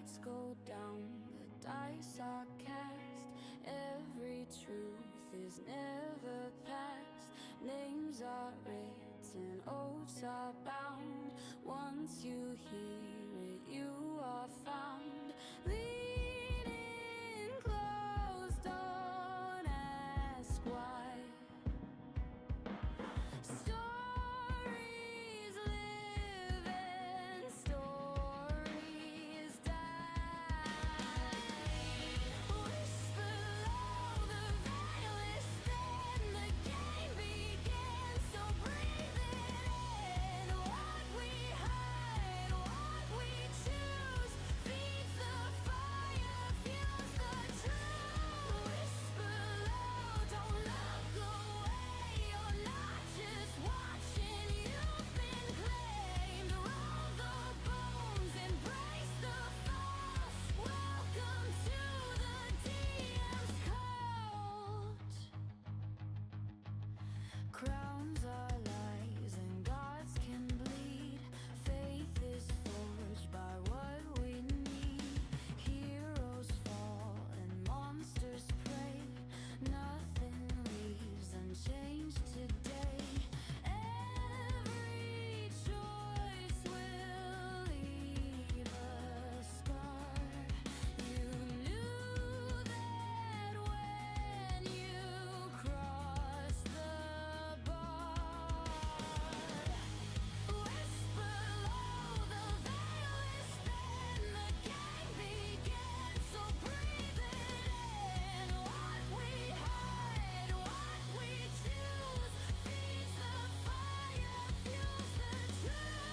cards go down, the dice are cast. Every truth is never past. Names are written, oaths are bound. Once you hear it, you are found. Lean in close, don't ask why. Stories live and stories die. Whisper low, the veil is thin, the game begins, so breathe it in. What we hide, what we choose, feeds the fire, fuels the truth. Whisper low, don't look away, you're not just watching, you've been claimed. Roll the bones, embrace the false. Welcome to the DM's cult. Crowns are lies and gods can bleed. Faith is forged by what we need. Heroes fall and monsters prey. Nothing leaves unchanged today. Every choice will leave a scar. You knew that when you crossed the bar. Whisper low, the veil is thin, the game begins, so breathe it in. What we hide, what we choose, feeds the fire, fuels the truth.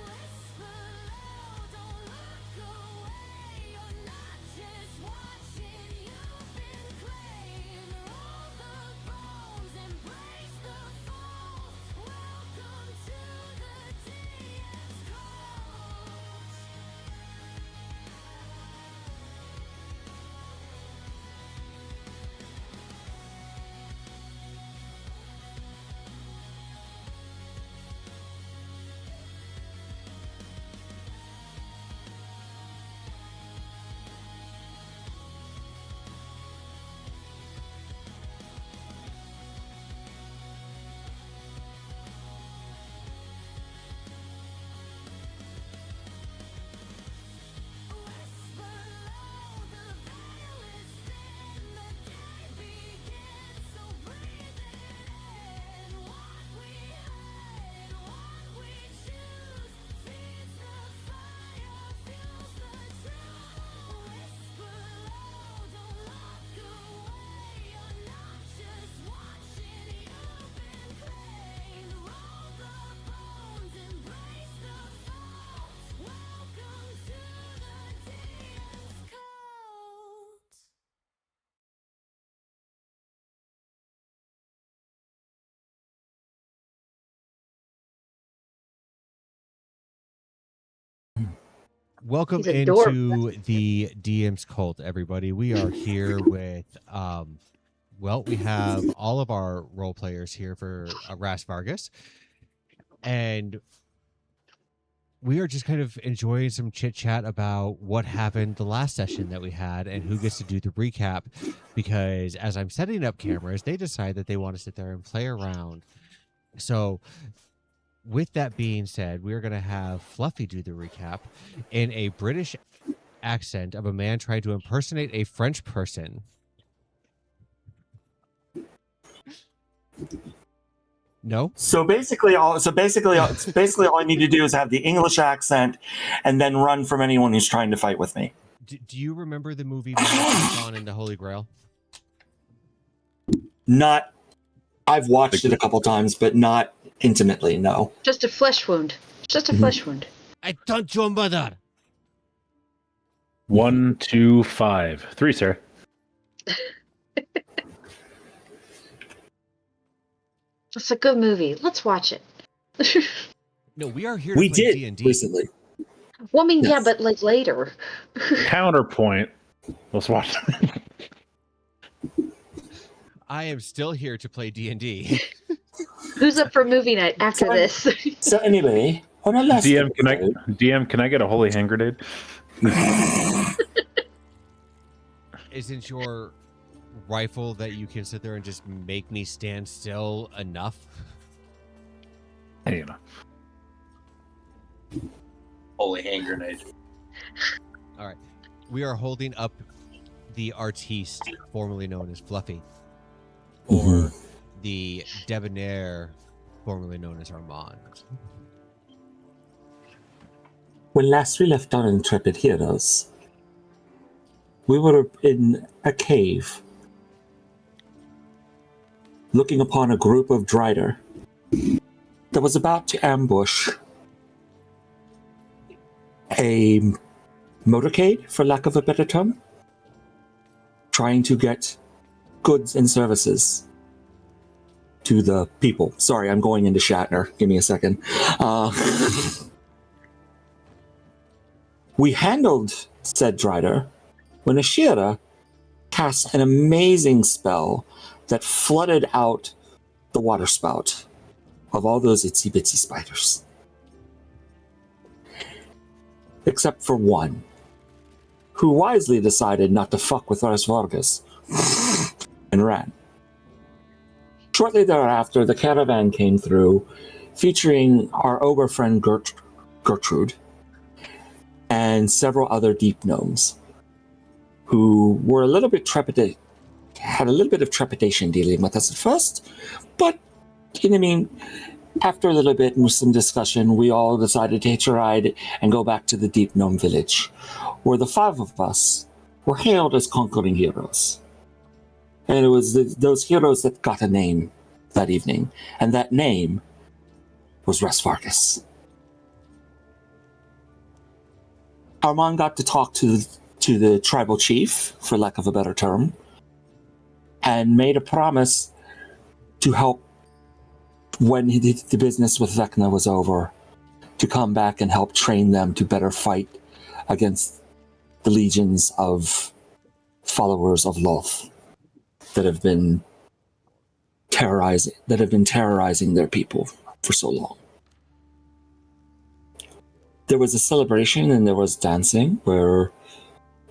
Whisper low, don't look away, you're not just watching, you've been claimed. Roll the bones, embrace the fall. Welcome to the DM's cult. Whisper low, the veil is thin, the game begins, so breathe it in. What we hide, what we choose, feeds the fire, fuels the truth. Whisper low, don't look away, you're not just watching, you've been claimed. Roll the bones, embrace the fall. Welcome to the DM's cult. Welcome He's adorable. into the DM's cult, everybody. We are here with, well, we have all of our role players here for RasVargus, and we are just kind of enjoying some chit chat about what happened the last session that we had and who gets to do the recap. Because as I'm setting up cameras, they decide that they want to sit there and play around. So, with that being said, we're going to have Fluffy do the recap in a British accent of a man trying to impersonate a French person. No? So basically, all I need to do is have the English accent, and then run from anyone who's trying to fight with me. Do you remember the movie Marathon and the Holy Grail? Not, I've watched it a couple times, but not intimately. No. Just a flesh wound. Just a flesh wound. I taunt your mother. 1, 2, 5. 3, sir. It's a good movie. Let's watch it. No, we are here to We play did D&D. recently. Well, I mean, yeah, Yes. but like later. Counterpoint. Let's watch. I am still here to play D&D. Who's up for movie night after this? So anyway, on our last DM, episode, can I get a holy hand grenade? Isn't your rifle that you can sit there and just make me stand still enough? You know. Holy hand grenade. All right. We are holding up the artiste, formerly known as Fluffy, or the debonair, formerly known as Armand. When last we left our intrepid heroes, we were in a cave, looking upon a group of Drider that was about to ambush a motorcade, for lack of a better term, trying to get goods and services to the people. Sorry, I'm going into Shatner. Give me a second. We handled said Drider when Ashira cast an amazing spell that flooded out the water spout of all those itsy bitsy spiders. Except for one, who wisely decided not to fuck with RasVargus and ran. Shortly thereafter, the caravan came through, featuring our ogre friend Gertrude and several other deep gnomes, who were a little bit had a little bit of trepidation dealing with us at first, but after a little bit and with some discussion, we all decided to hitch a ride and go back to the Deep Gnome Village, where the 5 of us were hailed as conquering heroes. And it was those heroes that got a name that evening, and that name was RasVargus. Armand got to talk to the tribal chief, for lack of a better term, and made a promise to help when the business with Vecna was over, to come back and help train them to better fight against the legions of followers of Loth that have been terrorizing their people for so long. There was a celebration and there was dancing where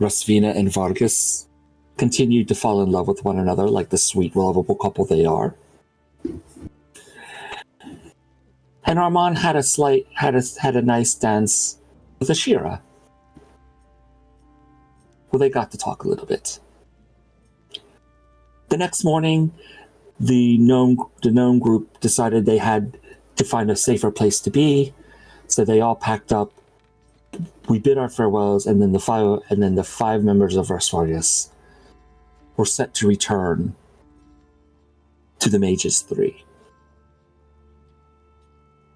Rasvina and Vargas continued to fall in love with one another like the sweet, lovable couple they are. And Armand had a nice dance with Ashira. Well, they got to talk a little bit. The next morning, the gnome group decided they had to find a safer place to be, so they all packed up. We bid our farewells, and then the 5 members of RasVargus were set to return to the Mages 3.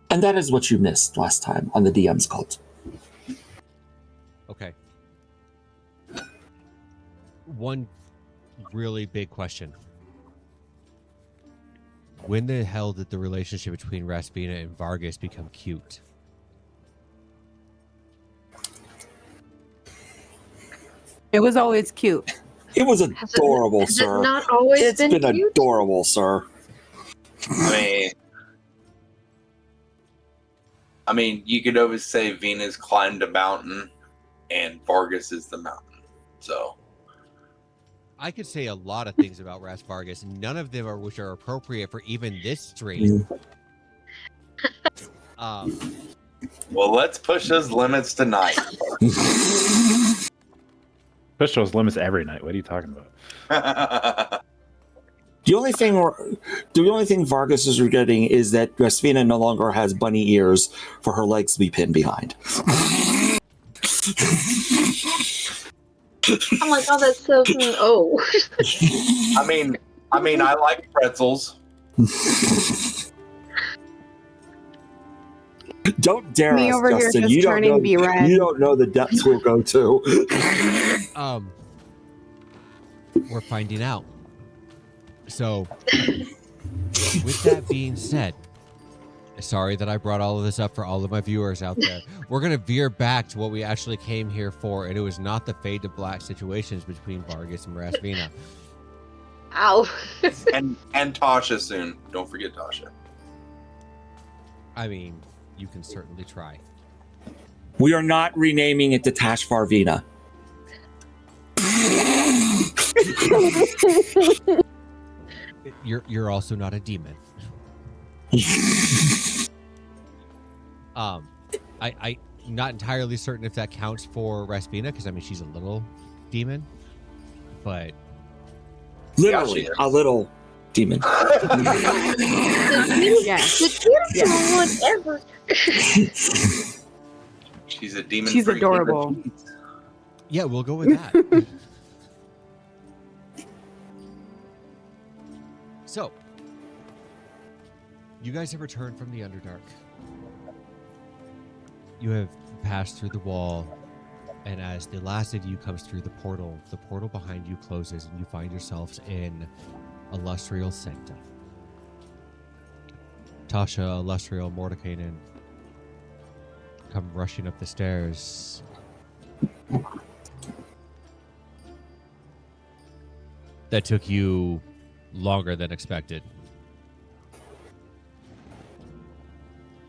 And that is what you missed last time on the DM's Cult. Okay. One really big question. When the hell did the relationship between Rasvina and Vargas become cute? It was always cute. It was adorable, Has it sir. not always It's been cute? adorable, sir. I mean, you could always say Venus climbed a mountain and Vargas is the mountain. So I could say a lot of things about RasVargus, none of them are which are appropriate for even this stream. well, let's push those limits tonight. Push those limits every night. What are you talking about? The only thing Vargas is regretting is that Rasvina no longer has bunny ears for her legs to be pinned behind. I'm like, oh, that's so. Oh. I mean, I like pretzels. Don't dare Me us, over here Justin. just You don't turning know. B-red. You don't know the depths we'll go to. We're finding out. So, with that being said, sorry that I brought all of this up for all of my viewers out there. We're going to veer back to what we actually came here for, and it was not the fade to black situations between Vargas and Rasvina. Ow. and Tasha soon. Don't forget Tasha. I mean, you can certainly try. We are not renaming it to Tashvarvina. You're also not a demon. I'm not entirely certain if that counts for Raspina, because I mean she's a little demon, but Literally, Yeah, she is. a little demon. Yes. The cutest one ever. She's a demon. She's freak. adorable. yeah, we'll go with that. So, you guys have returned from the Underdark. You have passed through the wall, and as the last of you comes through the portal behind you closes, and you find yourselves in Aulestreal Sanctum. Tasha, Aulestreal, Mordekainen come rushing up the stairs. That took you longer than expected.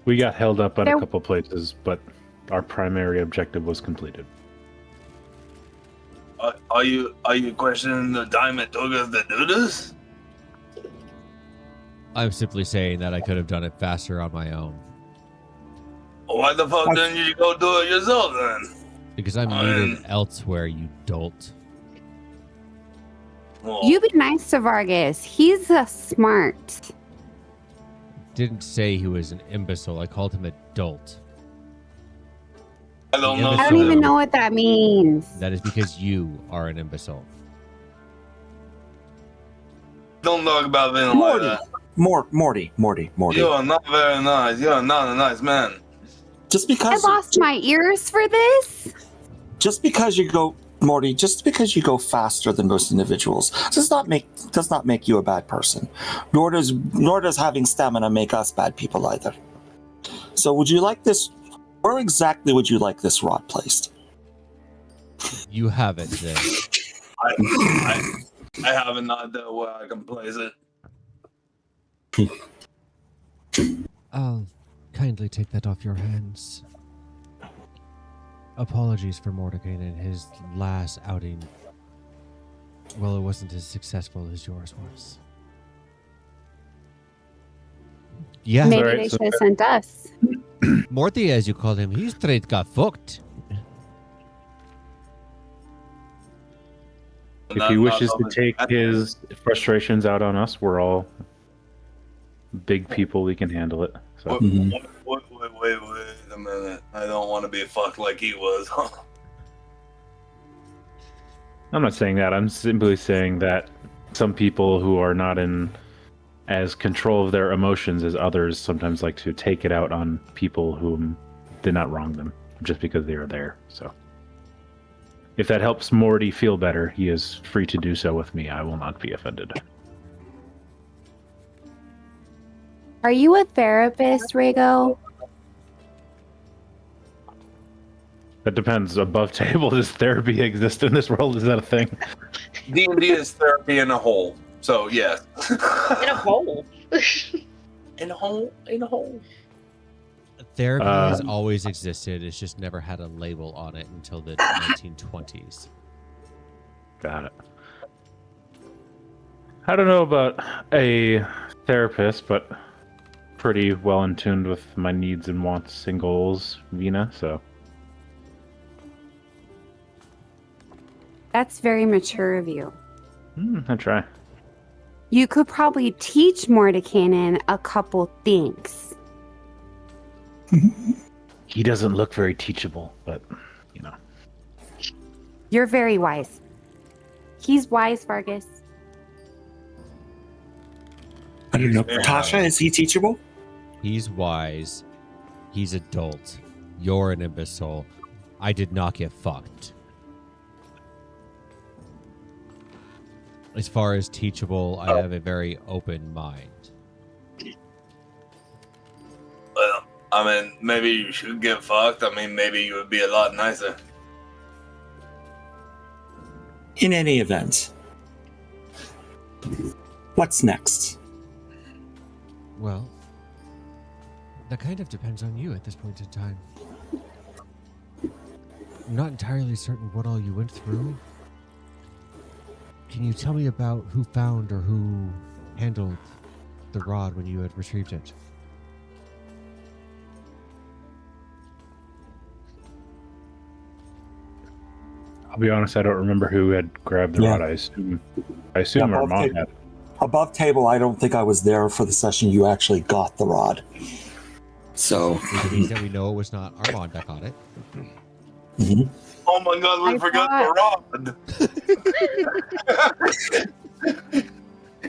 We got held up at There- a couple places, but our primary objective was completed. Are you questioning the time it took us to do this? I'm simply saying that I could have done it faster on my own. Why the fuck didn't you go do it yourself then? Because I'm needed elsewhere, you dolt. Well, You be nice to Vargas. He's smart. Didn't say he was an imbecile. I called him a dolt. I don't Yeah, know. but I don't so- even know what that means. That is because you are an imbecile. Don't talk about being like Morty. that. Morty. You are not very nice. You are not a nice man. Just I because lost my ears for this. just because you go Morty, just because you go faster than most individuals does not make you a bad person. Nor does having stamina make us bad people either. So would you like this? Where exactly would you like this rod placed? You have it then. I have an idea where I can place it. I'll kindly take that off your hands. Apologies for Mordekainen. His last outing, well, it wasn't as successful as yours was. Yeah, Maybe Alright, they so- should have sent us. Morty, as you called him, he straight got fucked. If he wishes to take his frustrations out on us, we're all big people. We can handle it. So Wait a minute. I don't want to be fucked like he was. I'm not saying that. I'm simply saying that some people who are not in as control of their emotions as others sometimes like to take it out on people whom did not wrong them just because they are there. So if that helps Morty feel better, he is free to do so with me. I will not be offended. Are you a therapist, Rago? That depends. Above table, does therapy exist in this world? Is that a thing? D&D is therapy in a hole. So yes. In a hole. In a hole. Therapy has always existed. It's just never had a label on it until the 1920s. Got it. I don't know about a therapist, but pretty well in tune with my needs and wants and goals, Vina, so. That's very mature of you. I try. You could probably teach Mordekainen a couple things. He doesn't look very teachable, but, you know. You're very wise. He's wise, Vargas. I don't know. Yeah. Tasha, is he teachable? He's wise. He's adult. You're an imbecile. I did not get fucked. As far as teachable, I have a very open mind. Well, I mean, maybe you should get fucked. I mean, maybe you would be a lot nicer. In any event, what's next? Well, that kind of depends on you at this point in time. I'm not entirely certain what all you went through. Can you tell me about who found or who handled the rod when you had retrieved it? I'll be honest, I don't remember who had grabbed the Yeah. rod. I assume our mom had. Above table, I don't think I was there for the session you actually got the rod. So, Which means that we know it was not Armand that got it. mhm. Oh my god, we I forgot the rod.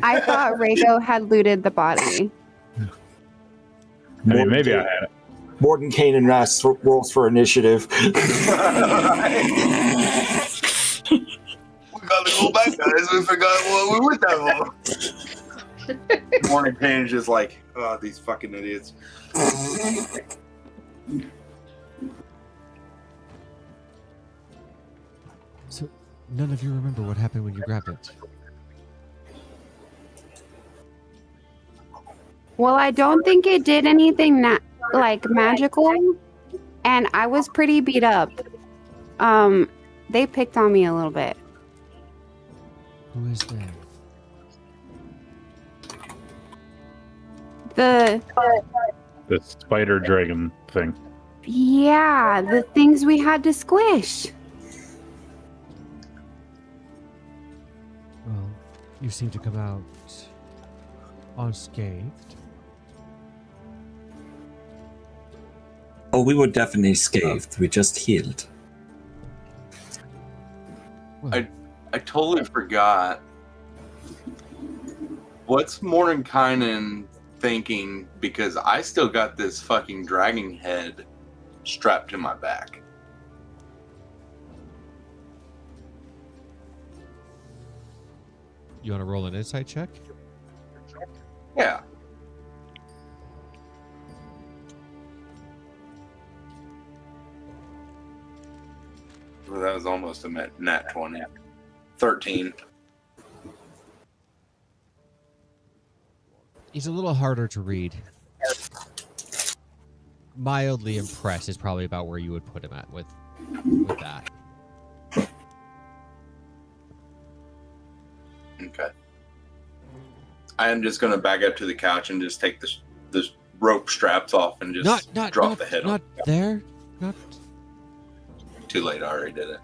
I thought Rago had looted the body. I mean, maybe I had it. Morden, Kane, and Ras rolls for initiative. We gotta go back, guys. We forgot what we went there for. Morning Pain is just like, oh, these fucking idiots. So, none of you remember what happened when you grabbed it? Well, I don't think it did anything like magical, and I was pretty beat up. They picked on me a little bit. Who is there? The Spider dragon thing. the things we had to squish. Well, you seem to come out unscathed. Oh, we were definitely scathed. We just healed. Well, I totally forgot. What's Mordenkainen thinking? Because I still got this fucking dragon head strapped to my back. you want to roll an insight check? Yeah. Well, that was almost a nat 20. 13. He's a little harder to read. Mildly impressed is probably about where you would put him at with that. Okay. I am just going to back up to the couch and just take the rope straps off and just drop the head not on. there. Not. Too late, I already did it.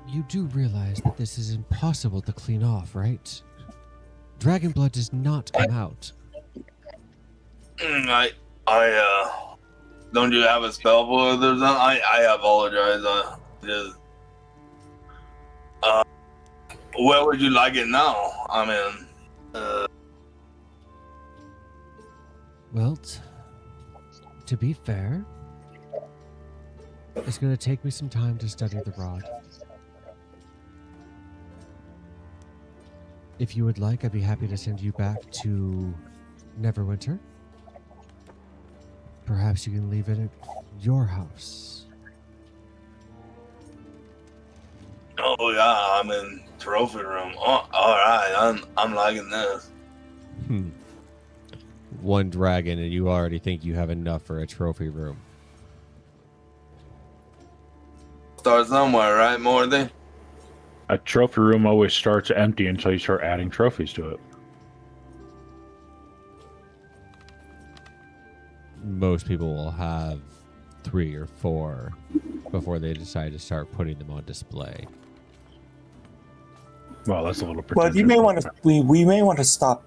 You do realize that this is impossible to clean off, right? Dragon blood does not come out. I don't you have a spell for it? I apologize. Where would you like it now? I mean, Well, to be fair, it's going to take me some time to study the rod. If you would like, I'd be happy to send you back to Neverwinter. Perhaps you can leave it at your house. oh yeah, I'm in trophy room. Oh, all right, I'm liking this. One dragon, and you already think you have enough for a trophy room. Start somewhere, right, Morty? A trophy room always starts empty until you start adding trophies to it. Most people will have 3 or 4 before they decide to start putting them on display. Well, that's a little Well, you may want to. We may want to stop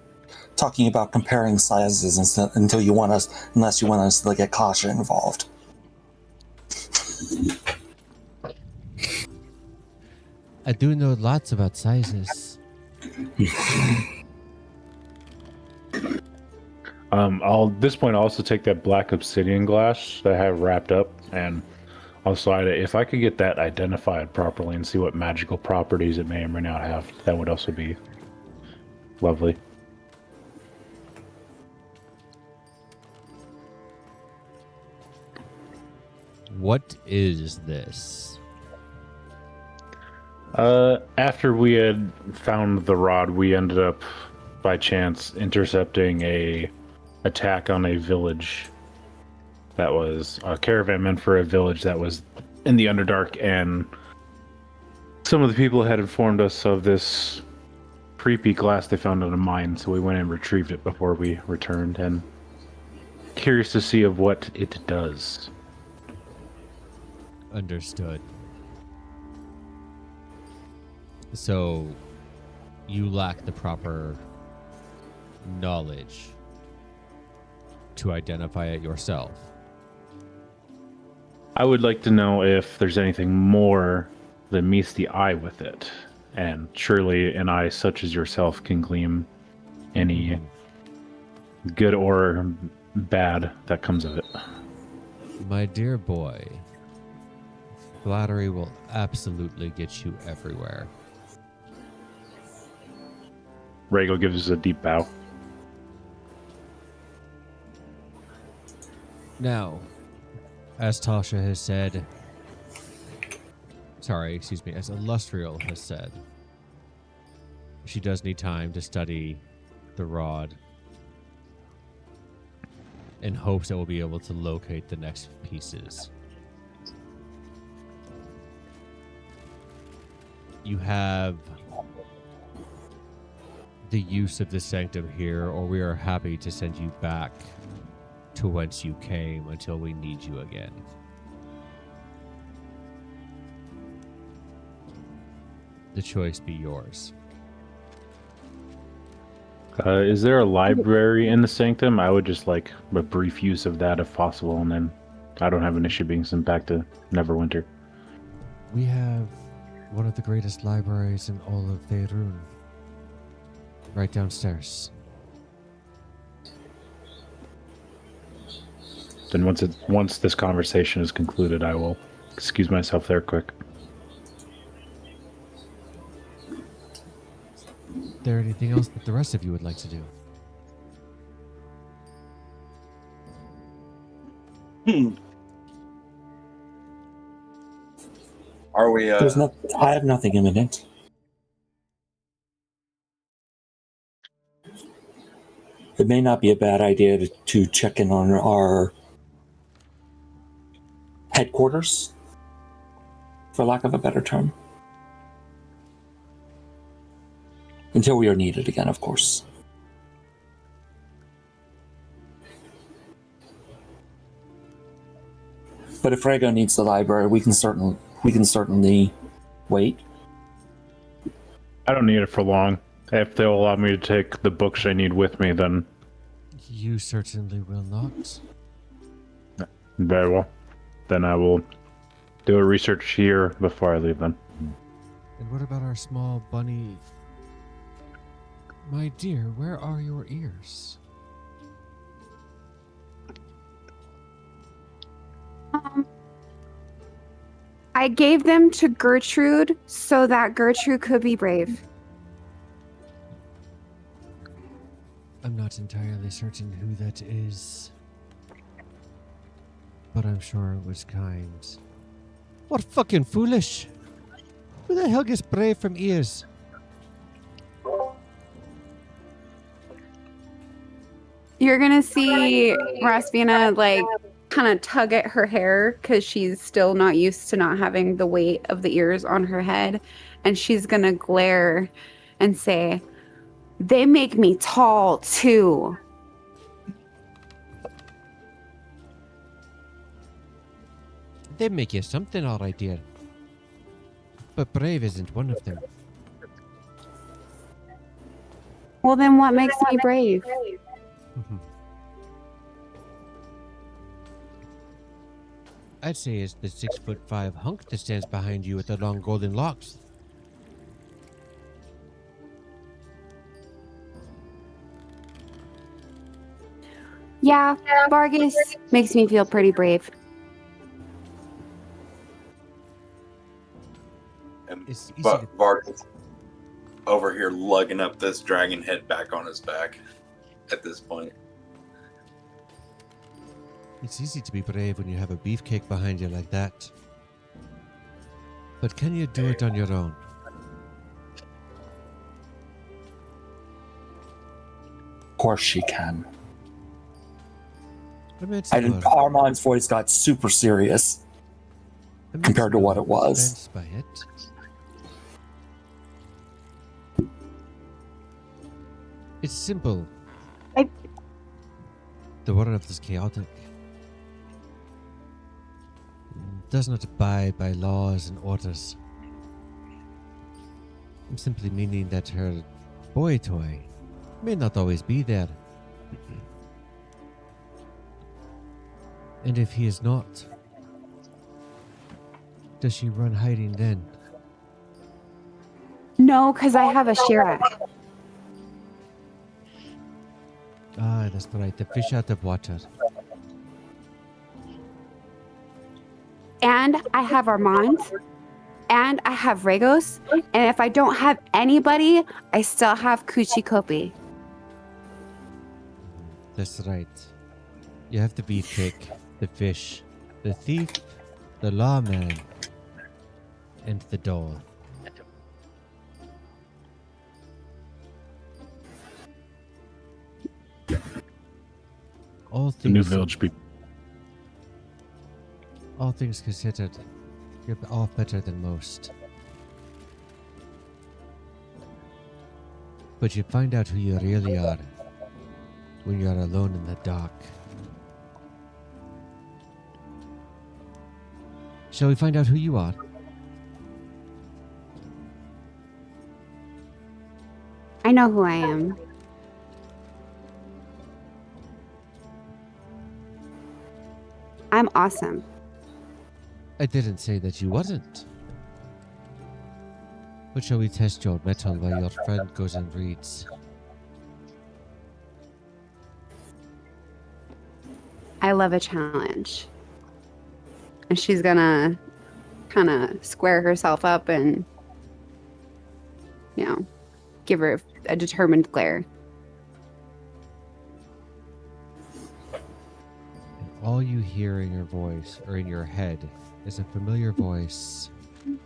talking about comparing sizes until you want us, unless you want us to get Kasha involved. I do know lots about sizes. I'll at this point also take that black obsidian glass that I have wrapped up, and I'll slide it. If I could get that identified properly and see what magical properties it may or may not have, that would also be lovely. What is this? After we had found the rod, we ended up, by chance, intercepting a attack on a village that was a caravan meant for a village that was in the Underdark, and some of the people had informed us of this creepy glass they found in a mine, so we went and retrieved it before we returned, and curious to see of what it does. Understood. So, you lack the proper knowledge to identify it yourself. I would like to know if there's anything more than meets the eye with it, and surely an eye such as yourself can glean any good or bad that comes of it. My dear boy, flattery will absolutely get you everywhere. Rhaegal gives a deep bow. Now, as Tasha has said, as Aulestreal has said, she does need time to study the rod in hopes that we'll be able to locate the next pieces. You have the use of the sanctum here, or we are happy to send you back to whence you came until we need you again. The choice be yours. Is there a library in the sanctum? I would just like a brief use of that if possible, and then I don't have an issue being sent back to Neverwinter. We have one of the greatest libraries in all of Faerun, right downstairs. Then once this conversation is concluded, I will excuse myself there quick. Is there anything else that the rest of you would like to do? Are we? I have nothing imminent. It may not be a bad idea to check in on our headquarters, for lack of a better term. Until we are needed again, of course. But if Rhaegal needs the library, we can certainly wait. I don't need it for long. If they'll allow me to take the books I need with me, then You certainly will not. very well. Then I will do a research here before I leave then. And what about our small bunny? My dear, where are your ears? I gave them to Gertrude so that Gertrude could be brave. I'm not entirely certain who that is, but I'm sure it was kind. What fucking foolish! Who the hell gets brave from ears? You're gonna see Rasvina like kind of tug at her hair because she's still not used to not having the weight of the ears on her head, and she's gonna glare and say, "They make me tall too." They make you something, all right, dear. But brave isn't one of them. Well, then what makes me brave? I'd say it's the 6'5" hunk that stands behind you with the long golden locks. Yeah, Vargas makes me feel pretty brave. And It's easy but to- Vargas over here lugging up this dragon head back on his back at this point. It's easy to be brave when you have a beefcake behind you like that. But can you do it on your own? Of course she can. I meant to And Armand's voice got super serious. compared to what it was. By it. It's simple. The world is chaotic. It does not abide by laws and orders. I'm simply meaning that her boy toy may not always be there. And if he is not, does she run hiding then? No, because I have a Shira. Ah, that's right. The fish out of water. And I have Armand. And I have Regos. And if I don't have anybody, I still have Kuchikopi. That's right. You have the beefcake, the fish, the thief, the lawman, and the doll. All The new things, village people. all things considered, you're all better than most. But you find out who you really are when you're alone in the dark. Shall we find out who you are? I know who I am. I'm awesome. I didn't say that you wasn't. But shall we test your mettle while your friend goes and reads? I love a challenge. And she's gonna kind of square herself up and, give her a determined glare. All you hear in your voice, or in your head, is a familiar voice. I'm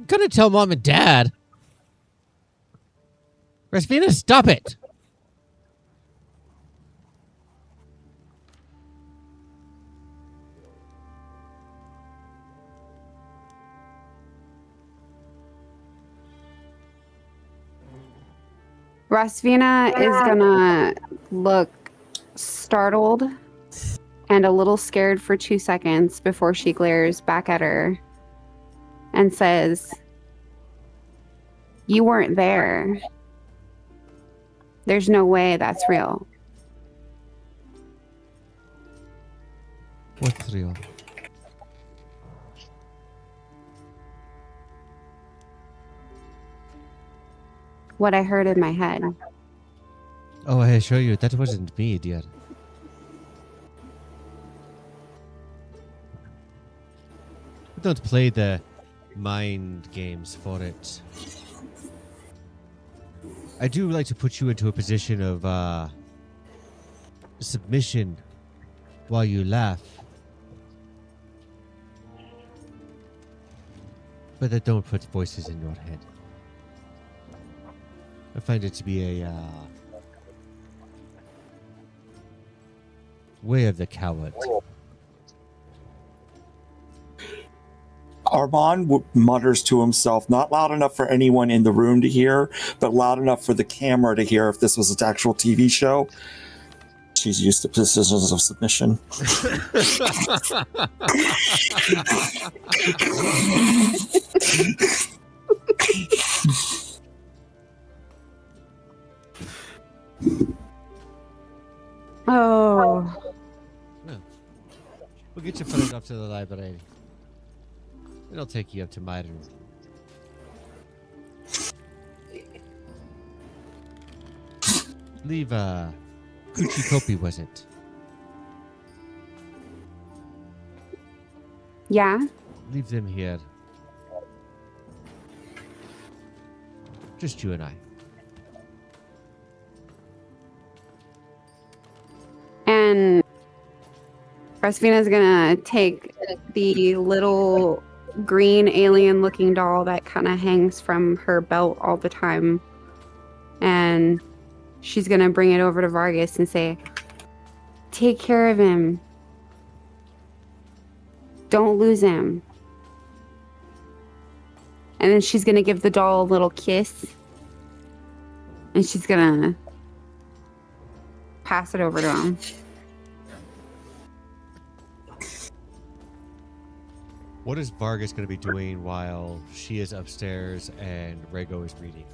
gonna tell Mom and Dad! RasVargus, stop it! RasVargus is gonna look startled and a little scared for 2 seconds before she glares back at her and says, "You weren't there. There's no way that's real." What's real? What I heard in my head. Oh, I assure you, that wasn't me, dear. We don't play the mind games for it. I do like to put you into a position of submission while you laugh. But I don't put voices in your head. I find it to be a way of the coward. Armand mutters to himself, not loud enough for anyone in the room to hear, but loud enough for the camera to hear if this was an actual TV show. She's used to positions of submission. Oh. We'll get your friend up to the library. And I'll take you up to my room. Leave, Kuchikopi, was it? Yeah? Leave them here. Just you and I. And RasVargus gonna take the little green alien looking doll that kind of hangs from her belt all the time, and she's gonna bring it over to Vargas and say, "Take care of him. Don't lose him. And then she's going to give the doll a little kiss. And she's going to pass it over to him. What is Vargas going to be doing while she is upstairs and Rego is reading?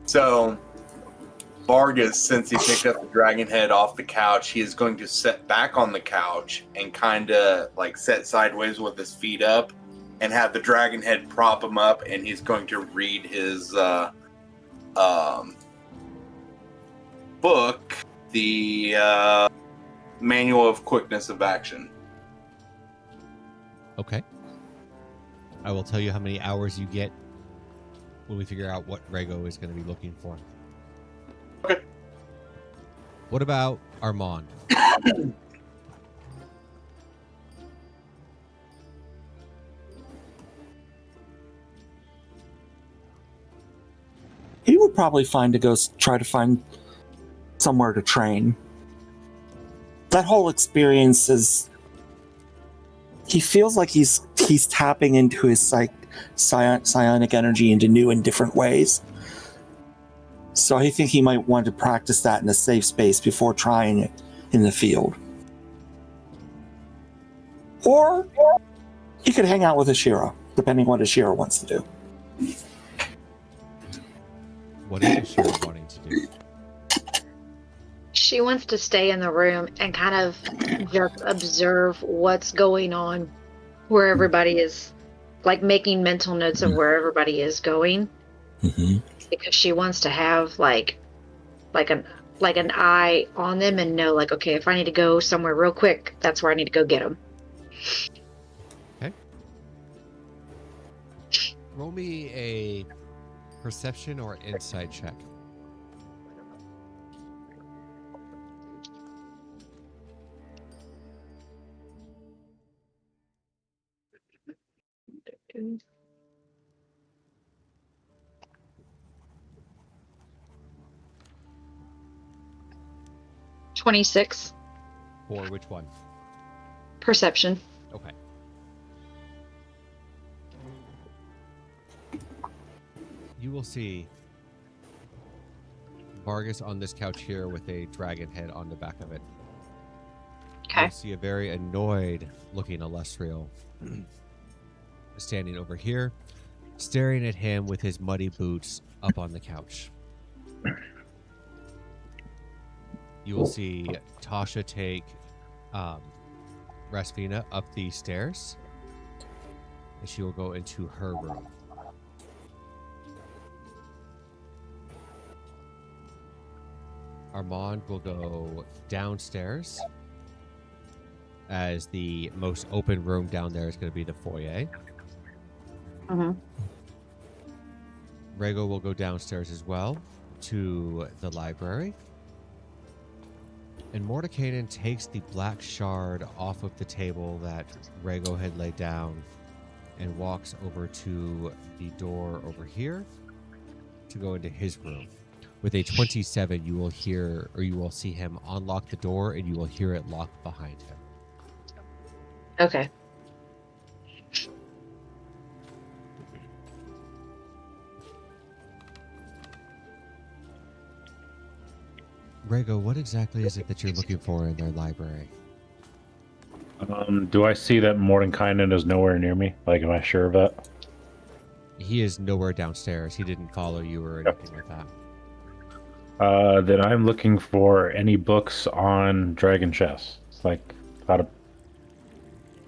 So Vargas, since he picked up the dragon head off the couch, he is going to sit back on the couch and kind of like set sideways with his feet up and have the dragon head prop him up, and he's going to read his book, the Manual of Quickness of Action. Okay. I will tell you how many hours you get when we figure out what Rego is going to be looking for. Okay. What about Armand? He would probably try to find somewhere to train. That whole experience is. He feels like he's tapping into his psionic energy into new and different ways. So I think he might want to practice that in a safe space before trying it in the field. Or he could hang out with Ashira, depending on what Ashira wants to do. What is Ashira wanting to do? She wants to stay in the room and kind of just observe what's going on, where everybody is, like making mental notes of where everybody is going, because she wants to have like an eye on them and know, like, okay, if I need to go somewhere real quick, that's where I need to go get them. Okay. Roll me a perception or insight check. Mm. 26 For which one? perception. Okay. You will see Vargas on this couch here with a dragon head on the back of it. Okay. You'll see a very annoyed looking Aulestreal standing over here, staring at him with his muddy boots up on the couch. You will see Tasha take Rasvina up the stairs, and she will go into her room. Armand will go downstairs, as the most open room down there is going to be the foyer. Rego will go downstairs as well to the library. And Mordekainen takes the black shard off of the table that Rego had laid down and walks over to the door over here to go into his room. With a 27, you will hear, or you will see him unlock the door, and you will hear it locked behind him. Okay. Rego, what exactly is it that you're looking for in their library? Do I see that Mordenkainen is nowhere near me? Like, am I sure of that? He is nowhere downstairs. He didn't follow you or anything like that. Then I'm looking for any books on dragon chess, like how to,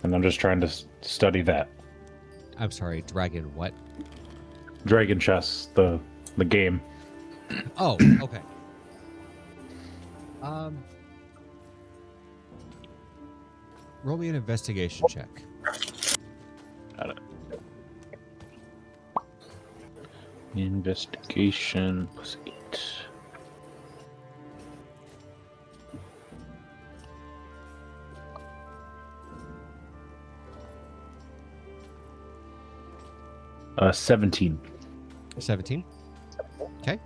and I'm just trying to study that. I'm sorry, dragon what? Dragon chess, the game. Oh, okay. Roll me an investigation check. Got it. Investigation plus 8. Uh, 17. 17. Okay.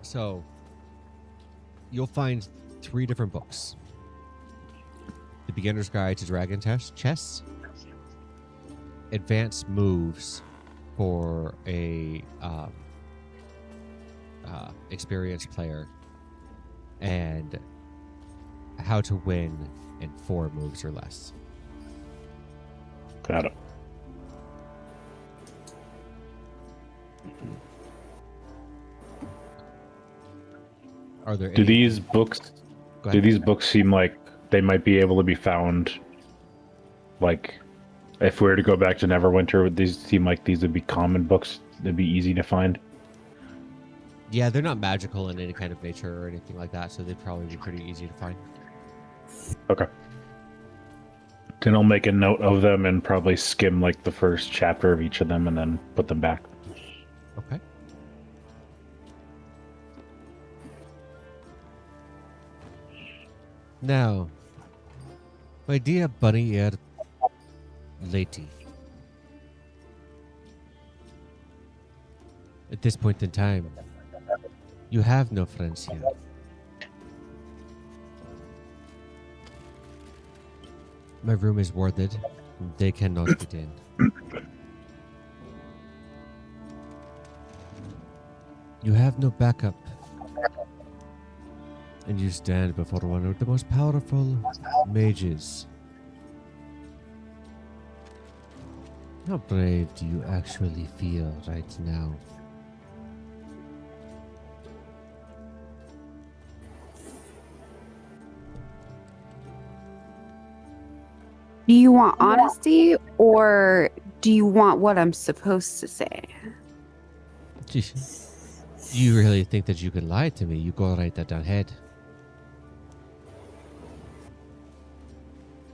So, you'll find 3 different books: The Beginner's Guide to Dragon Chess, Advanced Moves for a experienced player, and How to Win in 4 moves or less. Got it. Are there Do any- these books Go do ahead. these books seem like they might be able to be found? Like, if we were to go back to Neverwinter, would these seem like these would be common books? They'd be easy to find. Yeah, they're not magical in any kind of nature or anything like that, so they'd probably be pretty easy to find. Okay. Then I'll make a note of them and probably skim like the first chapter of each of them and then put them back. Okay. Now, my dear bunny-eared lady, at this point in time, you have no friends here. My room is warded. They cannot get in. You have no backup. And you stand before one of the most powerful mages. How brave do you actually feel right now? Do you want honesty or do you want what I'm supposed to say? Do you really think that you can lie to me? You go write that down head.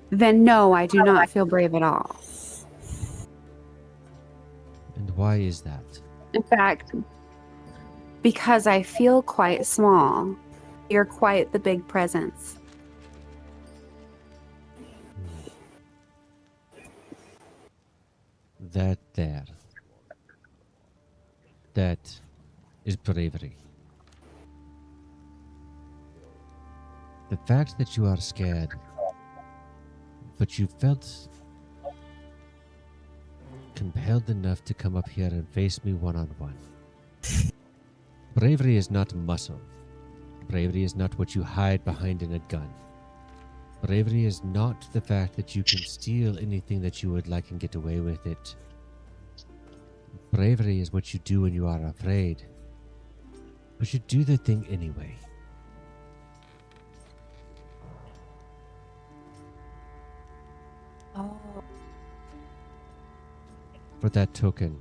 Then no, I do not feel brave at all. And why is that? In fact, because I feel quite small. You're quite the big presence. That there. That is bravery. The fact that you are scared, but you felt compelled enough to come up here and face me one-on-one. Bravery is not muscle. Bravery is not what you hide behind in a gun. Bravery is not the fact that you can steal anything that you would like and get away with it. Bravery is what you do when you are afraid. But you do the thing anyway. Oh. For that token,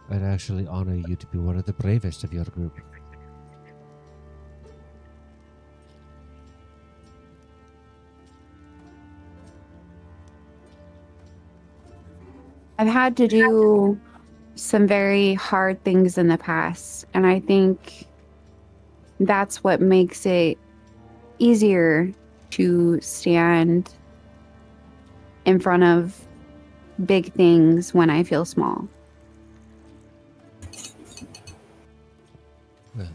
I'd actually honor you to be one of the bravest of your group. I've had to do some very hard things in the past, and I think that's what makes it easier to stand in front of big things when I feel small. Well,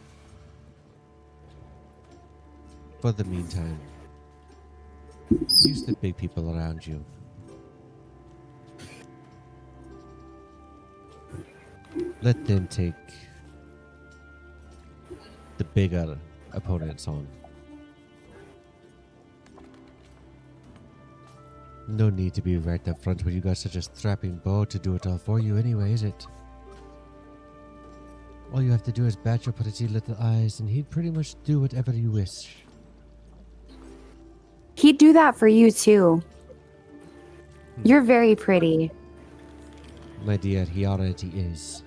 for the meantime, use the big people around you. Let them take the bigger opponents on. No need to be right up front when you got such a strapping bow to do it all for you anyway, is it? All you have to do is bat your pretty little eyes and he'd pretty much do whatever you wish. He'd do that for you too. You're very pretty. My dear, he already is.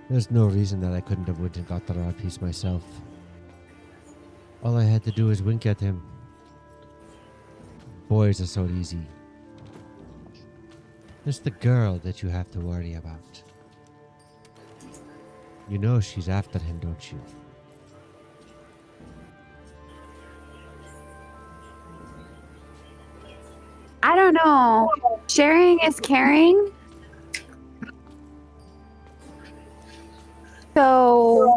There's no reason that I couldn't have went and got the raw piece myself. All I had to do is wink at him. Boys are so easy. It's the girl that you have to worry about. You know she's after him, don't you? I don't know. Sharing is caring. So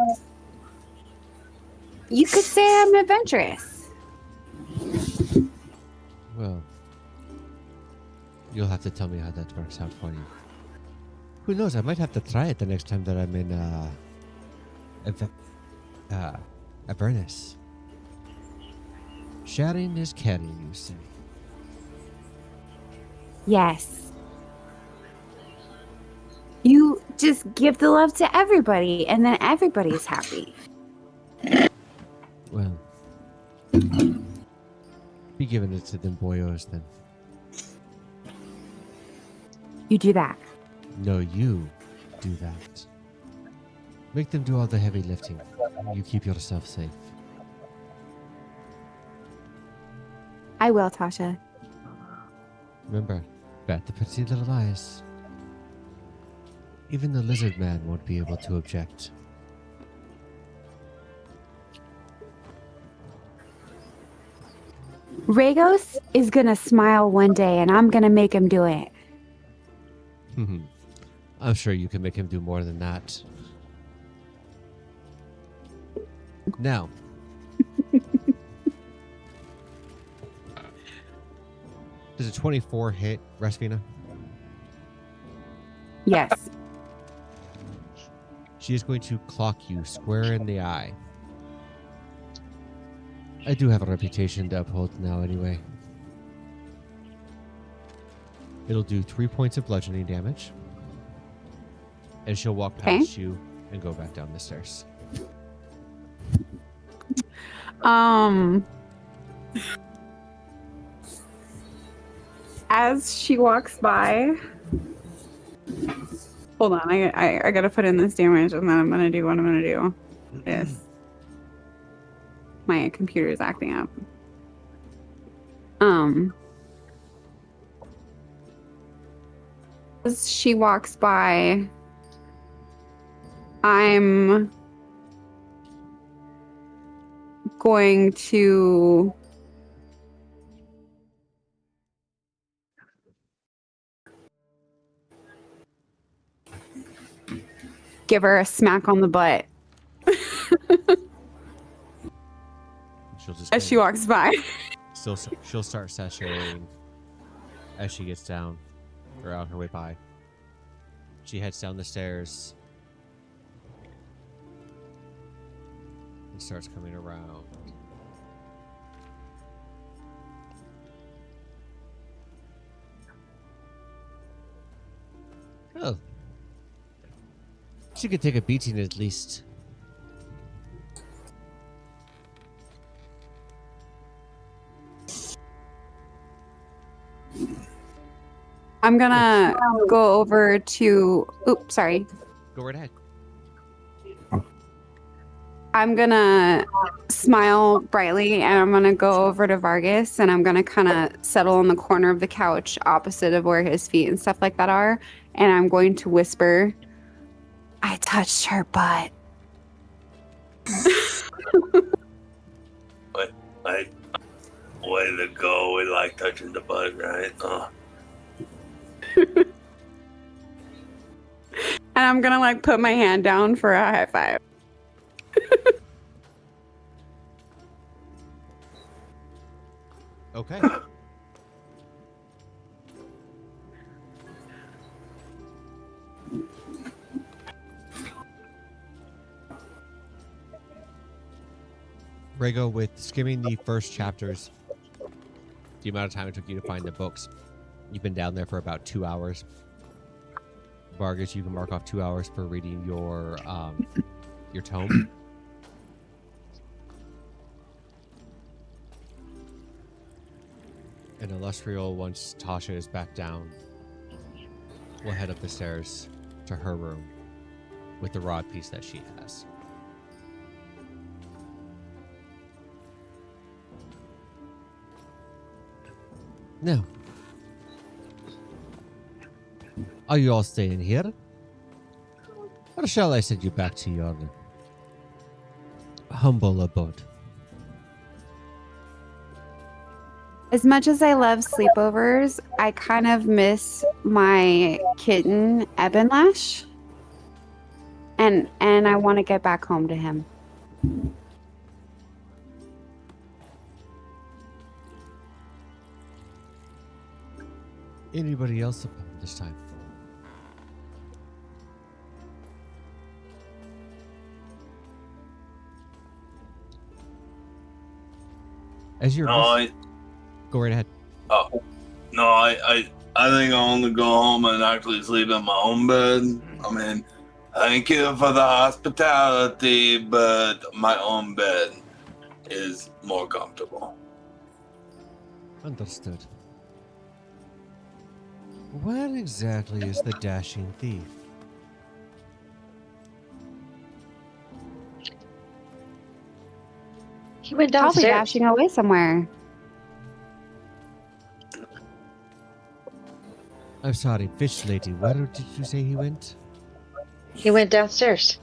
You could say I'm adventurous. Well, you'll have to tell me how that works out for you. Who knows? I might have to try it the next time that I'm in Avernus. Sharing is caring, you say. Yes. You just give the love to everybody, and then everybody's happy. Well, be giving it to them boyos then. You do that. No, you do that. Make them do all the heavy lifting. You keep yourself safe. I will, Tasha. Remember, bat the pretty little eyes. Even the lizard man won't be able to object. Ragos is gonna smile one day, and I'm gonna make him do it. I'm sure you can make him do more than that. Now. Does a 24 hit, Rasvina? Yes. She is going to clock you square in the eye. I do have a reputation to uphold now anyway. It'll do 3 points of bludgeoning damage. And she'll walk past you and go back down the stairs. As she walks by, hold on, I gotta put in this damage, and then I'm gonna do what I'm gonna do. Yes, my computer is acting up. As she walks by, I'm going to give her a smack on the butt She'll just as she walks by. she'll start sashaying as she gets down or on her way by. She heads down the stairs and starts coming around. Oh. She could take a beating at least. I'm gonna go over to. Oops, sorry. Go right ahead. I'm gonna smile brightly, and I'm gonna go over to Vargas, and I'm gonna kind of settle on the corner of the couch opposite of where his feet and stuff like that are, and I'm going to whisper, "I touched her butt." Like, way to go. We like touching the butt, right? And I'm gonna like put my hand down for a high five. Okay. Rego, with skimming the first chapters, the amount of time it took you to find the books, you've been down there for about 2 hours. Vargas, you can mark off 2 hours for reading your tome. And Aulestreal, once Tasha is back down, will head up the stairs to her room with the rod piece that she has. Now, are you all staying here? Or shall I send you back to your humble abode? As much as I love sleepovers, I kind of miss my kitten, Ebonlash. And I want to get back home to him. Anybody else upon this time? As you're No, go right ahead. no, I think I'll only go home and actually sleep in my own bed. I mean, thank you for the hospitality, but my own bed is more comfortable. Understood. Where exactly is the dashing thief? He went Probably downstairs. dashing away somewhere. I'm sorry, fish lady. Where did you say he went? He went downstairs.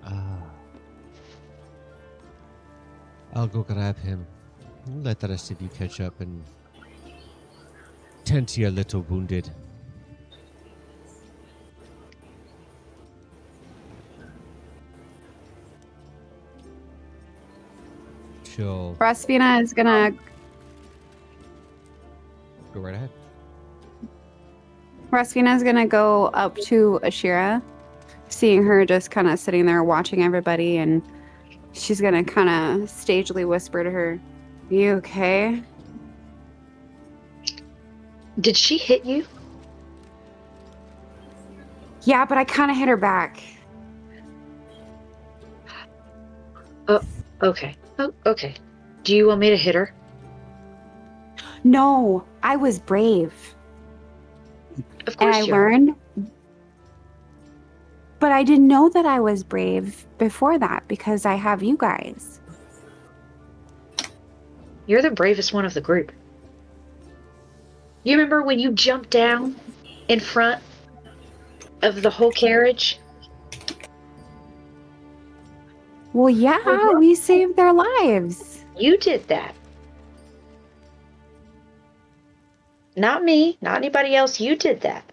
Ah. I'll go grab him. Let the rest of you catch up and tend to your little wounded. She'll Rasvina is gonna go right ahead. Rasvina's gonna go up to Ashira, seeing her just kind of sitting there watching everybody, and she's gonna kind of stagely whisper to her, "You okay?" Did she hit you? Yeah, but I kind of hit her back. Okay. Oh, okay. Do you want me to hit her? No, I was brave, Of and course I you are. learned. But I didn't know that I was brave before that because I have you guys. You're the bravest one of the group. You remember when you jumped down in front of the whole carriage? Well, yeah, we saved their lives. You did that. Not me, not anybody else. You did that.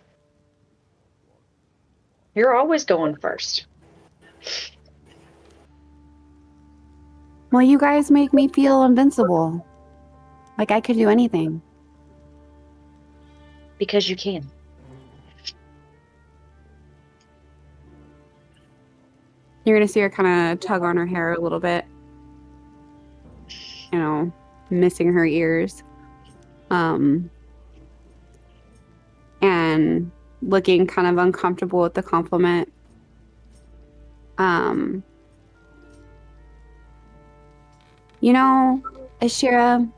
You're always going first. Well, you guys make me feel invincible. Like I could do anything. Because you can. You're gonna see her kind of tug on her hair a little bit. You know, missing her ears. And looking kind of uncomfortable with the compliment. You know, Ashira,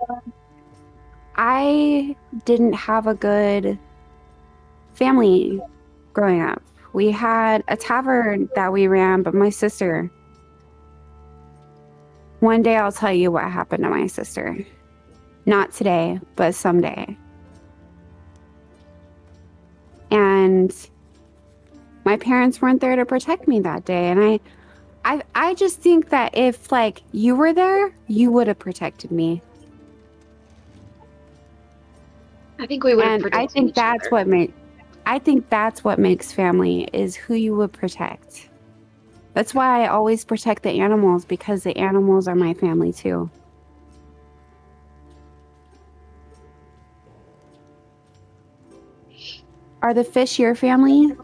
I didn't have a good family growing up. We had a tavern that we ran, but my sister. One day I'll tell you what happened to my sister. Not today, but someday. And my parents weren't there to protect me that day. And I just think that if like you were there, you would have protected me. I think we would have And protected I think each that's other. what makes family is who you would protect. That's why I always protect the animals, because the animals are my family too. Are the fish your family?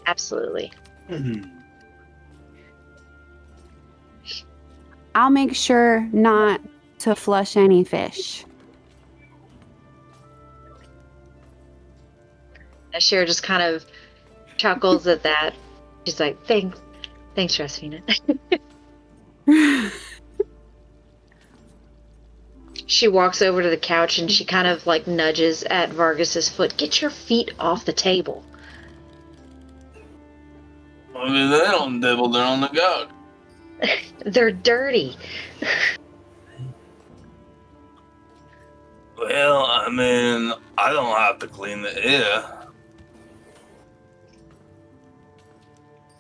Absolutely. I'll make sure not to flush any fish. Ashira just kind of chuckles at that. She's like, thanks, Rasvina. She walks over to the couch and she kind of like nudges at Vargas's foot. Get your feet off the table. I mean, they don't dibble, they're on the couch. They're dirty. Well, I mean, I don't have to clean the air.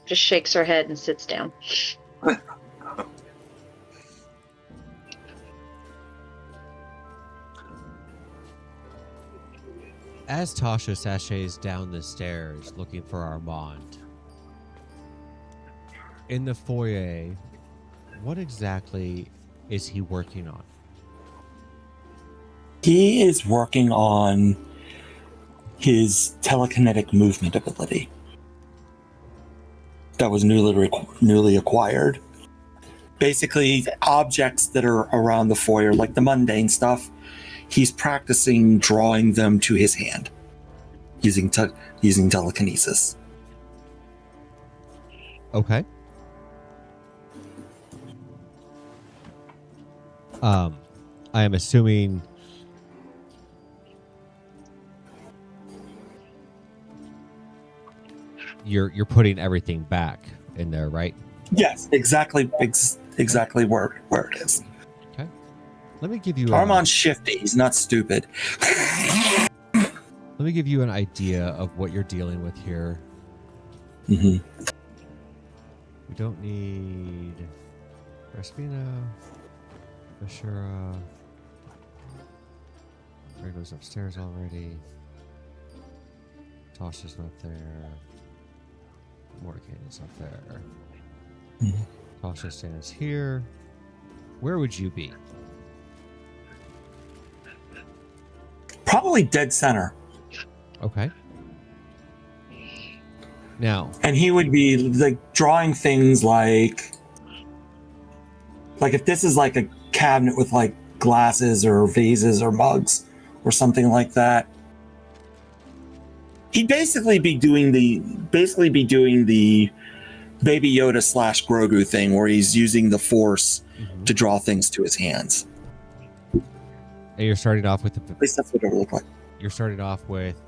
Just shakes her head and sits down. As Tasha sachets down the stairs looking for Armand, in the foyer, what exactly is he working on? He is working on his telekinetic movement ability that was newly acquired. Basically, objects that are around the foyer, like the mundane stuff, he's practicing drawing them to his hand using telekinesis. Okay. I am assuming you're putting everything back in there, right? Yes, exactly where it is. Okay. Let me give you Armand's shifty. He's not stupid. let me give you an idea of what you're dealing with here. Mm-hmm. We don't need Raspina, Bashura. Ray goes upstairs already. Tasha's not there. Mordecai is not there. Mhm. Tasha stands here. Where would you be? Probably dead center. Okay. Now, And he would be like drawing things like if this is like a cabinet with like glasses or vases or mugs or something like that. He'd basically be doing the Baby Yoda / Grogu thing where he's using the Force to draw things to his hands. and you're starting off with At least that's what it would look like. you're starting off with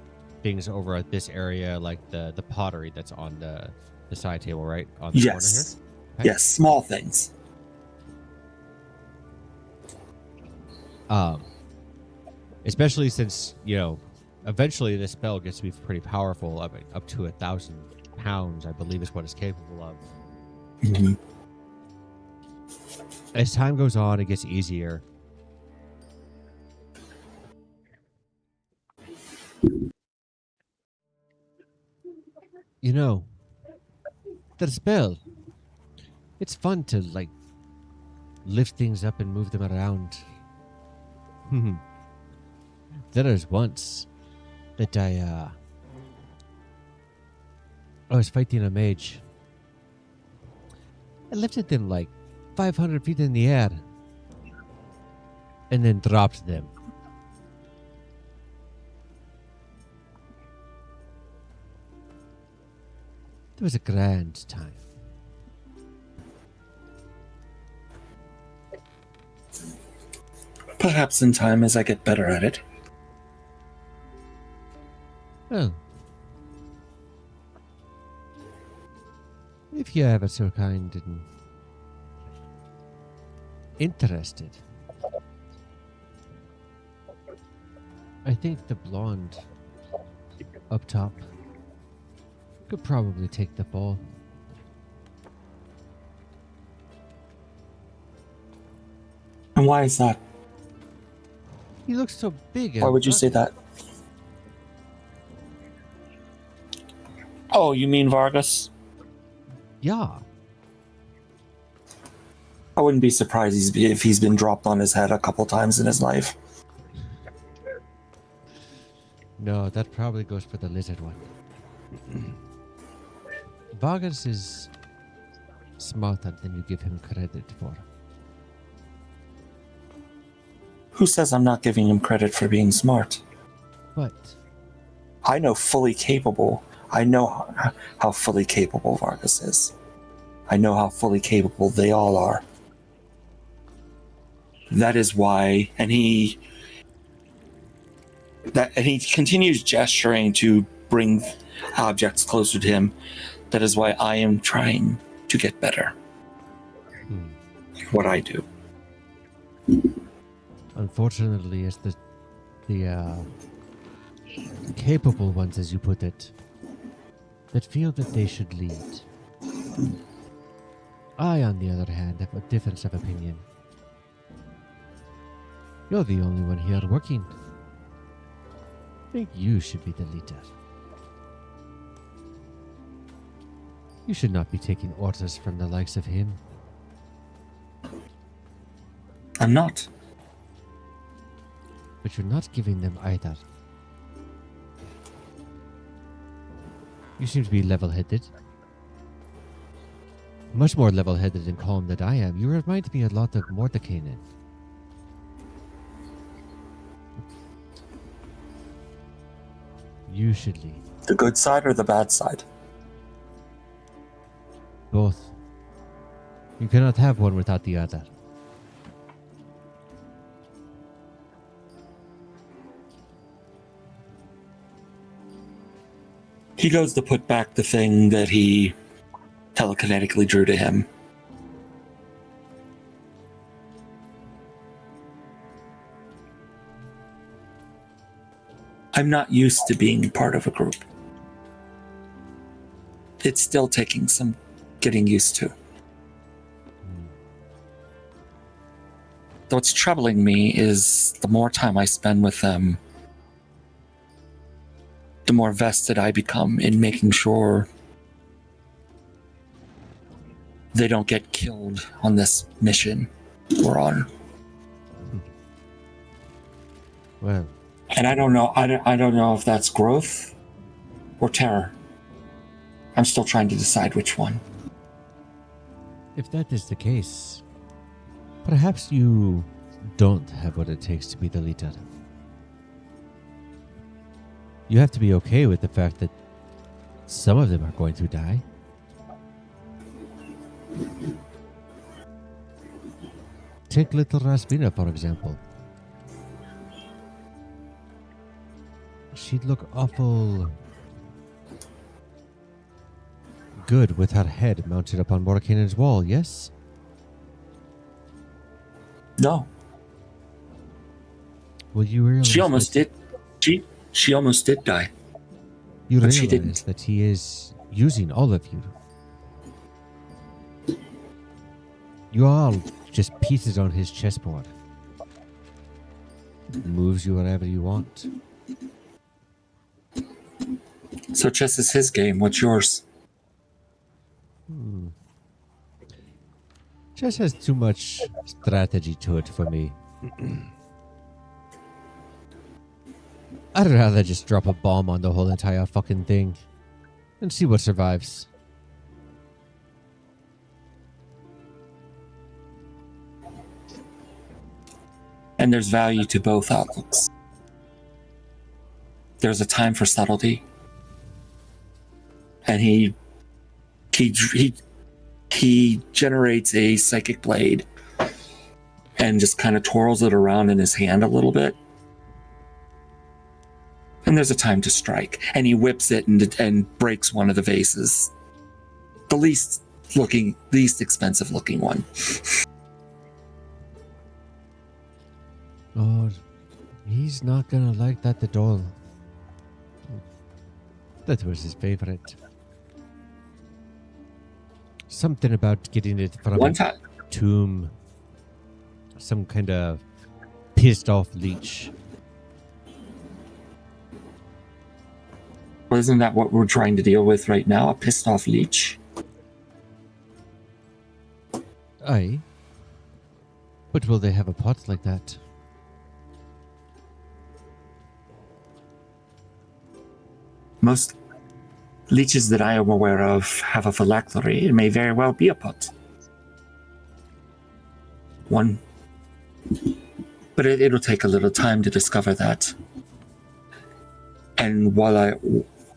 things over at this area, like the pottery that's on the side table, right? On the corner Yes. here? Okay. Yes, small things. Especially since, eventually this spell gets to be pretty powerful. I mean, up to 1,000 pounds, I believe, is what it's capable of. Mm-hmm. As time goes on, it gets easier. That spell, it's fun to, lift things up and move them around. There was once that I was fighting a mage. I lifted them 500 feet in the air and then dropped them. It was a grand time. Perhaps in time as I get better at it. Well, if you're ever so kind and interested, I think the blonde up top could probably take the ball. And why is that? He looks so big. Why would you say that? Oh, you mean Vargas? Yeah. I wouldn't be surprised if he's been dropped on his head a couple times in his life. No, that probably goes for the lizard one. Vargas is smarter than you give him credit for. Who says I'm not giving him credit for being smart? But I know fully capable. I know how fully capable Vargas is. I know how fully capable they all are. That is why, and he continues gesturing to bring objects closer to him. That is why I am trying to get better. What I do. Unfortunately, it's the capable ones, as you put it, that feel that they should lead. I, on the other hand, have a difference of opinion. You're the only one here working. I think you should be the leader. You should not be taking orders from the likes of him. I'm not. But you're not giving them either. You seem to be level-headed. Much more level-headed and calm than I am. You remind me a lot of Mordekainen. Usually. The good side or the bad side? Both. You cannot have one without the other. He goes to put back the thing that he telekinetically drew to him. I'm not used to being part of a group. It's still taking some getting used to. What's troubling me is the more time I spend with them, the more vested I become in making sure they don't get killed on this mission we're on. Well, And I don't know. I don't know if that's growth or terror. I'm still trying to decide which one. if that is the case, perhaps you don't have what it takes to be the leader. You have to be okay with the fact that some of them are going to die. Take little Raspina, for example. She'd look awful good with her head mounted up on Mordekainen's wall, yes? No, Well, you realize she almost that, did. She almost did die. You but realize she didn't. that he is using all of you. You are all just pieces on his chessboard. Moves you wherever you want. So chess is his game. What's yours? Chess has too much strategy to it for me. I'd rather just drop a bomb on the whole entire fucking thing and see what survives. And there's value to both outlooks. There's a time for subtlety, and he generates a psychic blade and just kind of twirls it around in his hand a little bit. And there's a time to strike, and he whips it and breaks one of the vases, the least expensive looking one. Oh, he's not gonna like that at all. That was his favorite. Something about getting it from One a time, tomb. Some kind of pissed off leech. well, isn't that what we're trying to deal with right now? A pissed off leech? Aye. But will they have a pot like that? Most leeches that I am aware of have a phylactery. It may very well be a pot. One. But it'll take a little time to discover that. And while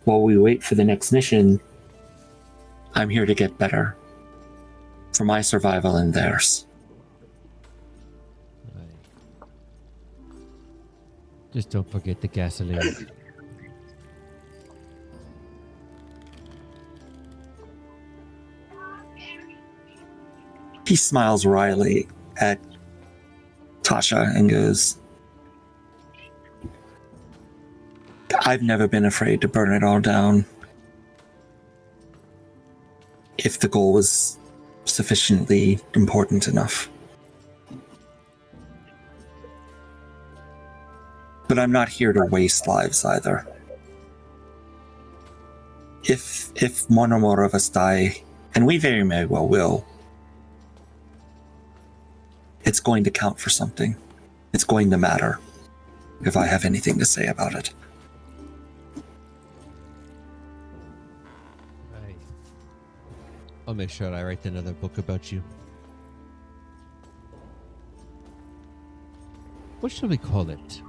we wait for the next mission, I'm here to get better. For my survival and theirs. Aye. Just don't forget the gasoline. He smiles wryly at Tasha and goes, I've never been afraid to burn it all down if the goal was sufficiently important enough. But I'm not here to waste lives either. If one or more of us die, and we very may well will, it's going to count for something. It's going to matter if I have anything to say about it. I'll make sure I write another book about you. What shall we call it?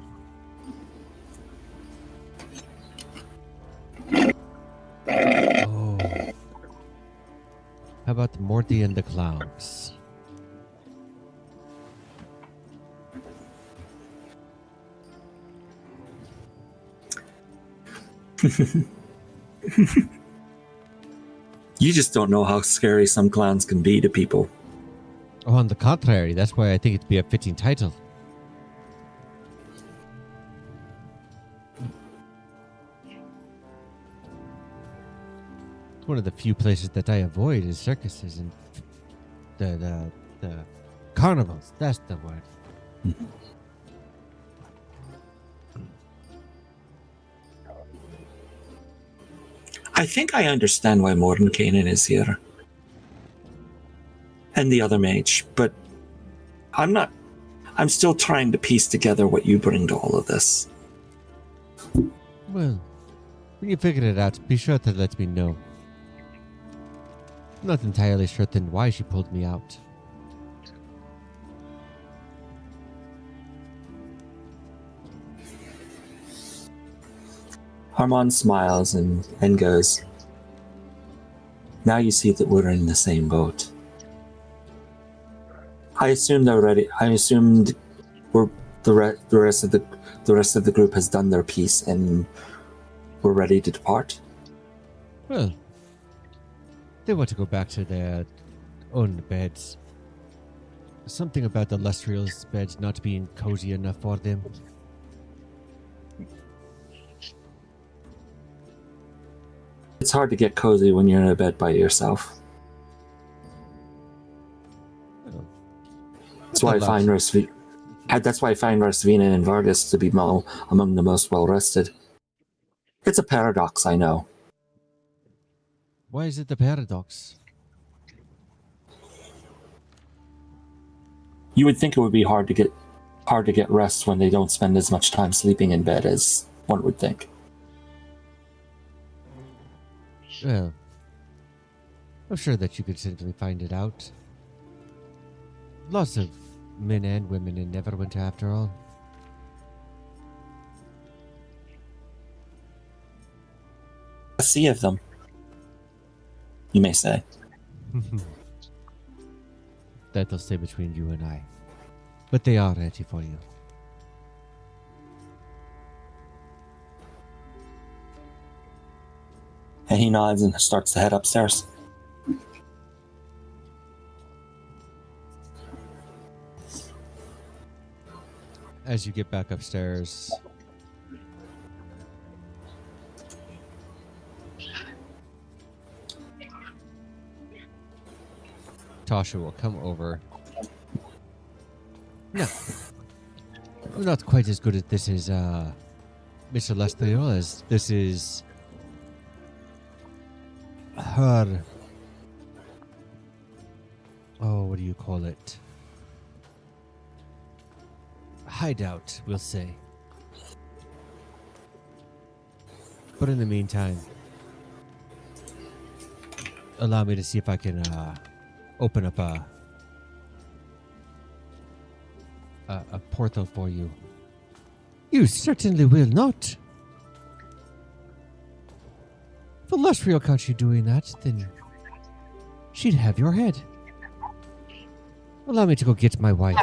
Oh. How about Morty and the Clowns? You just don't know how scary some clowns can be to people. Oh, on the contrary, that's why I think it'd be a fitting title. One of the few places that I avoid is circuses and the carnivals. That's the word. I think I understand why Mordenkainen is here. And the other mage, but I'm still trying to piece together what you bring to all of this. Well, when you figure it out, be sure to let me know. I'm not entirely certain why she pulled me out. Harmon smiles and goes, now you see that we're in the same boat. I assumed already. I assumed the rest of the group has done their piece and we're ready to depart. Well, they want to go back to their own beds. Something about the Aulestreal's beds not being cozy enough for them. It's hard to get cozy when you're in a bed by yourself. That's why I find Rasvina and Vargus to be among the most well rested. It's a paradox, I know. Why is it the paradox? You would think it would be hard to get rest when they don't spend as much time sleeping in bed as one would think. Well, I'm sure that you could simply find it out. Lots of men and women in Neverwinter, after all. A sea of them, you may say. That'll stay between you and I. But they are ready for you. And he nods and starts to head upstairs. As you get back upstairs, Tasha will come over. No, I'm not quite as good at this as Mr. Aulestreal, as this is her. Oh, what do you call it? Hideout, we'll say. But in the meantime, allow me to see if I can open up a portal for you. You certainly will not. If Aulestreal caught you doing that, then she'd have your head. Allow me to go get my wife.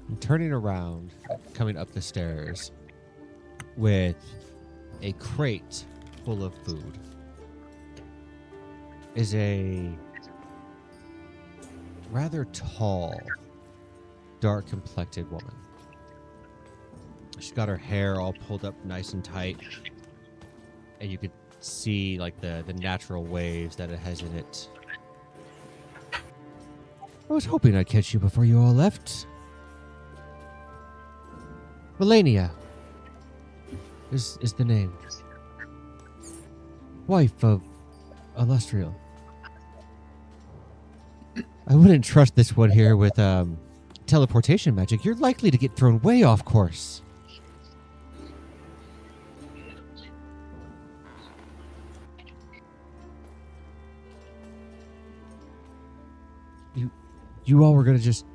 I'm turning around, coming up the stairs with a crate full of food is a rather tall, dark-complected woman. She's got her hair all pulled up nice and tight, and you could see like the natural waves that it has in it. I was hoping I'd catch you before you all left. Melania is the name. Wife of Aulestreal. I wouldn't trust this one here with teleportation magic. You're likely to get thrown way off course. You all were going to just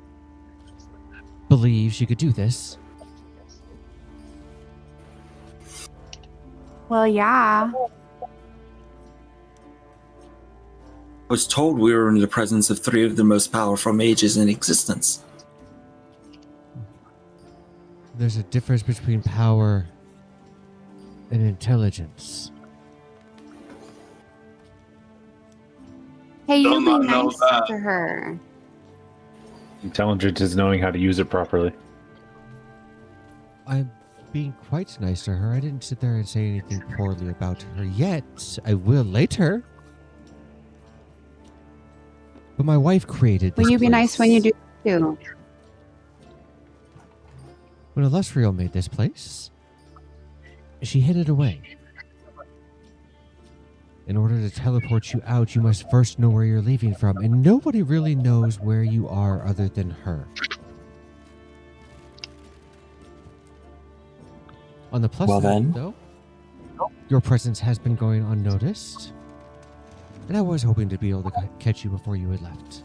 believe she could do this. Well, yeah. I was told we were in the presence of 3 of the most powerful mages in existence. There's a difference between power and intelligence. Hey, you Don't be not know nice that. to her. Intelligence is knowing how to use it properly. I'm being quite nice to her. I didn't sit there and say anything poorly about her yet. I will later. But my wife created this Will you be nice when you do too? When Aulestreal made this place, she hid it away. In order to teleport you out, you must first know where you're leaving from, and nobody really knows where you are other than her. On the plus Well side, then. though, your presence has been going unnoticed, and I was hoping to be able to catch you before you had left.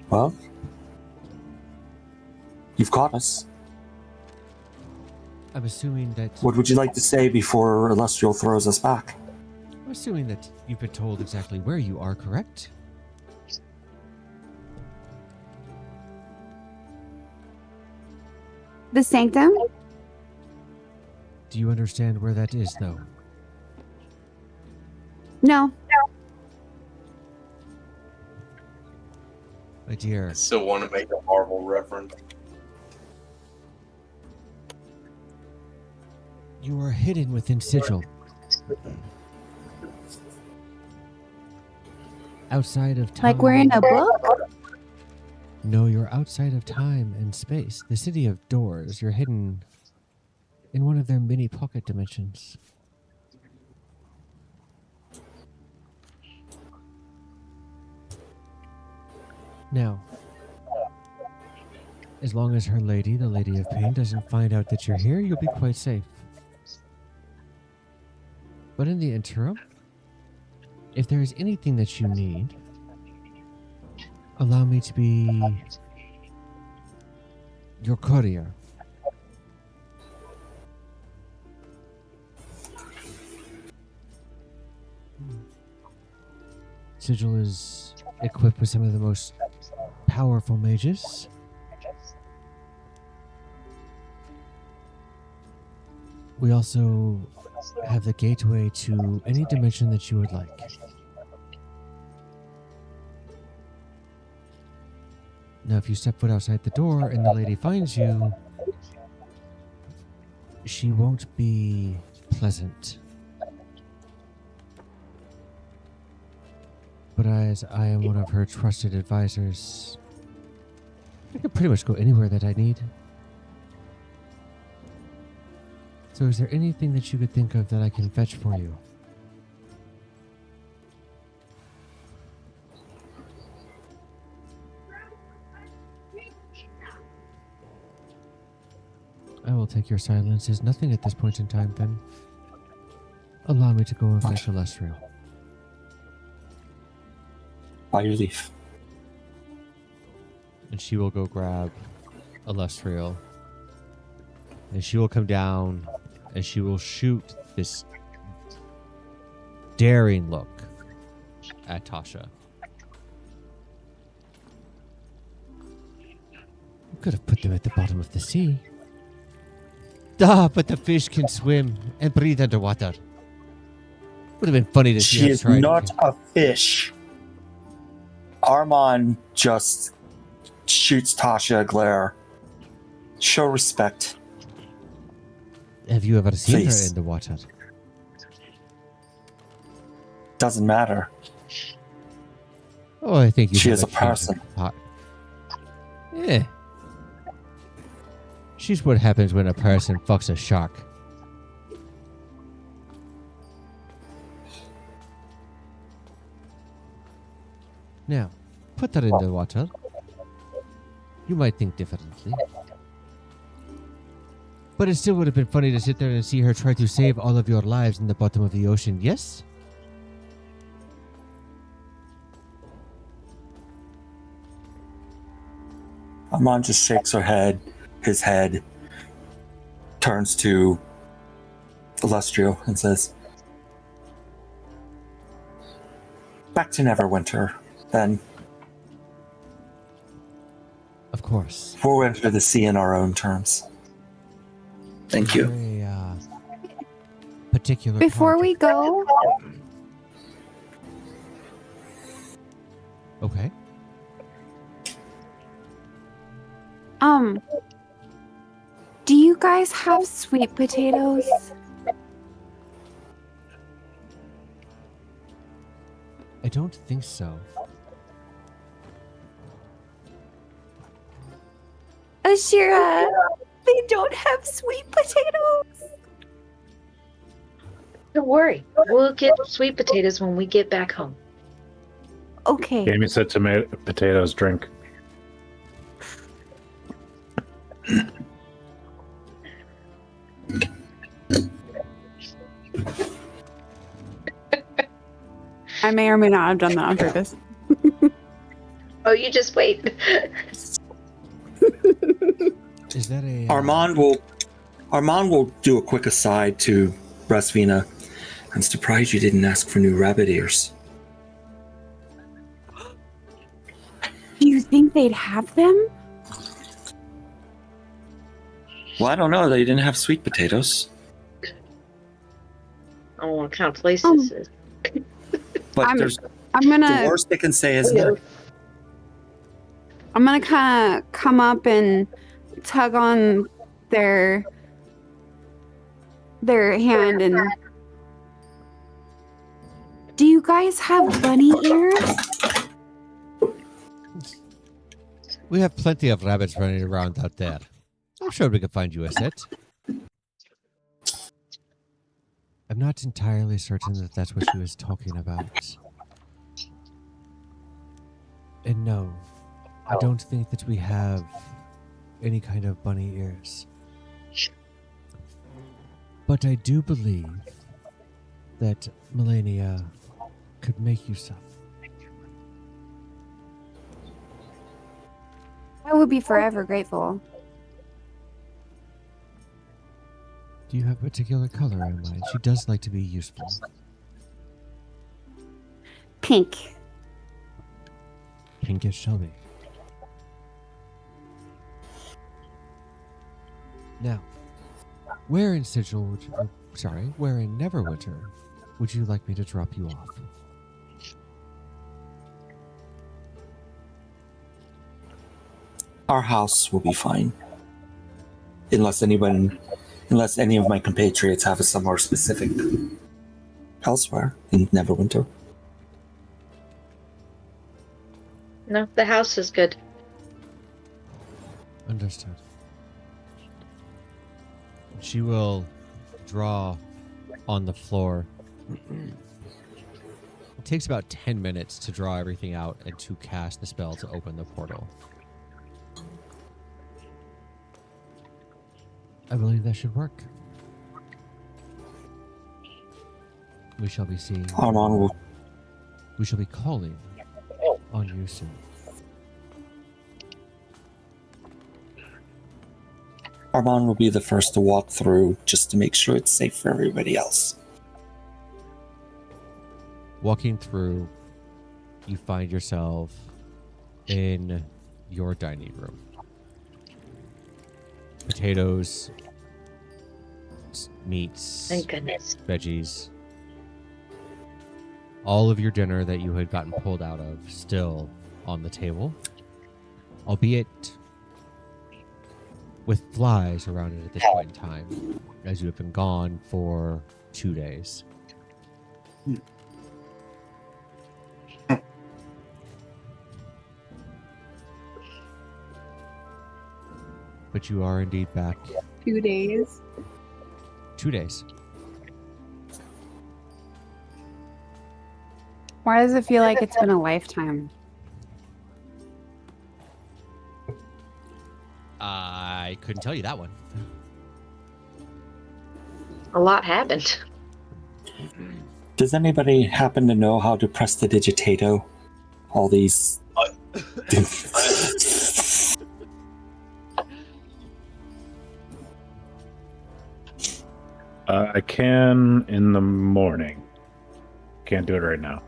Well, you've caught us. I'm assuming that What would you like to say before Aulestreal throws us back? I'm assuming that you've been told exactly where you are, correct? The sanctum? Do you understand where that is, though? No. My dear, I still want to make a Marvel reference. you are hidden within Sigil. Outside of time. Like we're in a book? No, you're outside of time and space. The city of doors. You're hidden in one of their mini pocket dimensions. Now, as long as her lady, the Lady of Pain, doesn't find out that you're here, you'll be quite safe. But in the interim, if there is anything that you need, allow me to be your courier. Sigil is equipped with some of the most powerful mages. We also have the gateway to any dimension that you would like. Now, if you step foot outside the door and the lady finds you, she won't be pleasant. But as I am one of her trusted advisors, I can pretty much go anywhere that I need. So is there anything that you could think of that I can fetch for you? I will take your silence as nothing at this point in time, then. Allow me to go and fetch Aulestreal. By your leave. And she will go grab Aulestreal. And she will come down and she will shoot this daring look at Tasha. You could have put them at the bottom of the sea. Ah, but the fish can swim and breathe underwater. Would have been funny to see She us is try. not a fish. Armand just shoots Tasha a glare. Show respect. Have you ever seen Please. her in the water? Doesn't matter. Oh, I think you She have is a change of person. heart. Yeah. She's what happens when a person fucks a shark. Now, put her in the water. You might think differently. But it still would have been funny to sit there and see her try to save all of your lives in the bottom of the ocean, yes? Armand just shakes his head, turns to Aulestreal and says, "Back to Neverwinter, then. Of course. We'll enter the sea in our own terms." Thank you. Very, particular. Before we go, Okay. do you guys have sweet potatoes? I don't think so. Ashira, they don't have sweet potatoes. Don't worry. We'll get sweet potatoes when we get back home. Okay. Jamie said potatoes drink. I may or may not have done that on purpose. Oh, you just wait. Is that a Armand will do a quick aside to RasVina. "I'm surprised you didn't ask for new rabbit ears." Do you think they'd have them? Well, I don't know. They didn't have sweet potatoes. I don't know what kind of place this is. But I'm the gonna worst they can say is no. kind of come up and tug on their hand and. Do you guys have bunny ears? We have plenty of rabbits running around out there. I'm sure we could find you a set. I'm not entirely certain that that's what she was talking about. And no, I don't think that we have any kind of bunny ears. But I do believe that Melania could make you some. I would be forever grateful. Do you have a particular color in mind? She does like to be useful. Pink. Pinkish shall be. Now, where in where in Neverwinter would you like me to drop you off? Our house will be fine. Unless any of my compatriots have a somewhere specific elsewhere in Neverwinter. No, the house is good. Understood. She will draw on the floor. It takes about 10 minutes to draw everything out and to cast the spell to open the portal. I believe that should work. We shall be seeing. We shall be calling on you soon. Armand will be the first to walk through just to make sure it's safe for everybody else. Walking through, you find yourself in your dining room. Potatoes, meats, Thank goodness. veggies. All of your dinner that you had gotten pulled out of still on the table, albeit with flies around it at this point in time, as you have been gone for 2 days. But you are indeed back. 2 days. 2 days. Why does it feel like it's been a lifetime? I couldn't tell you that one. A lot happened. Does anybody happen to know how to prestidigitato all these? I can in the morning. Can't do it right now.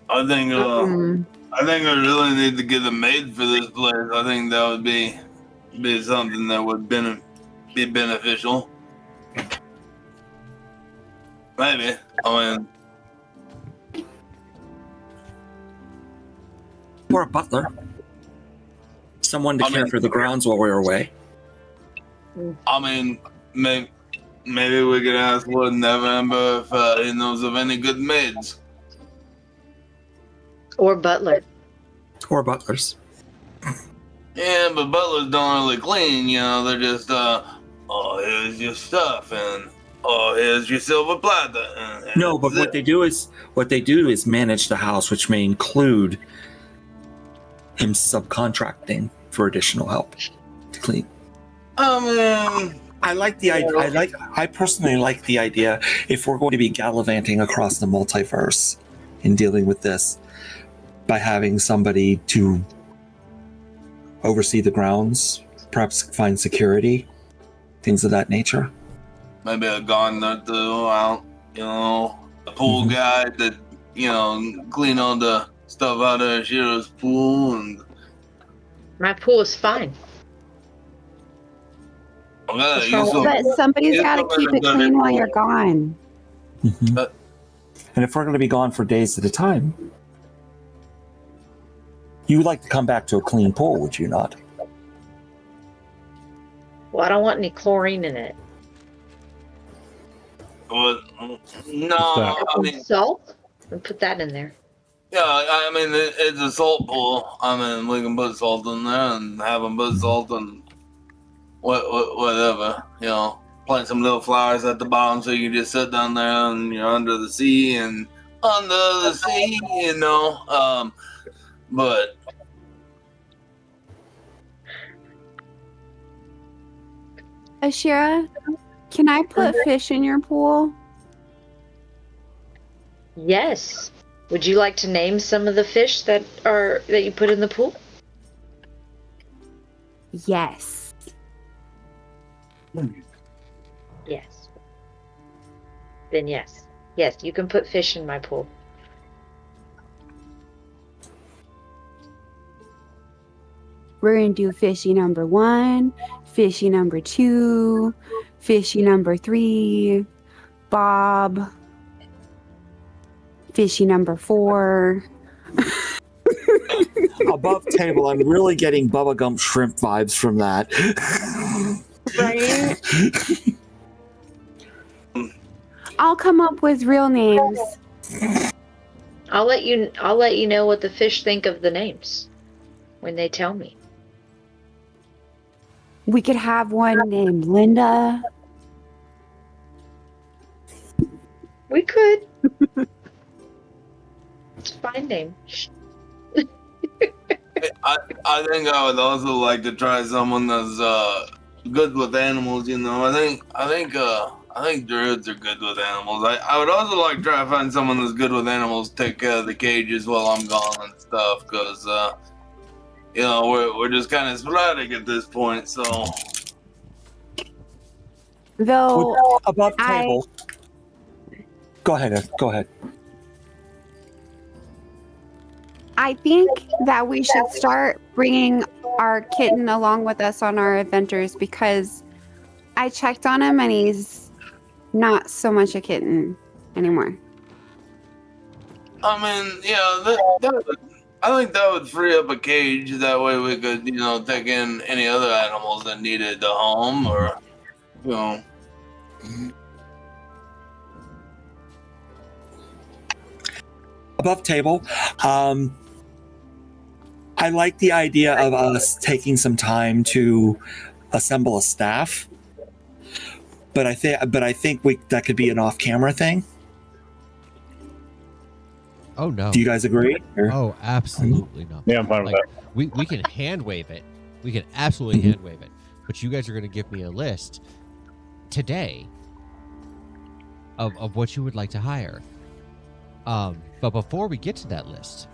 I think Um, I really need to get a maid for this place. I think that would be something that would be beneficial. Maybe. I mean, Or a butler. Someone to care for the grounds while we're away. I mean, maybe we could ask Lord November if he knows of any good maids. Or butler. Or butlers. Yeah, but butlers don't really clean, you know. They're just, oh, here's your stuff, and oh, here's your silver platter. And No, but what they do is manage the house, which may include him subcontracting for additional help to clean. I mean, I like the idea. I personally like the idea. If we're going to be gallivanting across the multiverse in dealing with this, by having somebody to oversee the grounds, perhaps find security, things of that nature. maybe a gardener too, out, you know, a pool guy that, you know, clean all the stuff out of Shiro's pool, and My pool is fine. okay, wrong with but somebody's you got to still keep it better clean than- while you're gone. And if we're going to be gone for days at a time, you would like to come back to a clean pool, would you not? Well, I don't want any chlorine in it. But, no, that? I mean, Salt? And put that in there. yeah, I mean, it's a salt pool. I mean, we can put salt in there and have them put salt and whatever, you know. Plant some little flowers at the bottom so you can just sit down there and you're under the sea, you know. But Ashira, can I put fish in your pool? Yes. Would you like to name some of the fish that you put in the pool? Yes. Yes. Then yes. Yes, you can put fish in my pool. We're going to do fishy number 1, fishy number 2, fishy number 3, Bob, fishy number 4. Above table, I'm really getting Bubba Gump shrimp vibes from that. Right? I'll come up with real names. I'll let you know what the fish think of the names when they tell me. We could have one named Linda. We could. It's a fine name. I think I would also like to try someone that's good with animals. You know, I think druids are good with animals. I would also like to try to find someone that's good with animals, take care of the cages while I'm gone and stuff, because you know, we're just kind of sporadic at this point. So Though Above table. Go ahead, Ed. Go ahead. I think that we should start bringing our kitten along with us on our adventures, because I checked on him and he's not so much a kitten anymore. I mean, yeah, I think that would free up a cage. That way we could, you know, take in any other animals that needed a home, or, you know. Above table, I like the idea of us taking some time to assemble a staff, but I think that could be an off-camera thing. Oh no. Do you guys agree? Or- Oh, absolutely not. Yeah, I'm fine with Like, that. we can hand wave it. We can absolutely hand wave it. But you guys are going to give me a list today of what you would like to hire. But before we get to that list,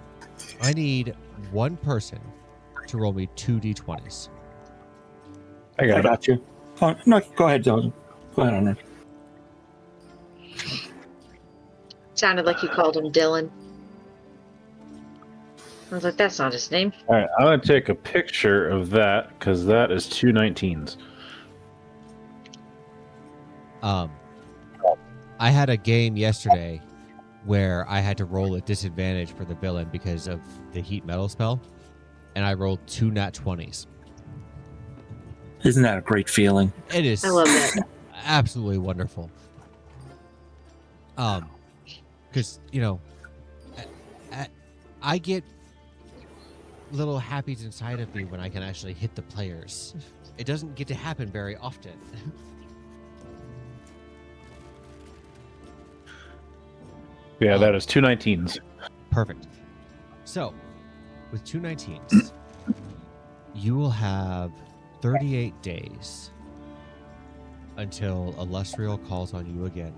I need one person to roll me 2d20s. I I got it. got you. Oh, no, go ahead, Dylan. Go ahead, Honor. Sounded like you called him Dylan. I was like, that's not his name. All right, I'm gonna take a picture of that because that is 2 19s. I had a game yesterday where I had to roll at disadvantage for the villain because of the heat metal spell, and I rolled 2 nat 20s. Isn't that a great feeling? It is I love that. absolutely wonderful. Because I get little happies inside of me when I can actually hit the players. It doesn't get to happen very often. Yeah, that is 2 19s. Perfect. So, with 2 19s, you will have 38 days until Aulestreal calls on you again.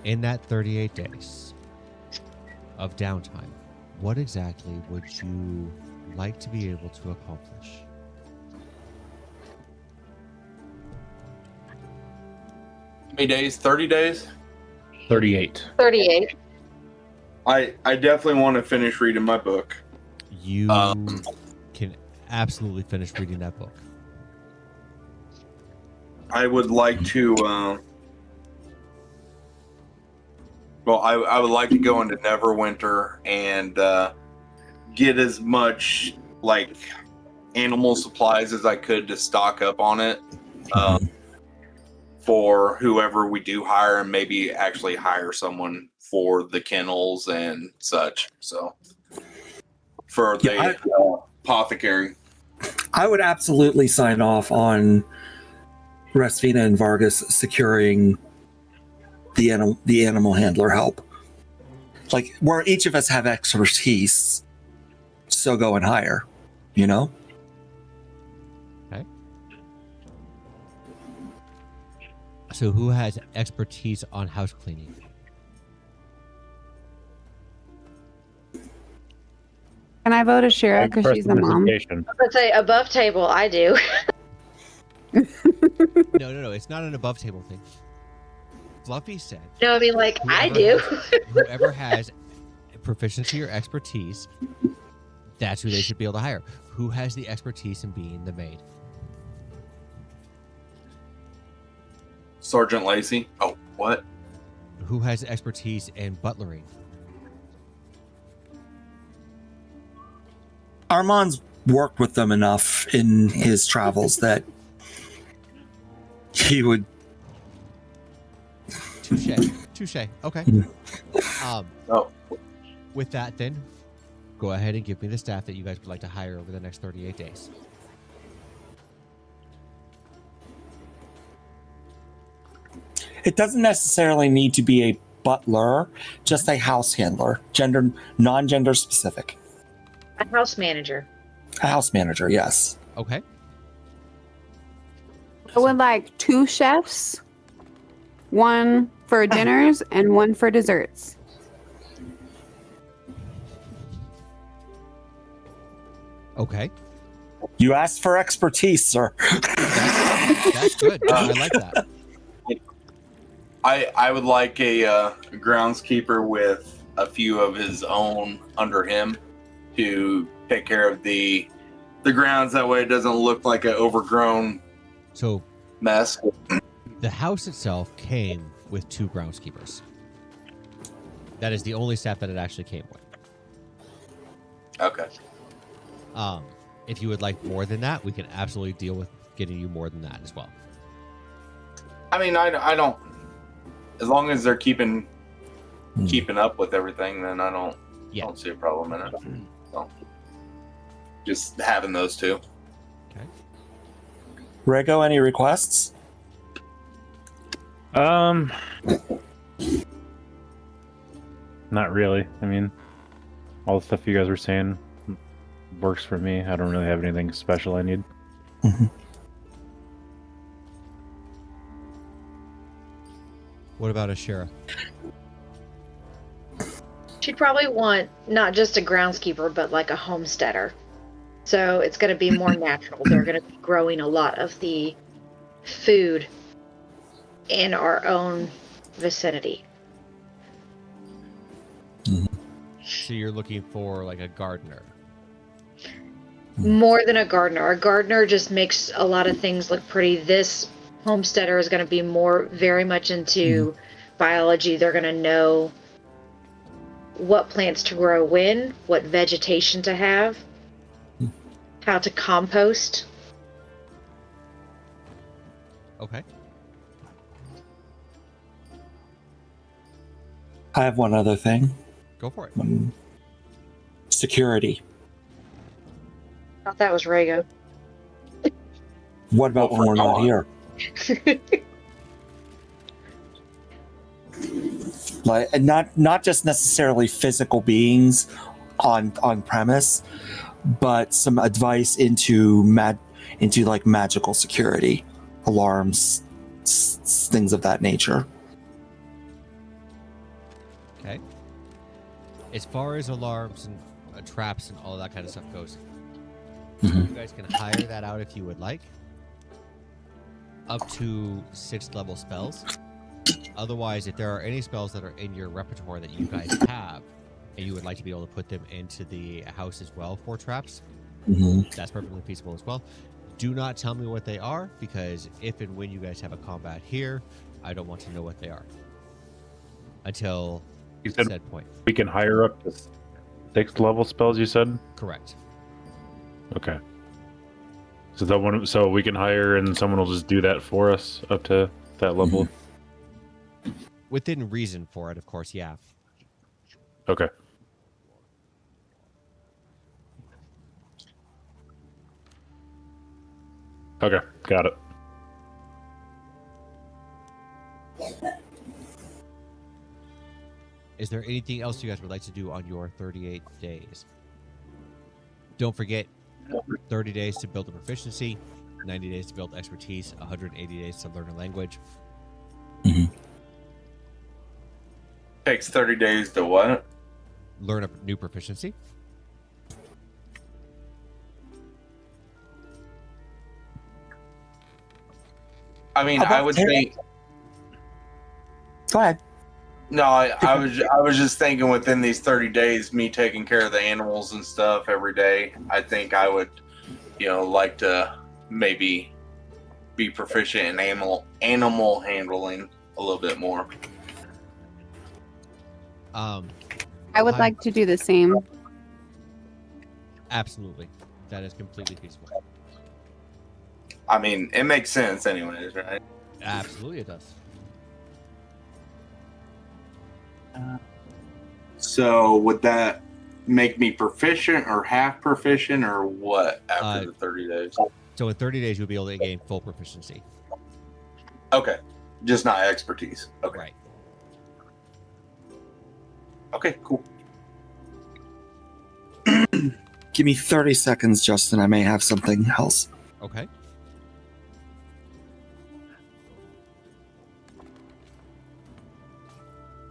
In that 38 days of downtime, what exactly would you like to be able to accomplish? How many days? 30 days? 38. 38. I definitely want to finish reading my book. You can absolutely finish reading that book. I would like to. I would like to go into Neverwinter and get as much like animal supplies as I could to stock up on it for whoever we do hire, and maybe actually hire someone for the kennels and such. So for the apothecary. I would absolutely sign off on RasVargus and Vargas securing the animal handler help. Like, where each of us have expertise, so go and hire, you know? Okay. So who has expertise on house cleaning? Can I vote Ashira because she's the mom? Representation. Let's say above table, I do. No. It's not an above table thing. Fluffy said No, I mean, like, I Whoever do. whoever has proficiency or expertise, that's who they should be able to hire. Who has the expertise in being the maid? Sergeant Lacey. Oh, what? Who has expertise in butlering? Armand's worked with them enough in his travels that he would. Touche. Okay. Oh. With that, then, go ahead and give me the staff that you guys would like to hire over the next 38 days. It doesn't necessarily need to be a butler, just a house handler, non-gender specific. A house manager. A house manager, yes. Okay. I would like 2 chefs, 1 for dinners and 1 for desserts. Okay. You asked for expertise, sir. That's good. I like that. I would like a groundskeeper with a few of his own under him to take care of the grounds. That way it doesn't look like an overgrown So mess. the house itself came with 2 groundskeepers. That is the only staff that it actually came with. Okay. If you would like more than that, we can absolutely deal with getting you more than that as well. I mean, I don't. As long as they're keeping up with everything, then I don't see a problem in it. So, just having those 2. Okay. Rego, any requests? Not really. I mean, all the stuff you guys were saying works for me. I don't really have anything special I need. What about Ashera? She'd probably want not just a groundskeeper, but like a homesteader. So it's going to be more natural. They're going to be growing a lot of the food in our own vicinity. So you're looking for like a gardener. More than a gardener. A gardener just makes a lot of things look pretty. This homesteader is going to be very much into biology. They're going to know what plants to grow when, what vegetation to have, how to compost. Okay. I have one other thing. Go for it. Security. Thought that was Rago. What about when we're not here? Like, and not just necessarily physical beings on premise, but some advice into like magical security, alarms, things of that nature. Okay. As far as alarms and traps and all that kind of stuff goes, you guys can hire that out if you would like. Up to 6th level spells. Otherwise, if there are any spells that are in your repertoire that you guys have, and you would like to be able to put them into the house as well for traps, that's perfectly feasible as well. Do not tell me what they are, because if and when you guys have a combat here, I don't want to know what they are until You said said point. we can hire up to 6th level spells, you said? Correct. Okay. So we can hire and someone will just do that for us up to that level? Within reason for it, of course, yeah. Okay. Okay, got it. Is there anything else you guys would like to do on your 38 days? Don't forget, 30 days to build a proficiency, 90 days to build expertise, 180 days to learn a language. Takes 30 days to what? Learn a new proficiency. I mean, How about I would Terry? think. Go ahead. No, I was just thinking within these 30 days, me taking care of the animals and stuff every day, I think I would, like to maybe be proficient in animal handling a little bit more. I would like to do the same. Absolutely. That is completely feasible. I mean, it makes sense anyways, right? Absolutely it does. So would that make me proficient or half proficient or what after the 30 days? So in 30 days, you'll be able to gain full proficiency. Okay. Just not expertise. Okay. Right. Okay, cool. Give me 30 seconds, Justin. I may have something else. Okay.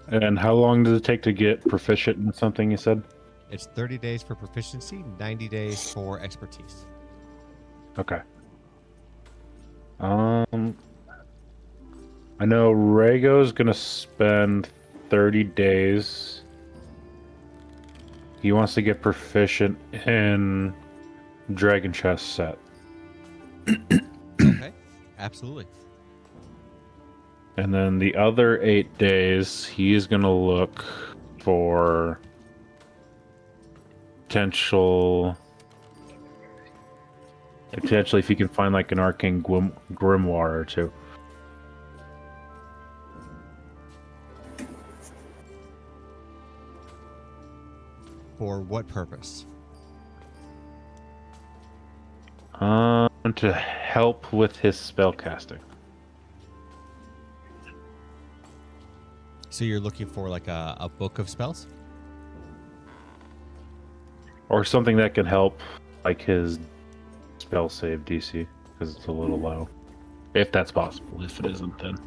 And how long does it take to get proficient in something you said? It's 30 days for proficiency, 90 days for expertise. Okay. I know Rago's gonna spend 30 days. He wants to get proficient in Dragon Chest set. Okay. Absolutely. And then the other 8 days, he is gonna look for potentially if he can find like an arcane grimoire or two. For what purpose? To help with his spell casting. So you're looking for like a book of spells? Or something that can help like his spell save DC, because it's a little low. If that's possible. If it isn't, then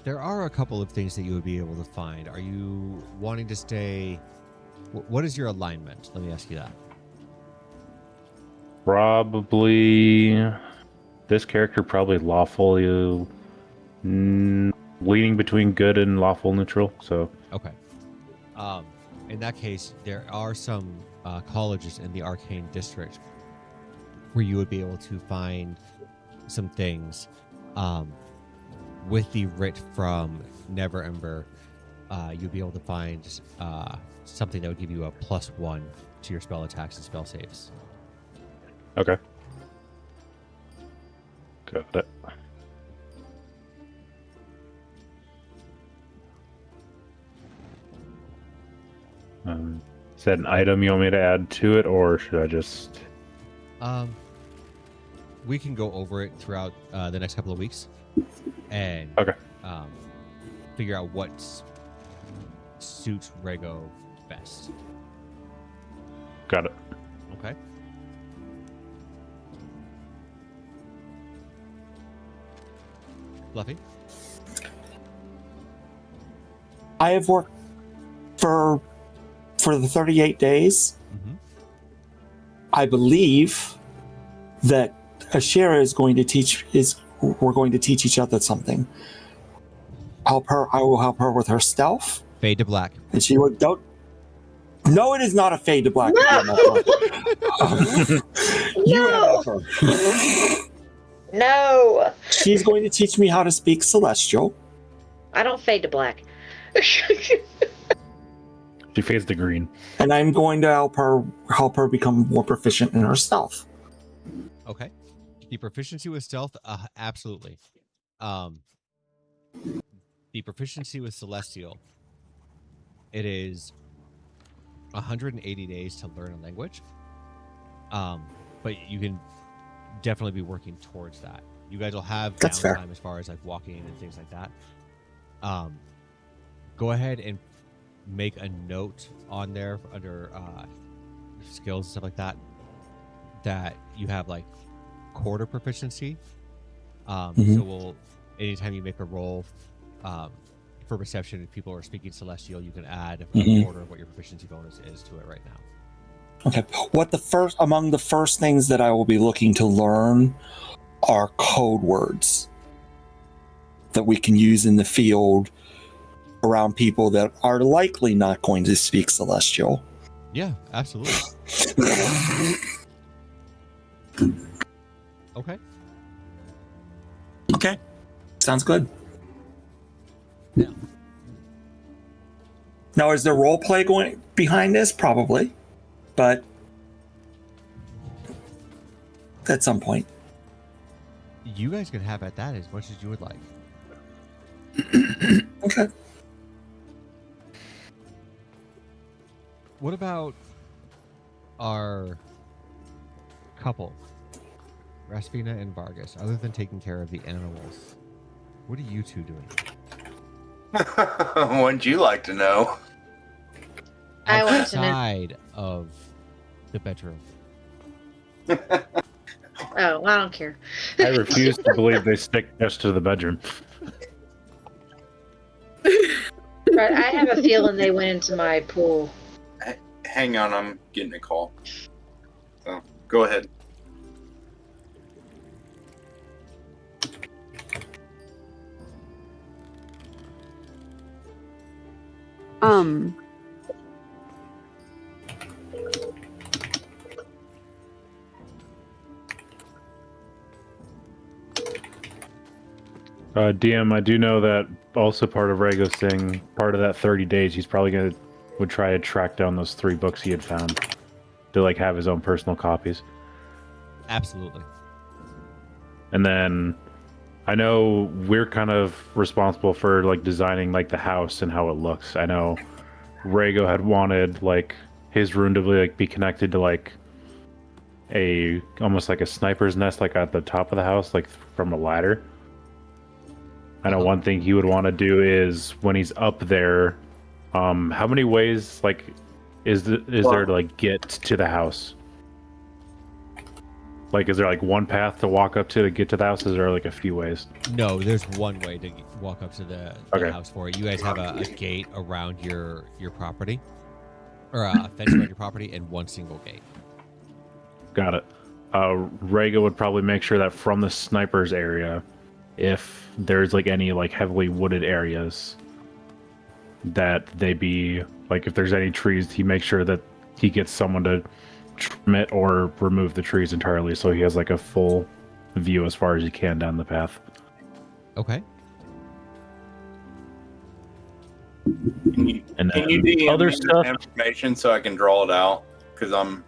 There are a couple of things that you would be able to find. Are you wanting to stay? What is your alignment? Let me ask you that. Probably this character, probably lawful, leaning between good and lawful neutral. So Okay. In that case, there are some colleges in the Arcane District where you would be able to find some things. With the writ from Never Ember, you'd be able to find something that would give you a +1 to your spell attacks and spell saves. okay, got it. Is that an item you want me to add to it, or should I just? We can go over it throughout the next couple of weeks, and Okay. figure out what suits Rego best. Got it. Okay. Fluffy. I have worked for the 38 days. Mm-hmm. I believe that Ashera is going to teach we're going to teach each other something. Help her. I will help her with her stealth, Fade to black. and she will don't. No, it is not a fade to black. You MFer. No, She's going to teach me how to speak Celestial. I don't fade to black. She fades to green. And I'm going to help her become more proficient in her stealth. Okay. The proficiency with stealth, absolutely. The proficiency with Celestial, it is 180 days to learn a language. But you can definitely be working towards that. You guys will have That's fair. downtime as far as like walking and things like that. Go ahead and make a note on there under skills and stuff like that you have like quarter proficiency. So we'll anytime you make a roll for perception, if people are speaking Celestial, you can add a quarter of what your proficiency bonus is to it right now. Okay. Among the first things that I will be looking to learn are code words that we can use in the field around people that are likely not going to speak Celestial. Yeah, absolutely. Okay. Okay. Sounds good. Yeah. Now, is there role play going behind this? Probably. But at some point. You guys can have at that as much as you would like. Okay. What about our couple, Raspina and Vargas? Other than taking care of the animals, what are you two doing? Wouldn't you like to know? I want to know. Outside of the bedroom. Oh, I don't care. I refuse to believe they stick just to the bedroom. But I have a feeling they went into my pool. Hang on, I'm getting a call. So, go ahead. DM, I do know that also part of Rego's thing, part of that 30 days, he's probably would try to track down those 3 books he had found to like have his own personal copies. Absolutely. And then I know we're kind of responsible for like designing like the house and how it looks. I know Rego had wanted like his room to like be connected to like almost like a sniper's nest, like at the top of the house, like from a ladder. I know one thing he would want to do is when he's up there, how many ways like is there to like get to the house? Like, is there like one path to walk up to get to the house? Is there like a few ways? No, there's one way to walk up to the Okay. house for it. You guys have a gate around your property, or a fence around your property, and one single gate. Got it. Rhaegar would probably make sure that from the snipers area, if there's like any like heavily wooded areas, that they be like, if there's any trees, he makes sure that he gets someone to trim it or remove the trees entirely, so he has like a full view as far as he can down the path. Okay. And Can then you DM other me stuff? the information so I can draw it out? Because I'm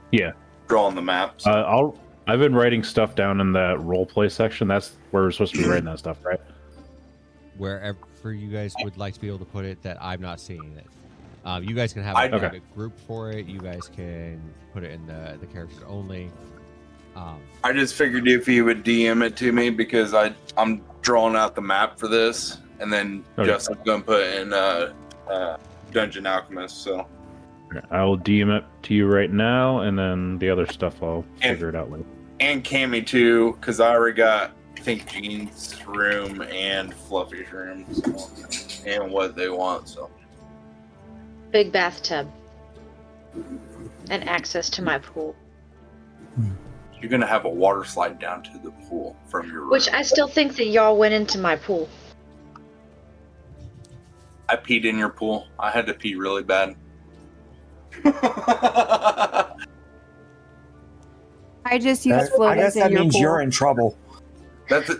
drawing the maps. I've been writing stuff down in that role play section. That's where we're supposed to be writing that stuff, right? Wherever you guys would like to be able to put it, that I'm not seeing it. You guys can have I- a private group for it. You guys can put it in the characters only. I just figured if you would DM it to me because I'm drawing out the map for this, and then Justin's gonna put in Dungeon Alchemist. So I will DM it to you right now, and then the other stuff I'll figure it out later. and Cammy too, because I already got I think Jean's room and Fluffy's room, so, and what they want. So Big bathtub. And access to my pool. you're gonna have a water slide down to the pool from your room. Which I still think that y'all went into my pool. I peed in your pool. I had to pee really bad. I just use I floaties guess that in your means pool. you're in trouble. That's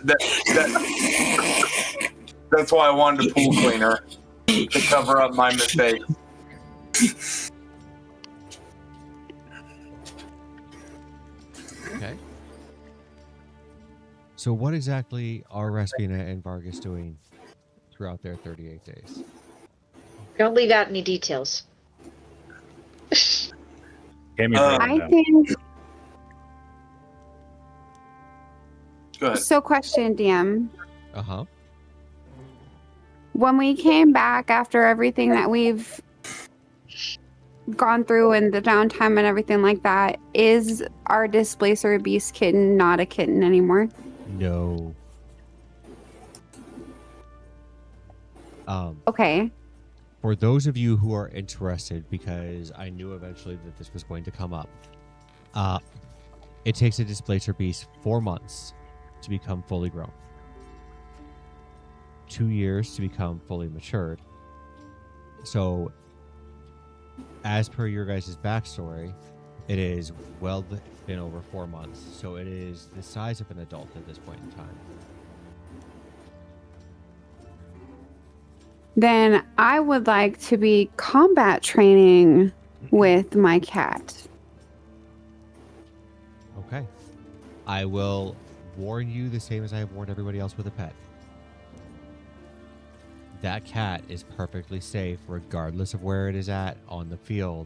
why I wanted a pool cleaner to cover up my mistakes. Okay. So what exactly are Raspina and Vargas doing throughout their 38 days? Don't leave out any details. Cammy, I think Go ahead. so. Question, DM. Uh-huh. When we came back after everything that we've gone through and the downtime and everything like that, is our displacer beast kitten not a kitten anymore? No. Okay. For those of you who are interested, because I knew eventually that this was going to come up, it takes a displacer beast 4 months to become fully grown, 2 years to become fully matured. So, as per your guys' backstory, it is well been over 4 months. So it is the size of an adult at this point in time. Then I would like to be combat training with my cat. Okay. I will warn you the same as I have warned everybody else with a pet. That cat is perfectly safe regardless of where it is at on the field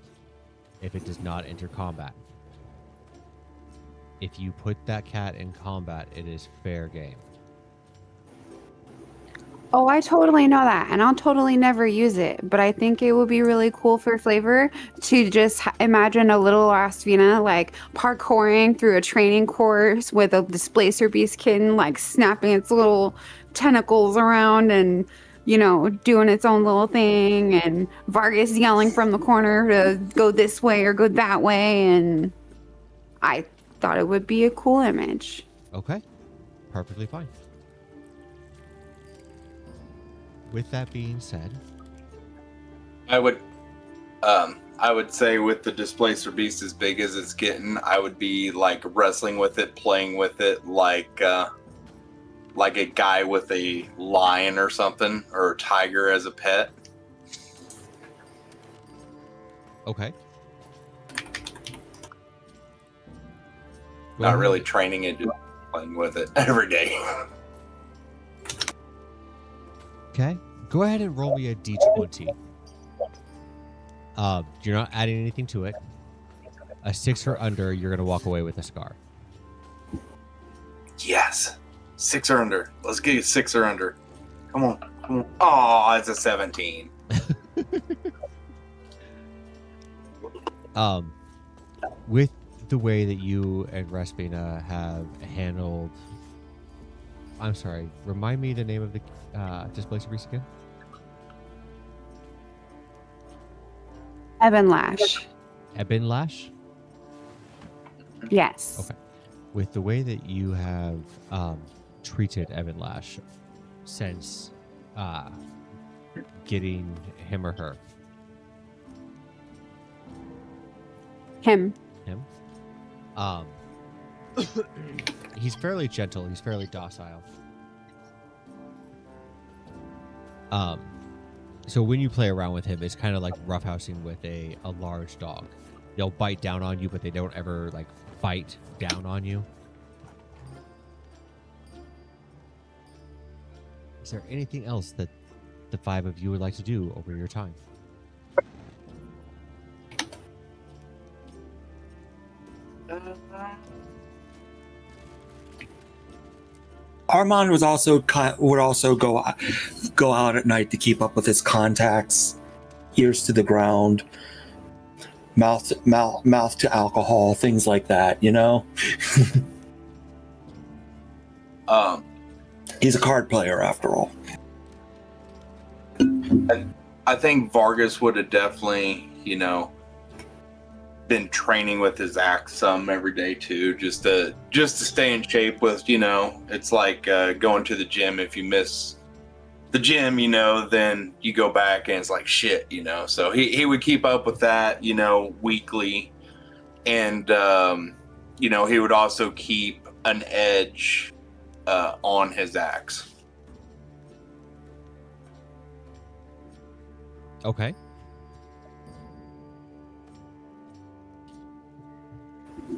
if it does not enter combat. If you put that cat in combat, it is fair game. Oh, I totally know that, and I'll totally never use it. But I think it would be really cool for flavor to just imagine a little Aspina like parkouring through a training course with a displacer beast kitten, like snapping its little tentacles around and, you know, doing its own little thing, and Vargas yelling from the corner to go this way or go that way. And I thought it would be a cool image. Okay. Perfectly fine. With that being said, I would say with the displacer beast as big as it's getting, I would be like wrestling with it, playing with it like a guy with a lion or something, or a tiger as a pet. okay. Not really training it, just playing with it every day. Okay. Go ahead and roll me a d20. You're not adding anything to it. A 6 or under, you're going to walk away with a scar. Yes. 6 or under. Let's get you 6 or under. Come on. Come on. Oh, it's a 17. With the way that you and Raspina have handled, I'm sorry, remind me the name of the displacer beast again? Evan Lash. Ebon Lash? Yes. Okay. With the way that you have treated Evan Lash since getting him or her? Him. He's fairly gentle. He's fairly docile. So when you play around with him, it's kind of like roughhousing with a large dog. They'll bite down on you, but they don't ever like bite down on you. Is there anything else that the five of you would like to do over your time? Armand would also go out at night to keep up with his contacts, ears to the ground, mouth to alcohol, things like that. You know, he's a card player after all. I think Vargas would have definitely, been training with his axe some every day too, just to stay in shape with, it's like going to the gym. If you miss the gym, then you go back and it's like shit, so he would keep up with that, weekly. And, he would also keep an edge on his axe. Okay.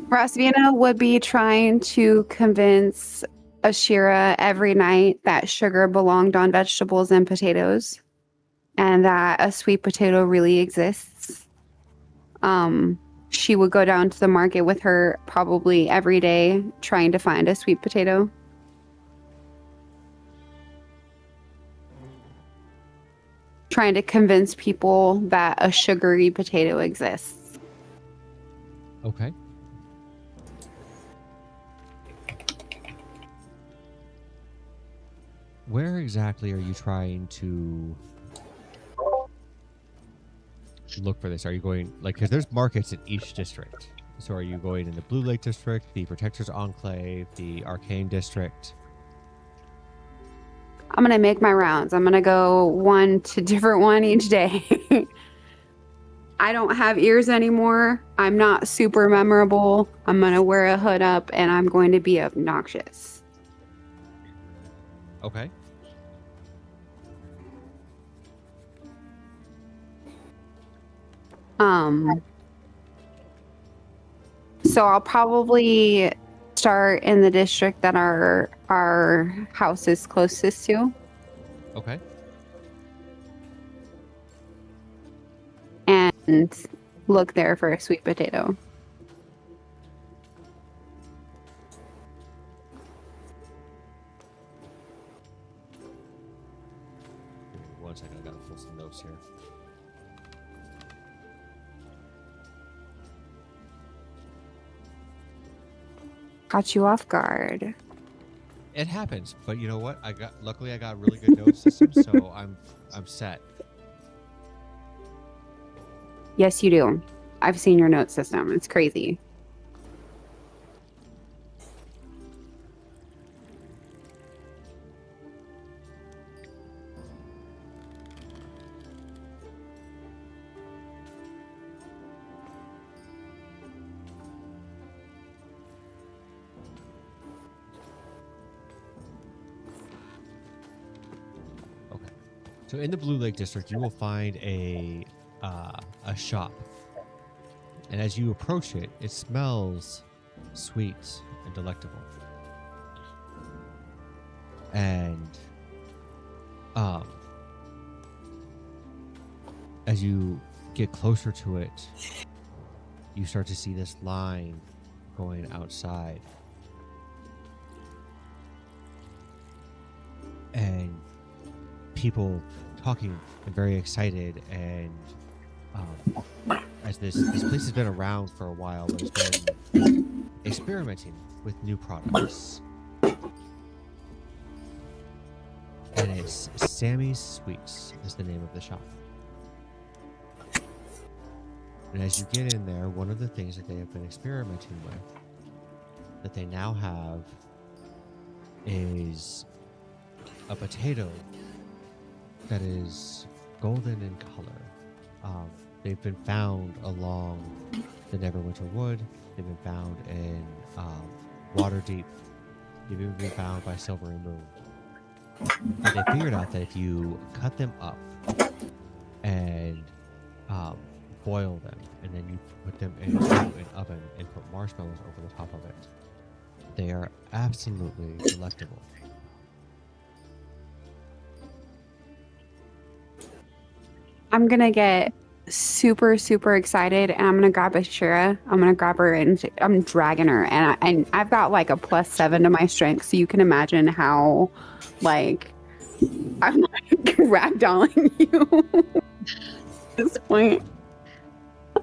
Rasvina would be trying to convince Ashira every night that sugar belonged on vegetables and potatoes, and that a sweet potato really exists. She would go down to the market with her probably every day trying to find a sweet potato. Trying to convince people that a sugary potato exists. Okay. Where exactly are you trying to look for this? Are you going, because there's markets in each district. So are you going in the Blue Lake District, the Protector's Enclave, the Arcane District? I'm going to make my rounds. I'm going to go one to different one each day. I don't have ears anymore. I'm not super memorable. I'm going to wear a hood up and I'm going to be obnoxious. Okay. So I'll probably start in the district that our house is closest to. Okay. And look there for a sweet potato. Give me 1 second. I gotta pull some notes here. Caught you off guard. It happens, but you know what? Luckily I got a really good note system, so I'm set. Yes, you do. I've seen your note system. It's crazy. So in the Blue Lake District, you will find a shop, and as you approach it, it smells sweet and delectable. And as you get closer to it, you start to see this line going outside, and people talking and very excited, and as this place has been around for a while, there's been experimenting with new products. And it's Sammy's Sweets is the name of the shop. And as you get in there, one of the things that they have been experimenting with that they now have is a potato that is golden in color. They've been found along the Neverwinter Wood. They've been found in Waterdeep. They've even been found by Silvery Moon. And they figured out that if you cut them up and boil them, and then you put them in an oven and put marshmallows over the top of it, they are absolutely delectable. I'm gonna get super excited, and I'm gonna grab Ashira. I'm gonna grab her and I'm dragging her, and I've got like a +7 to my strength, so you can imagine how like I'm like ragdolling you at this point.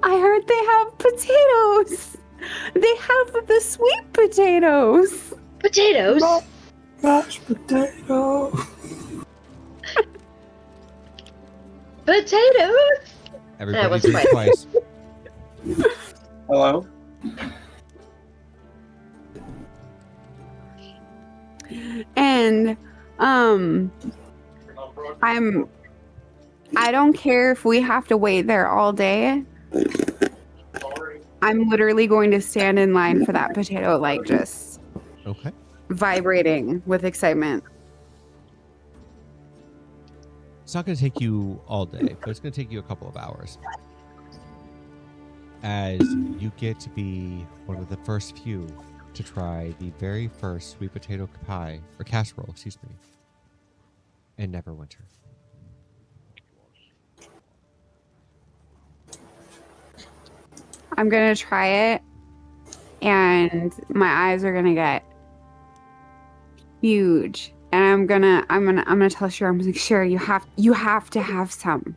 I heard they have potatoes. They have the sweet potatoes. Potatoes? Mashed potato. Potatoes? Everybody was drink quiet. twice. Hello? And I don't care if we have to wait there all day. I'm literally going to stand in line for that potato, like just Okay. vibrating with excitement. It's not going to take you all day, but it's going to take you a couple of hours. As you get to be one of the first few to try the very first sweet potato pie, or casserole, excuse me, in Neverwinter. I'm gonna try it, and my eyes are gonna get huge. And I'm gonna tell Shira, I'm like, Shira, you have to have some.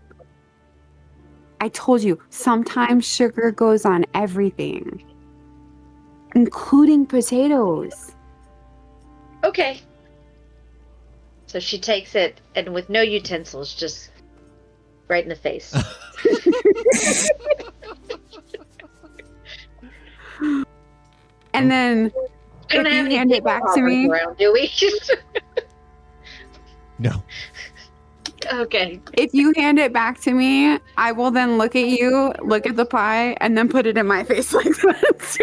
I told you, sometimes sugar goes on everything, including potatoes. Okay. So she takes it, and with no utensils, just right in the face. And then Don't if you have any hand it back to paper me, around, do we? No. Okay. if you hand it back to me, I will then look at you, look at the pie, and then put it in my face like that.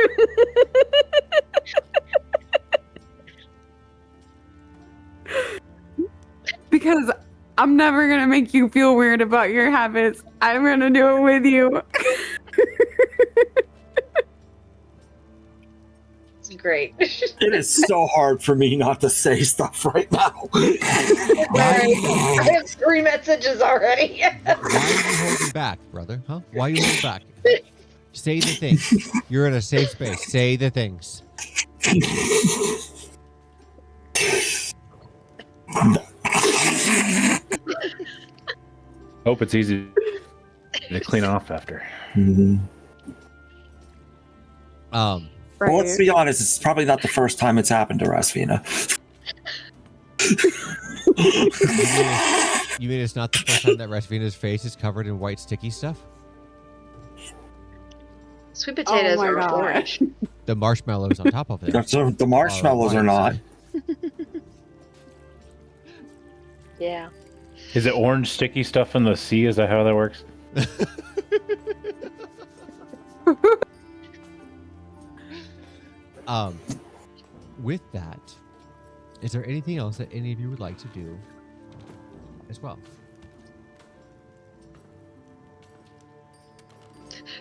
Because I'm never gonna make you feel weird about your habits. I'm gonna do it with you. It's great. It is so hard for me not to say stuff right now. I have 3 messages already. Why are you holding back, brother? Huh? Why are you holding back? Say the things. You're in a safe space. Say the things. Hope it's easy to clean off after. Mhm. Right. Well, let's be honest, it's probably not the first time it's happened to Rasvina. You mean it's not the first time that Rasvina's face is covered in white sticky stuff? Sweet potatoes my are God. orange. The marshmallows on top of it. The marshmallows are not. Yeah. Is it orange sticky stuff in the sea? Is that how that works? With that, is there anything else that any of you would like to do as well?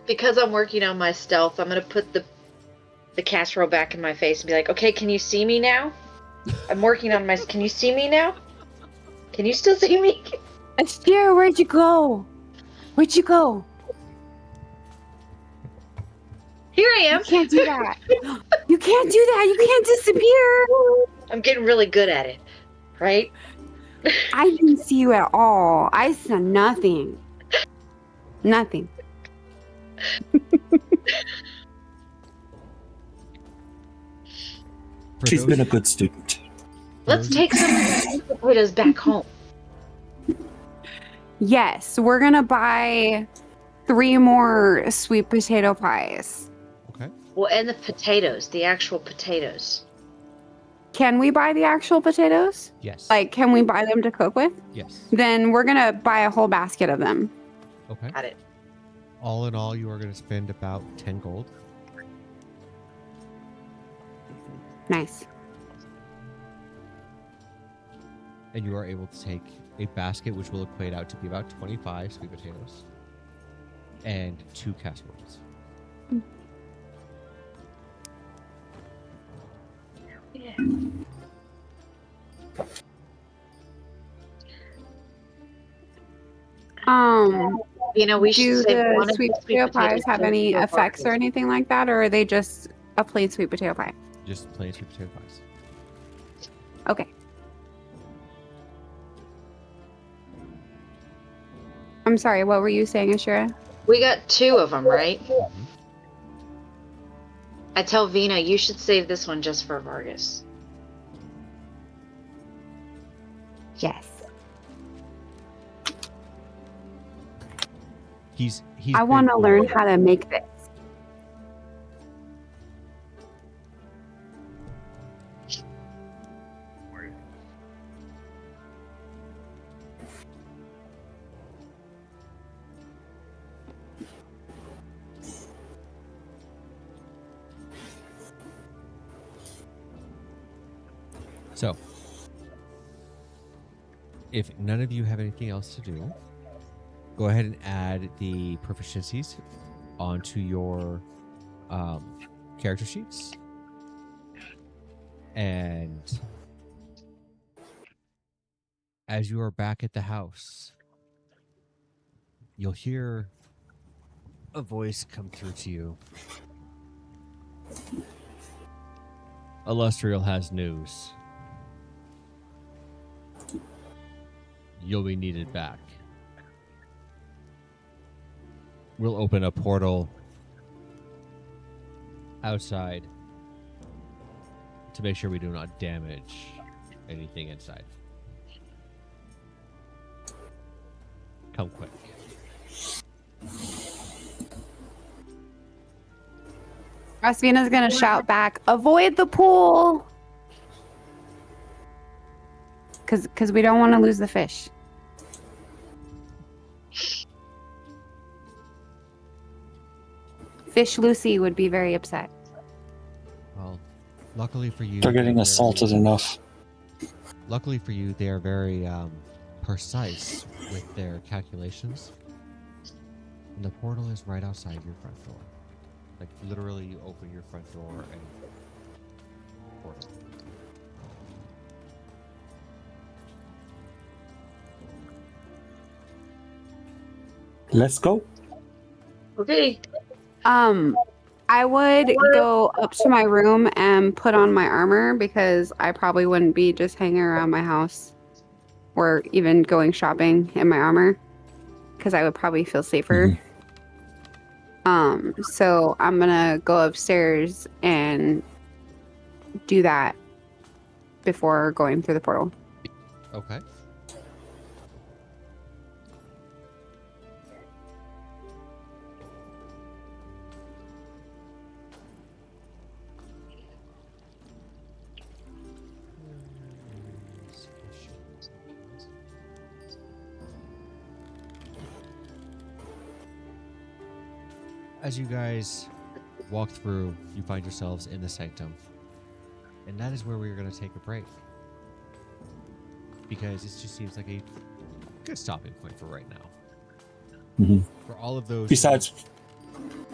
Because I'm working on my stealth, I'm gonna put the casserole back in my face and be like, okay, can you see me now? I'm working on my... Can you see me now? Can you still see me? Ashira, where'd you go? Where'd you go? Here I am. You can't do that. You can't do that. You can't disappear. I'm getting really good at it, right? I didn't see you at all. I saw nothing. Nothing. For She's those- been a good student. for Let's those- take some of the sweet potatoes back home. Yes, we're gonna buy 3 more sweet potato pies. Okay. Well, and the potatoes, the actual potatoes. Can we buy the actual potatoes? Yes. Like, can we buy them to cook with? Yes. Then we're gonna buy a whole basket of them. Okay. Got it. All in all, you are going to spend about 10 gold. Nice. And you are able to take a basket, which will equate out to be about 25 sweet potatoes and 2 casseroles. Yeah. You know, we Do should save one the of sweet the potato pies have to any go effects or Vargas. anything like that, or are they just a plain sweet potato pie? Just plain sweet potato pies. Okay. I'm sorry, what were you saying, Ashura? We got 2 of them, right? Mhm. I tell Vina, you should save this one just for Vargas. Yes. He's I want to learn how to make this. So, if none of you have anything else to do, go ahead and add the proficiencies onto your character sheets. And as you are back at the house, you'll hear a voice come through to you. Aulestreal has news. You'll be needed back. We'll open a portal outside to make sure we do not damage anything inside. Come quick. Rasvina's gonna shout back, "Avoid the pool!" Because we don't want to lose the fish. Fish Lucy would be very upset. Well, luckily for you, They're getting very- assaulted enough. Luckily for you, they are very precise with their calculations. And the portal is right outside your front door. Like literally, you open your front door and portal. Let's go. Okay. I would go up to my room and put on my armor because I probably wouldn't be just hanging around my house or even going shopping in my armor because I would probably feel safer. So I'm gonna go upstairs and do that before going through the portal. Okay. As you guys walk through, you find yourselves in the sanctum. And that is where we're going to take a break. Because it just seems like a good stopping point for right now. Mhm. For all of those. Besides,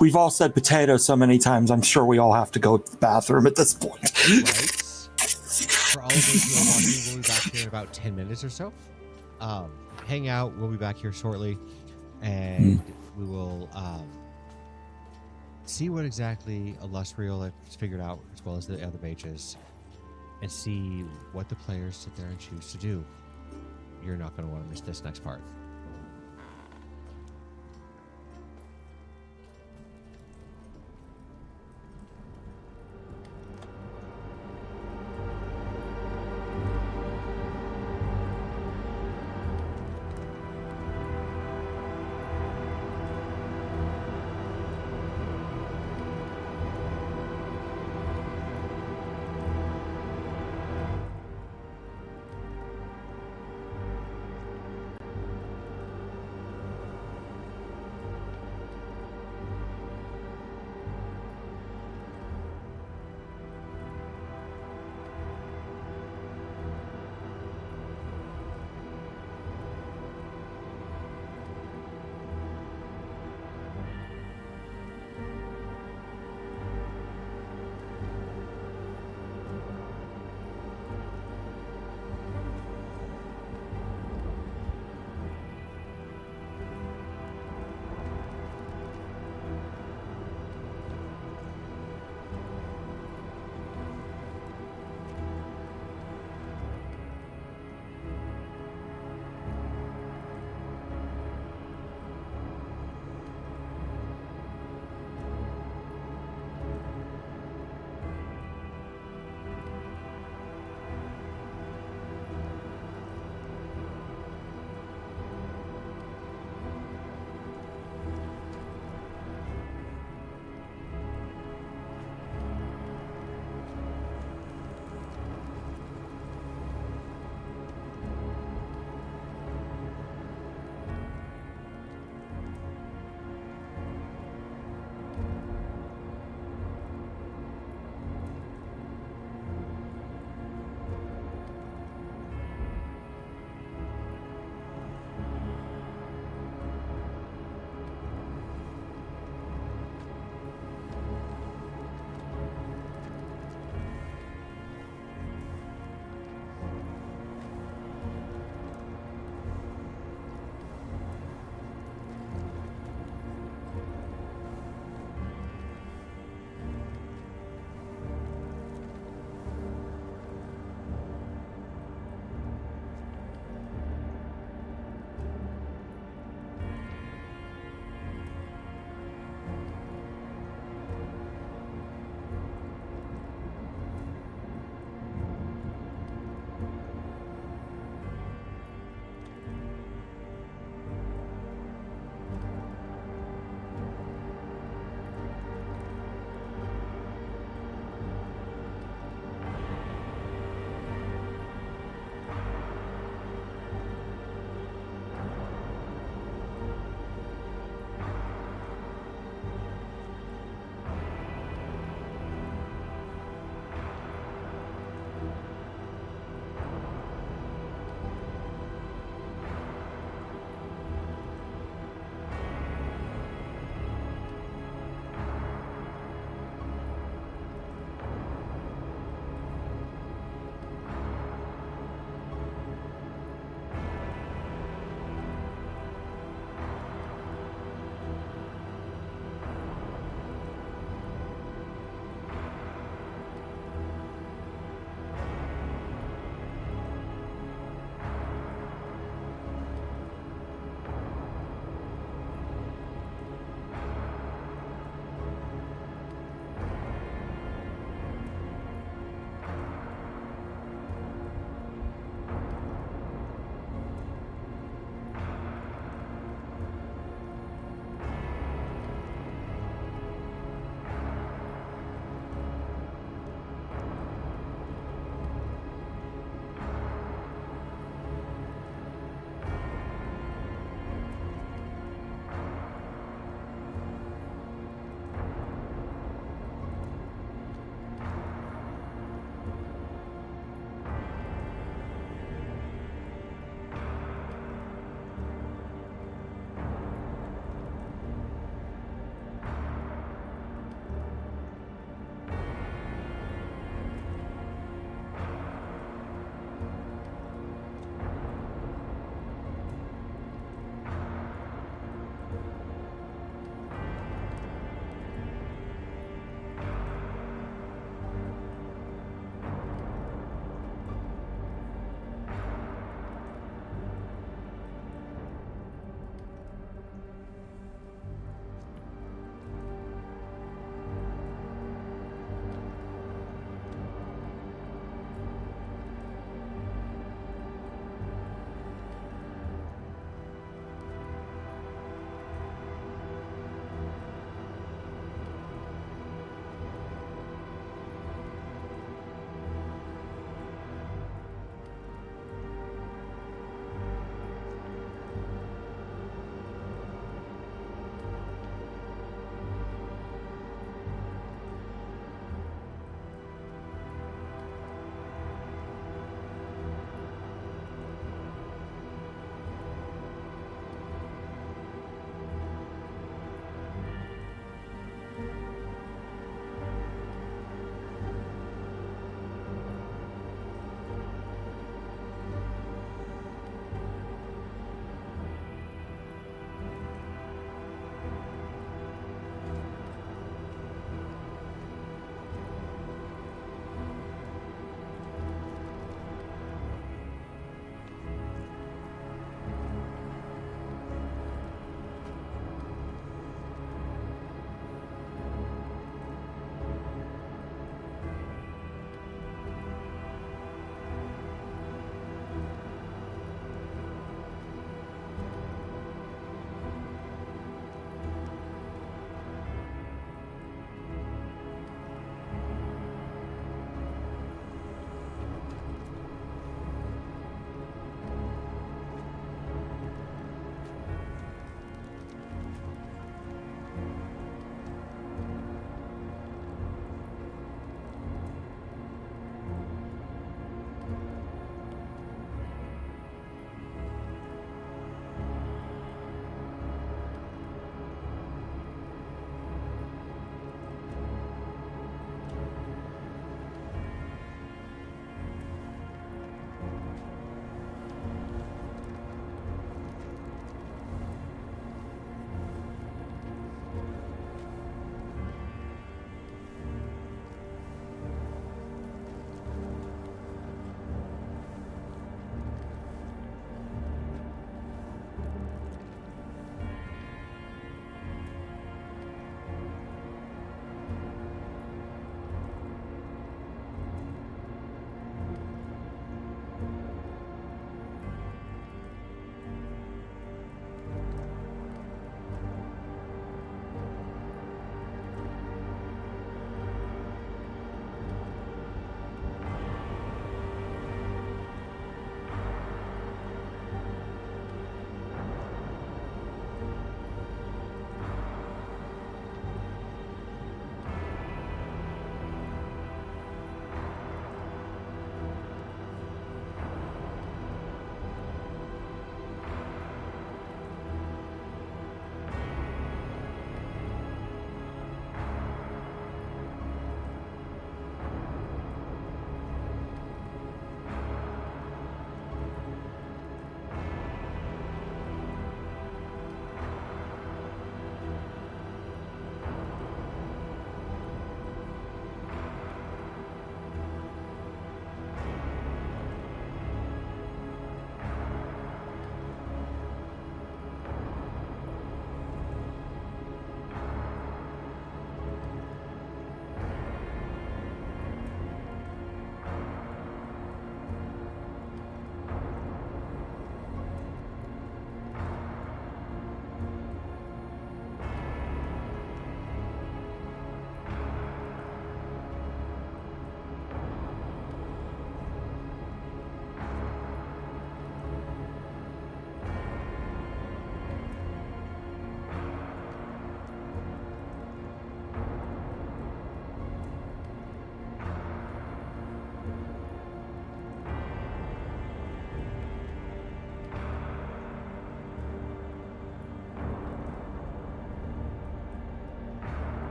we've all said potato so many times, I'm sure we all have to go to the bathroom at this point. Right. For all of those who are watching, we'll be back here in about 10 minutes or so. Hang out. We'll be back here shortly. And we will see what exactly Aulestreal has figured out, as well as the other mages, and see what the players sit there and choose to do. You're not going to want to miss this next part.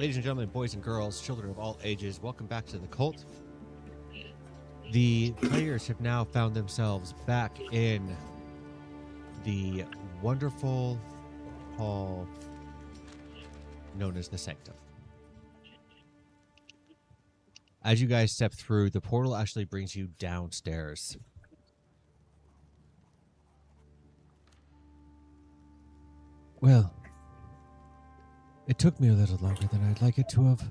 Ladies and gentlemen, boys and girls, children of all ages, welcome back to the cult. The players have now found themselves back in the wonderful hall known as the Sanctum. As you guys step through, the portal actually brings you downstairs. Well, it took me a little longer than I'd like it to have.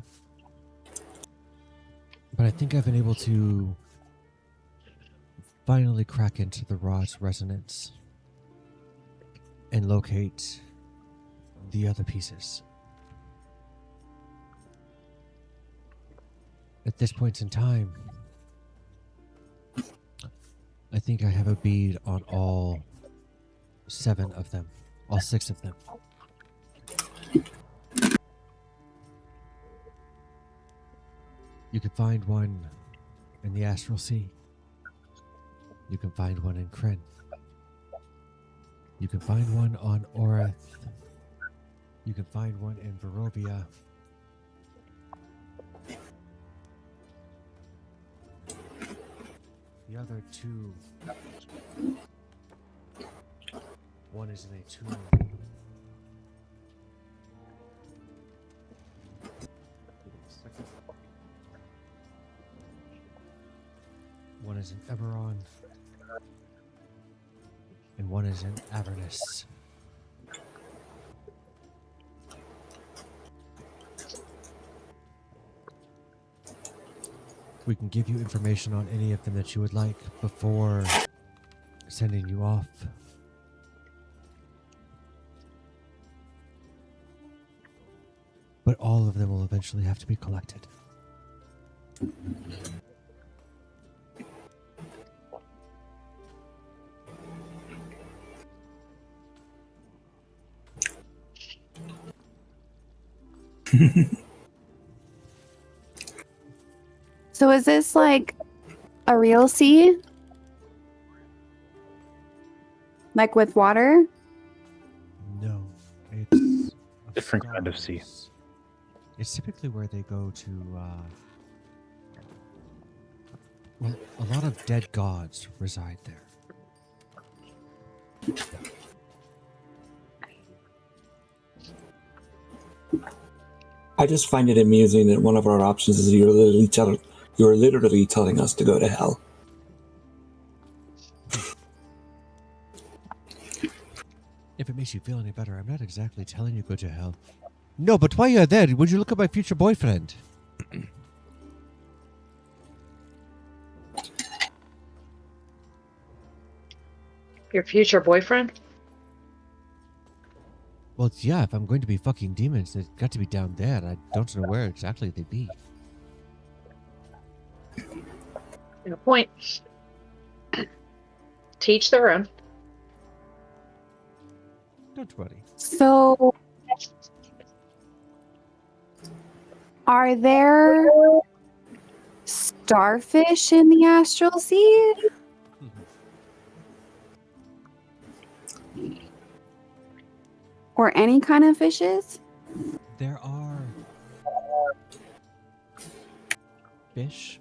But I think I've been able to finally crack into the rod's resonance and locate the other pieces. At this point in time, I think I have a bead on all 7 of them, all 6 of them. You can find one in the Astral Sea. You can find one in Kryn. You can find one on Oreth. You can find one in Barovia. The other 2, one is in a tomb. One is in Eberron, and one is in Avernus. We can give you information on any of them that you would like before sending you off. But all of them will eventually have to be collected. So is this like a real sea? Like with water? No, it's a Different kind of sea. stars. It's typically where they go to, well, a lot of dead gods reside there. I just find it amusing that one of our options is you're literally telling us to go to hell. If it makes you feel any better, I'm not exactly telling you go to hell. No, but while you're there, would you look at my future boyfriend? Your future boyfriend? Well, yeah, if I'm going to be fucking demons, they've got to be down there. I don't know where exactly they'd be. No point. Teach their own. Don't worry. So are there starfish in the Astral Sea? Or any kind of fishes? There are fish.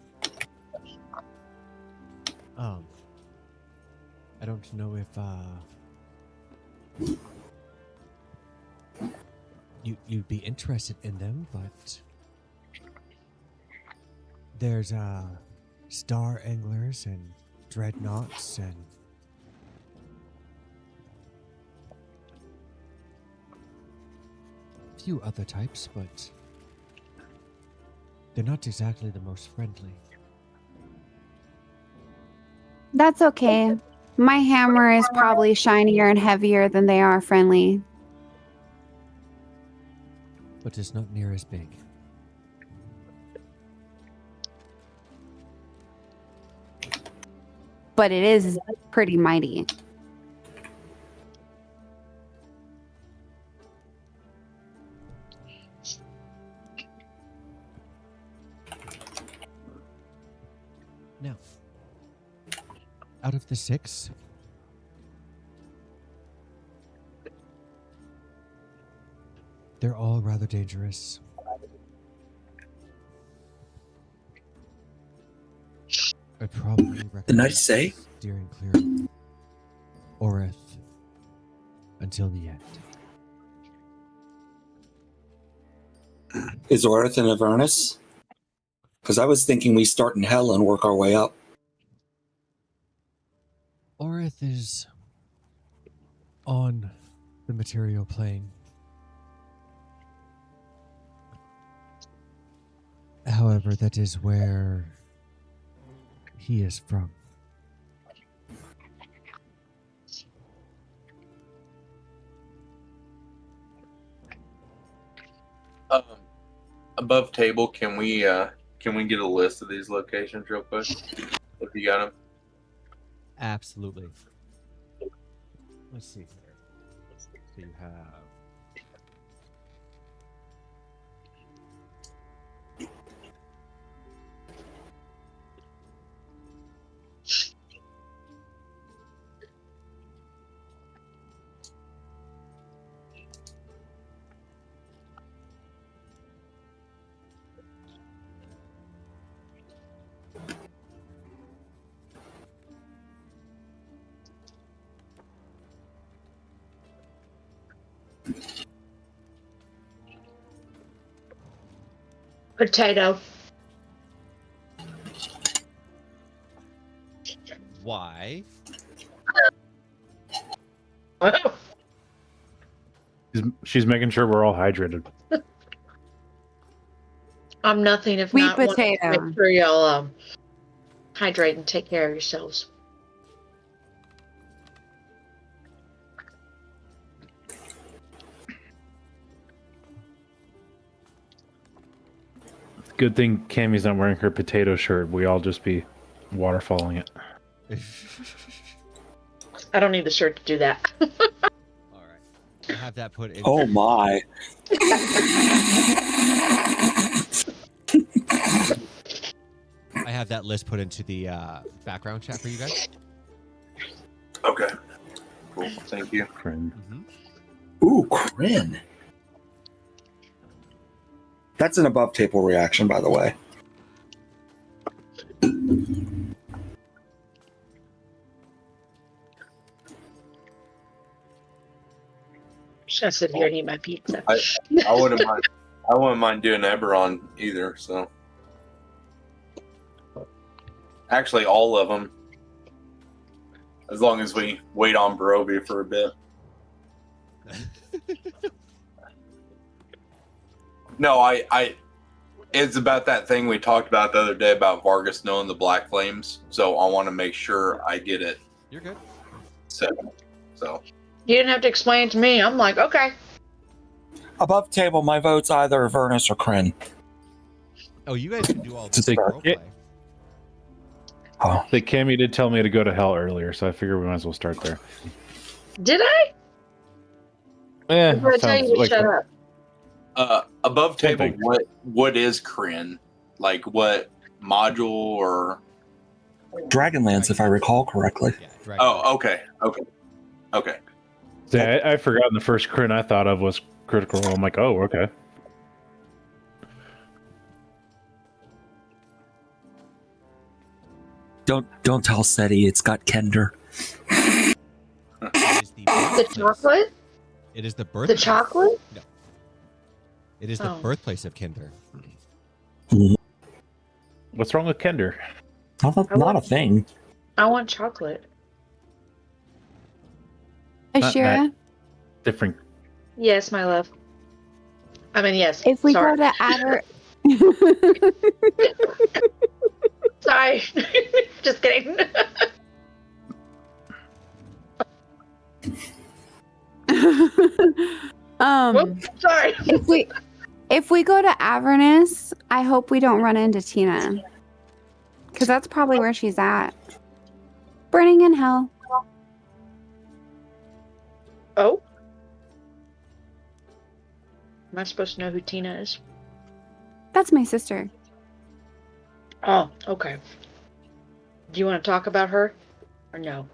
I don't know if you'd be interested in them, but there's star anglers and dreadnoughts and a few other types, but they're not exactly the most friendly. That's okay. My hammer is probably shinier and heavier than they are friendly. But it's not near as big. But it is pretty mighty. Now, out of the 6, they're all rather dangerous. I'd probably recommend The night say? steering clear of Orith until the end. Is Orith in Avernus? Because I was thinking we start in hell and work our way up. Orith is on the material plane. However, that is where he is from. Above table, can we get a list of these locations real quick? If you got them. Absolutely. Let's see here. So you have Potato. why? She's making sure we're all hydrated. I'm nothing if Sweet not wanting to potato. make sure y'all hydrate and take care of yourselves. Good thing Cammy's not wearing her potato shirt. We all just be waterfalling it. I don't need the shirt to do that. All right. I have that put in. Oh my. I have that list put into the background chat for you guys. Okay. Cool. Thank you. Friend. Ooh, Kryn. That's an above table reaction, by the way. Just gonna sit here and eat my pizza. I wouldn't mind. I wouldn't mind doing Eberron either. So, actually, all of them, as long as we wait on Barovia for a bit. No, I. It's about that thing we talked about the other day about Vargus knowing the Black Flames. So I want to make sure I get it. You're good. So. You didn't have to explain it to me. I'm like, okay. Above table, my vote's either Avernus or Kryn. Oh, you guys can do all To this start. roleplay. Oh. The Cammy did tell me to go to hell earlier, so I figure we might as well start there. Did I? Yeah, Or did I tell you to shut up? Above Same table, thing. what is Kryn? Like what module or? Dragonlance, if I recall correctly. Yeah, Dragon. Oh, okay. Yeah, I forgot the first crit I thought of was Critical Role. I'm like, oh, okay. Don't tell Seti, it's got Kender. It is the The birthplace. chocolate? It is the birthplace. The chocolate? No. It is the Oh. birthplace of Kinder. What's wrong with Kender? Not a thing. I want chocolate. Ashira, Different. Yes, my love. I mean, yes. if we Sorry. go to Aver... Sorry. Just kidding. Whoops, sorry. if we go to Avernus, I hope we don't run into Tina. Because that's probably where she's at. Burning in hell. Oh? Am I supposed to know who Tina is? That's my sister. Oh, okay. Do you want to talk about her? Or no?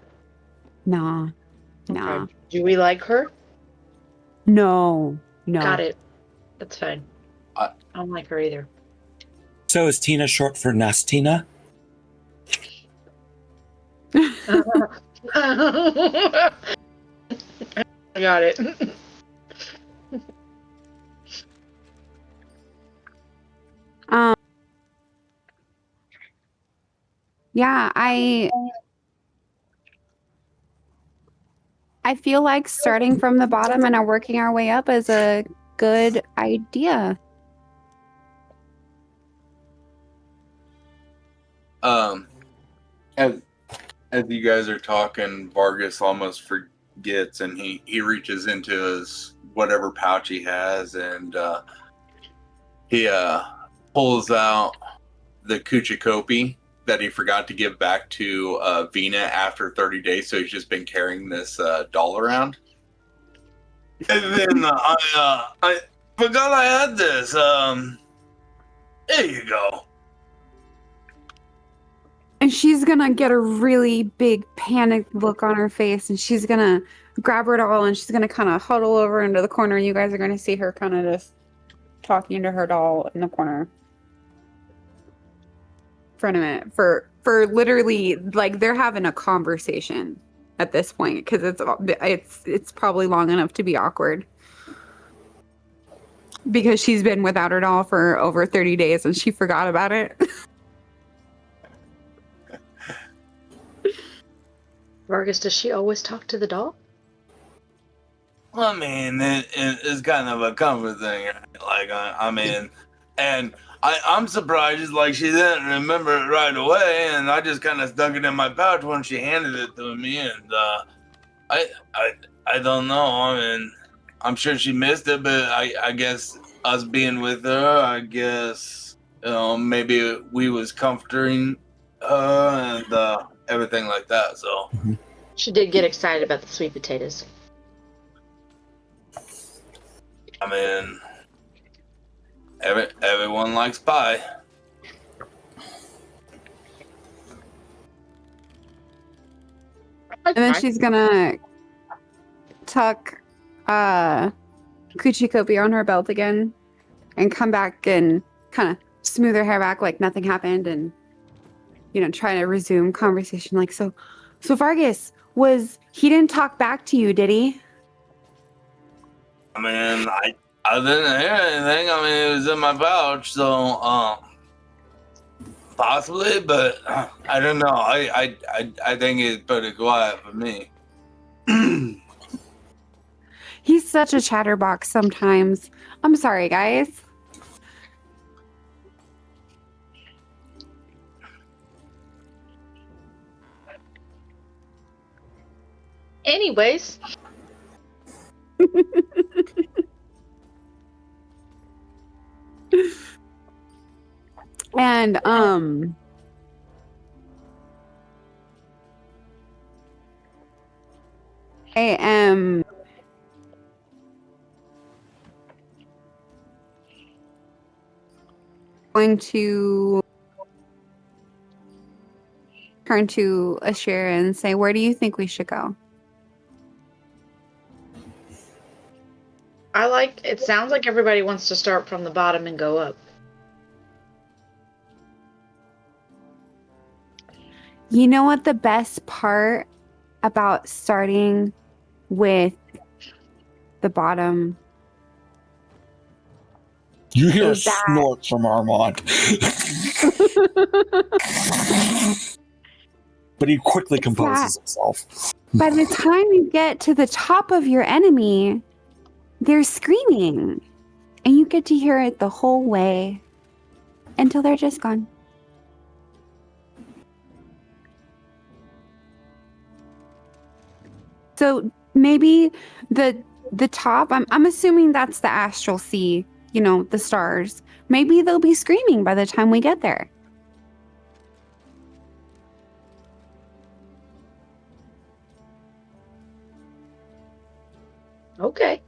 Nah. Nah. Okay. Do we like her? No. No. Got it. That's fine. I- I don't like her either. So is Tina short for Nastina? I got it. Yeah, I feel like starting from the bottom and working our way up is a good idea. As you guys are talking, Vargas almost forgets, and he reaches into his whatever pouch he has, and he pulls out the Kuchikopi that he forgot to give back to Vina after 30 days. So he's just been carrying this doll around. And then I forgot I had this. There you go. And she's gonna get a really big panicked look on her face, and she's gonna grab her doll and she's gonna kind of huddle over into the corner. You guys are gonna see her kind of just talking to her doll in the corner for a minute. For literally, like, they're having a conversation at this point because it's probably long enough to be awkward because she's been without her doll for over 30 days and she forgot about it. Vargas, does she always talk to the doll? I mean, it's kind of a comfort thing. Like, I mean, and I'm surprised, like, she didn't remember it right away, and I just kind of stuck it in my pouch when she handed it to me, and I don't know. I mean, I'm sure she missed it, but I guess us being with her, I guess, maybe we was comforting her and everything like that, so. She did get excited about the sweet potatoes. I mean, everyone likes pie. And then she's gonna tuck Kuchikopi on her belt again and come back and kind of smooth her hair back like nothing happened and, you know, try to resume conversation. Like, so Vargas, he didn't talk back to you, did he? I mean, I didn't hear anything. I mean, it was in my pouch, so possibly, but I don't know. I think it's pretty quiet for me. He's such a chatterbox sometimes. I'm sorry, guys. Anyways. And I am going to turn to Ashira and say, where do you think we should go? It sounds like everybody wants to start from the bottom and go up. You know what the best part about starting with the bottom? You hear a Is that- snort from Armand. But he quickly composes himself. By the time you get to the top of your enemy, they're screaming. And you get to hear it the whole way until they're just gone. So maybe the top, I'm assuming that's the astral sea, you know, the stars. Maybe they'll be screaming by the time we get there. Okay.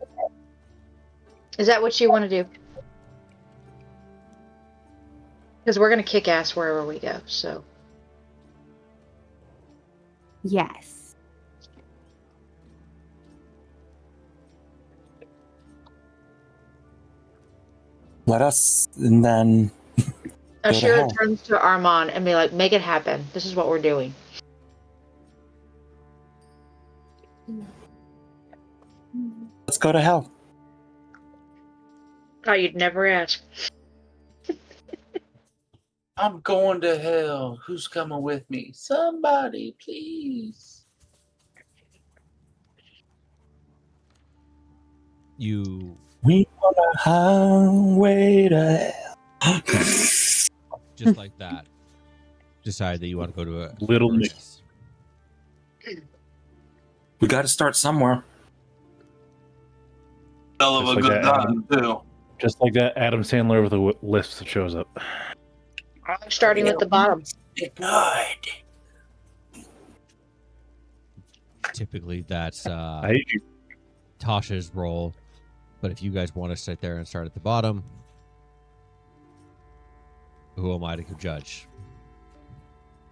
Is that what you want to do? Because we're going to kick ass wherever we go, so. Yes. Let us, and then. Ashira hell. turns to Armand and be like, make it happen. This is what we're doing. go to hell. Oh, you'd never ask. I'm going to hell. Who's coming with me? Somebody, please. You We on a highway to hell. just like that decide that you want to go to a Little Avernus. We got to start somewhere. Hell of Just a like good that. time, too. Just like that Adam Sandler with a list that shows up. I'm starting with the bottom. Good. Typically, that's I hate you. Tasha's role. But if you guys want to sit there and start at the bottom, who am I to judge?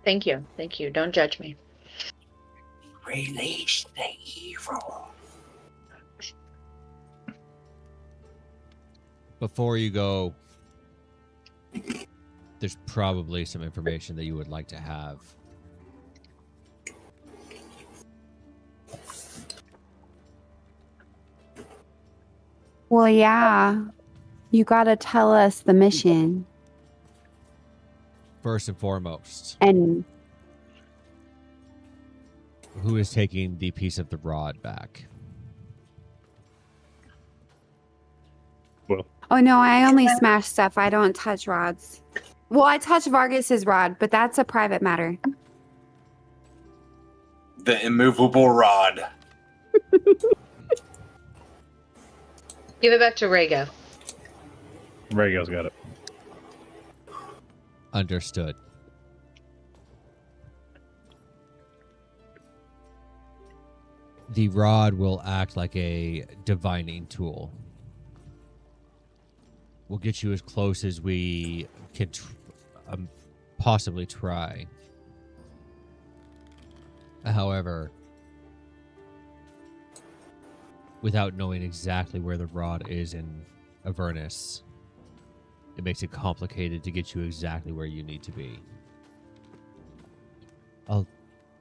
Thank you. Thank you. Don't judge me. Release the evil. Before you go, there's probably some information that you would like to have. Well, yeah. You gotta tell us the mission. First and foremost, And who is taking the piece of the rod back? Well, oh no, I only smash stuff. I don't touch rods. Well, I touch Vargus's rod, but that's a private matter. The immovable rod. Give it back to Rhaego. Rhaego's got it. Understood. The rod will act like a divining tool. We'll get you as close as we can possibly try. However, without knowing exactly where the rod is in Avernus, it makes it complicated to get you exactly where you need to be. I'll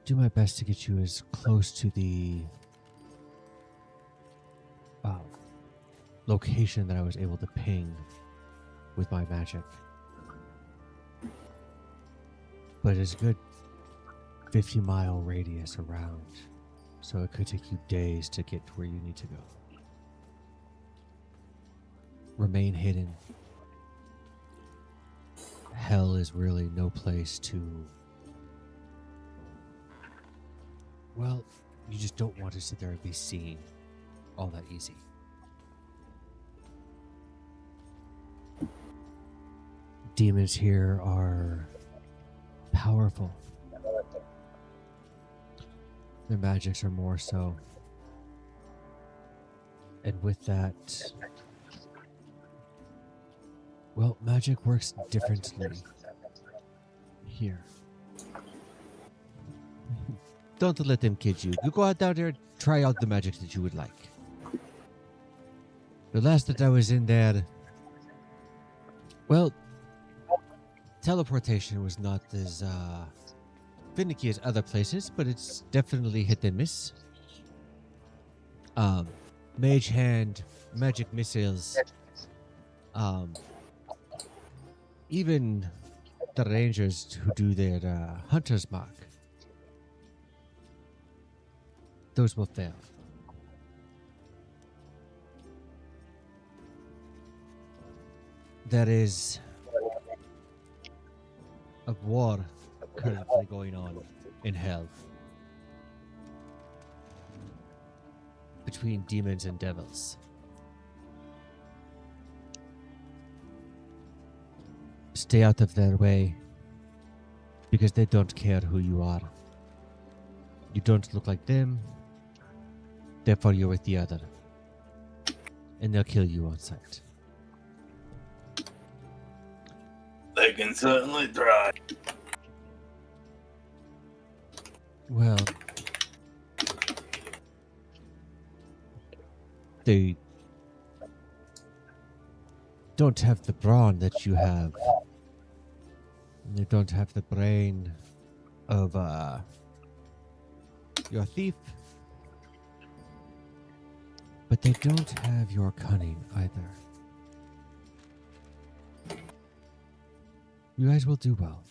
do my best to get you as close to the location that I was able to ping with my magic. But it's a good 50-mile radius around, so it could take you days to get to where you need to go. Remain hidden. Hell is really no place to... Well, you just don't want to sit there and be seen all that easy. Demons here are powerful. Their magics are more so. And with that, well, magic works differently here. Don't let them kid you. You go out down there and try out the magic that you would like. The last that I was in there, well, teleportation was not as finicky as other places, but it's definitely hit and miss. Mage hand, magic missiles, even the rangers who do their hunter's mark, those will fail. There is a war currently going on in hell between demons and devils. Stay out of their way because they don't care who you are. You don't look like them, therefore you're with the other. And they'll kill you on sight. They can certainly try. Well, they don't have the brawn that you have. And they don't have the brain of your thief. But But they don't have your cunning either. You guys will do well.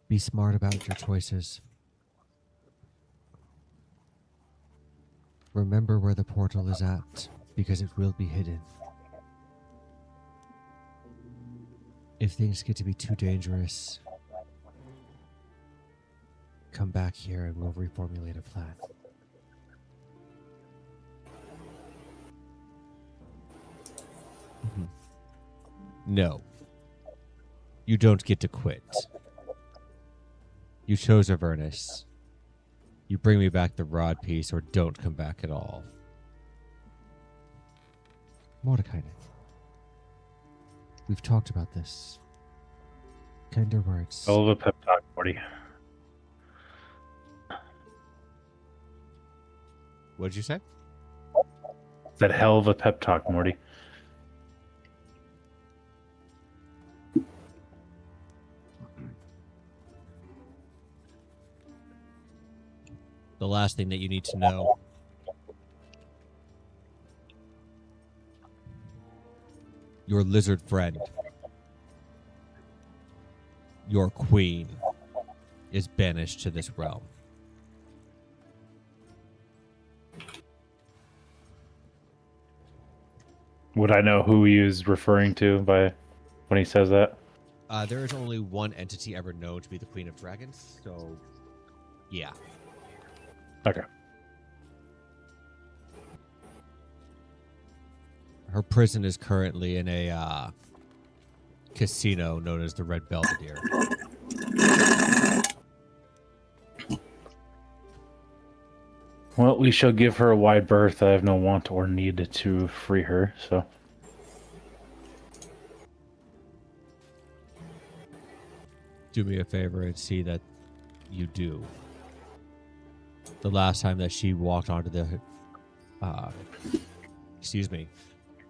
Be smart about your choices. Remember where the portal is at, because it will be hidden. If things get to be too dangerous, come back here and we'll reformulate a plan. Mhm. No. You don't get to quit. You chose Avernus. You bring me back the rod piece or don't come back at all. Mordecai, we've talked about this. Kinder words. Hell of a pep talk, Morty. What'd you say? That hell of a pep talk, Morty. The last thing that you need to know. Your lizard friend, your queen, is banished to this realm. Would I know who he is referring to by when he says that? There is only one entity ever known to be the Queen of Dragons, so yeah. Okay. Her prison is currently in a casino known as the Red Belvedere. Well, we shall give her a wide berth. I have no want or need to free her, so. Do me a favor and see that you do. The last time that she walked onto the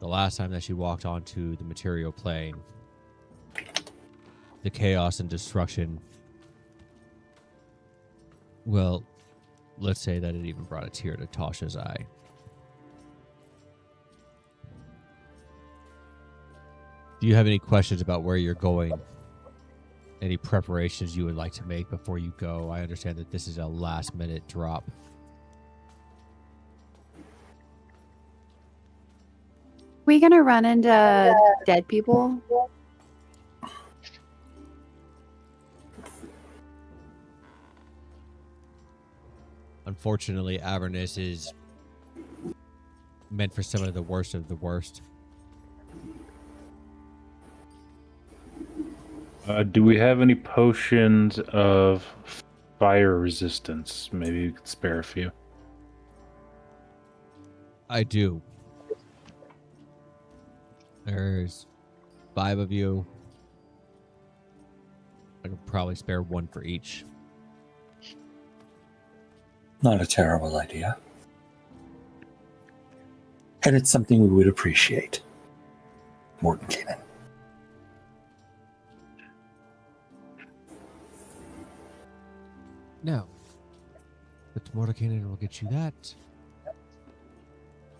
the last time that she walked onto the material plane, the chaos and destruction, well, let's say that it even brought a tear to Tasha's eye. Do you have any questions about where you're going? Any preparations you would like to make before you go? I understand that this is a last-minute drop. We gonna run into dead people? Unfortunately, Avernus is meant for some of the worst of the worst. Do we have any potions of fire resistance? Maybe you could spare a few. I do. There's 5 of you. I could probably spare 1 for each. Not a terrible idea. And it's something we would appreciate. Morton Cannon. No. But Mordecai will get you that.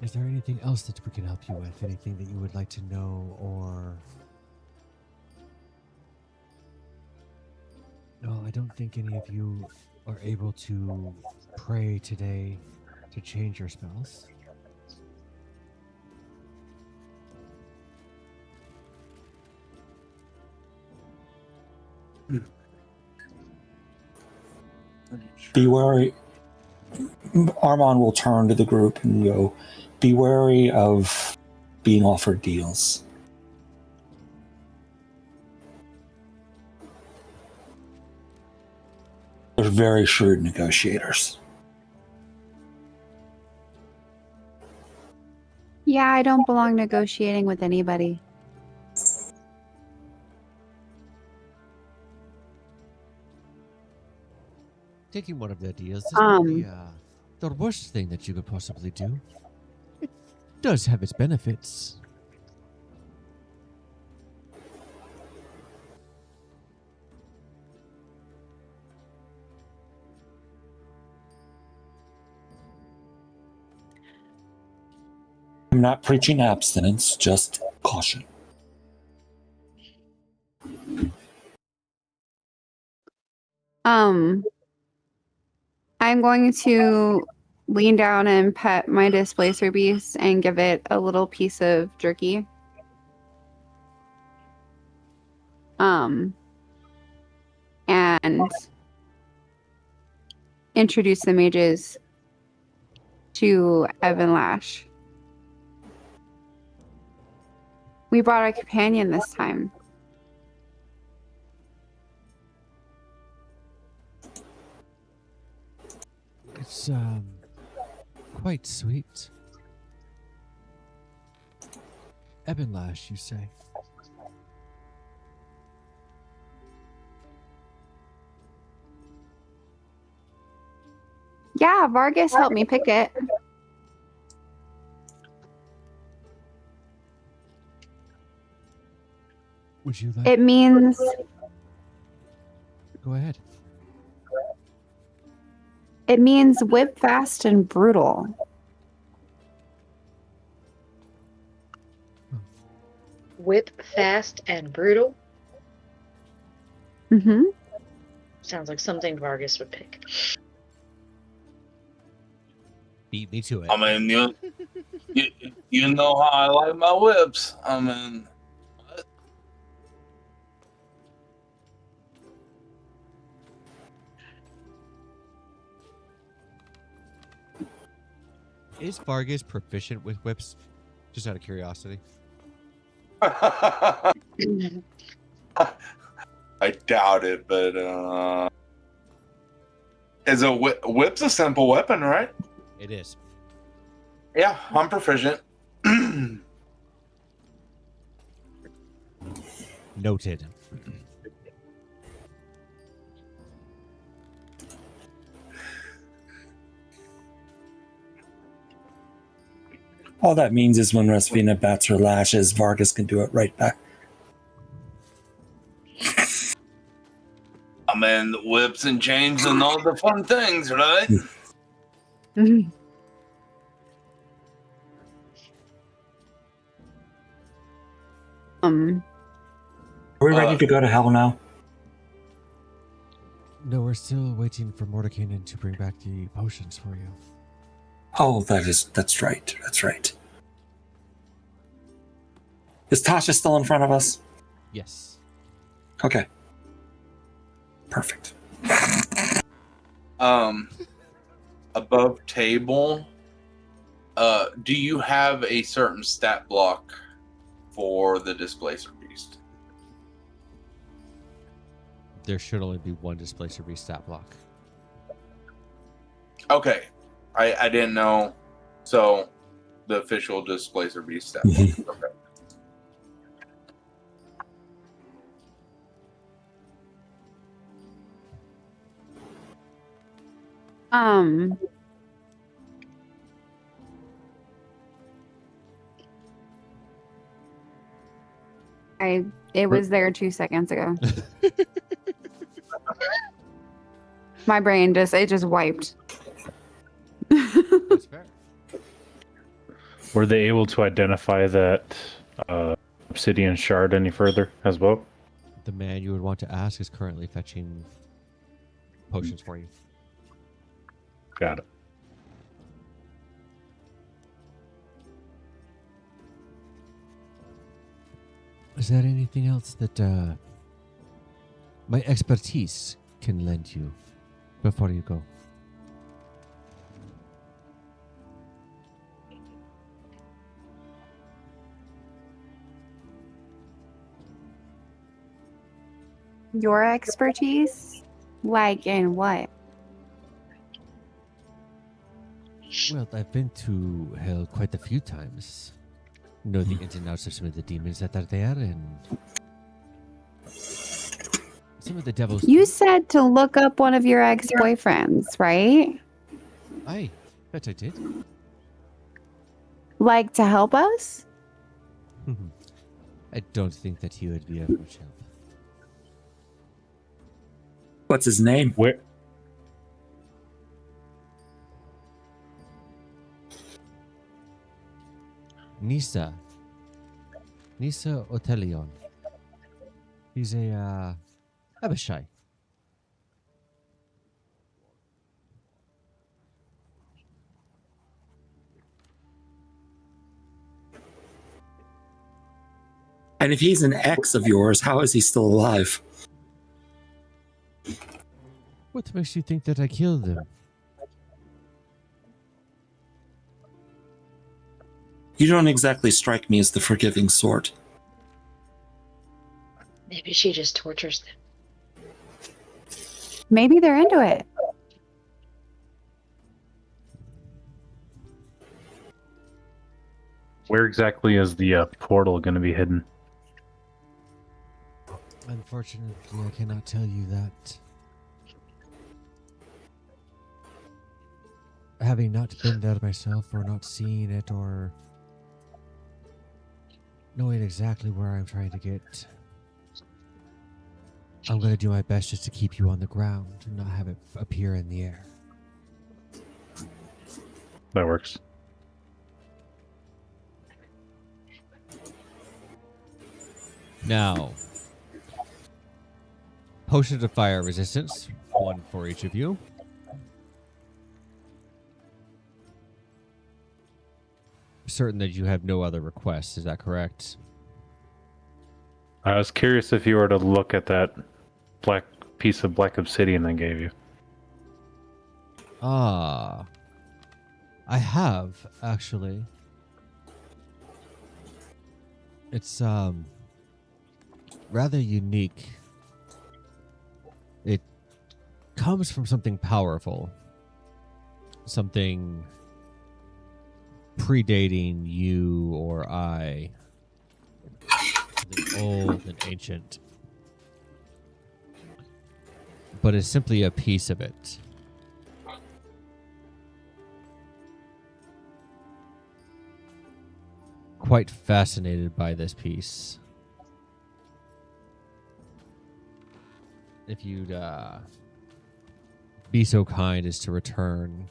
Is there anything else that we can help you with? Anything that you would like to know or... No, I don't think any of you are able to pray today to change your spells. Be wary. Armand will turn to the group and go, be wary of being offered deals. They're very shrewd negotiators. Yeah, I don't belong negotiating with anybody. Taking one of their deals is not the worst thing that you could possibly do. It does have its benefits. I'm not preaching abstinence, just caution. I'm going to lean down and pet my displacer beast and give it a little piece of jerky. And introduce the mages to Evan Lash. We brought a companion this time. It's quite sweet. Ebonlash, you say? Yeah, Vargas helped me pick it. Would you like? It means Go ahead. whip fast and brutal. Whip fast and brutal. Mm-hmm. Sounds like something Vargas would pick. Beat me to it. I mean, you know how I like my whips. I mean, Is Vargas proficient with whips? Just out of curiosity. I doubt it, but is a whip's a simple weapon, right? It is. Yeah, I'm proficient. Noted. All that means is when Rasvina bats her lashes, Vargas can do it right back. I mean, whips and chains and all the fun things, right? Are we ready to go to hell now? No, we're still waiting for Mordekainen to bring back the potions for you. Oh, that's right. That's right. Is Tasha still in front of us? Yes. Okay. Perfect. Above table, do you have a certain stat block for the displacer beast? There should only be one displacer beast stat block. Okay, I didn't know. So, the official displacer beast stat block. Okay. It was there 2 seconds ago. My brain just wiped. That's fair. Were they able to identify that obsidian shard any further as well? The man you would want to ask is currently fetching potions for you. Got it. Is there anything else that my expertise can lend you before you go? Your expertise? Like in what? Well, I've been to hell quite a few times. Know the ins and outs of some of the demons that are there, and some of the devils. You said to look up one of your ex-boyfriends, right? Aye, that I did. Like to help us? I don't think that he would be of much help. What's his name? Where? Nisa. Nisa Otelion. He's a Abishai. And if he's an ex of yours, how is he still alive? What makes you think that I killed him? You don't exactly strike me as the forgiving sort. Maybe she just tortures them. Maybe they're into it. Where exactly is the portal going to be hidden? Unfortunately, I cannot tell you that. Having not been there myself, or not seen it, or knowing exactly where I'm trying to get, I'm going to do my best just to keep you on the ground and not have it appear in the air. That works. Now, potions of fire resistance, one for each of you. Certain that you have no other requests, is that correct? I was curious if you were to look at that black piece of black obsidian I gave you. Ah, I have actually. It's rather unique. It comes from something powerful, something predating you or I, something old and ancient, but it's simply a piece of it. Quite fascinated by this piece. If you'd be so kind as to return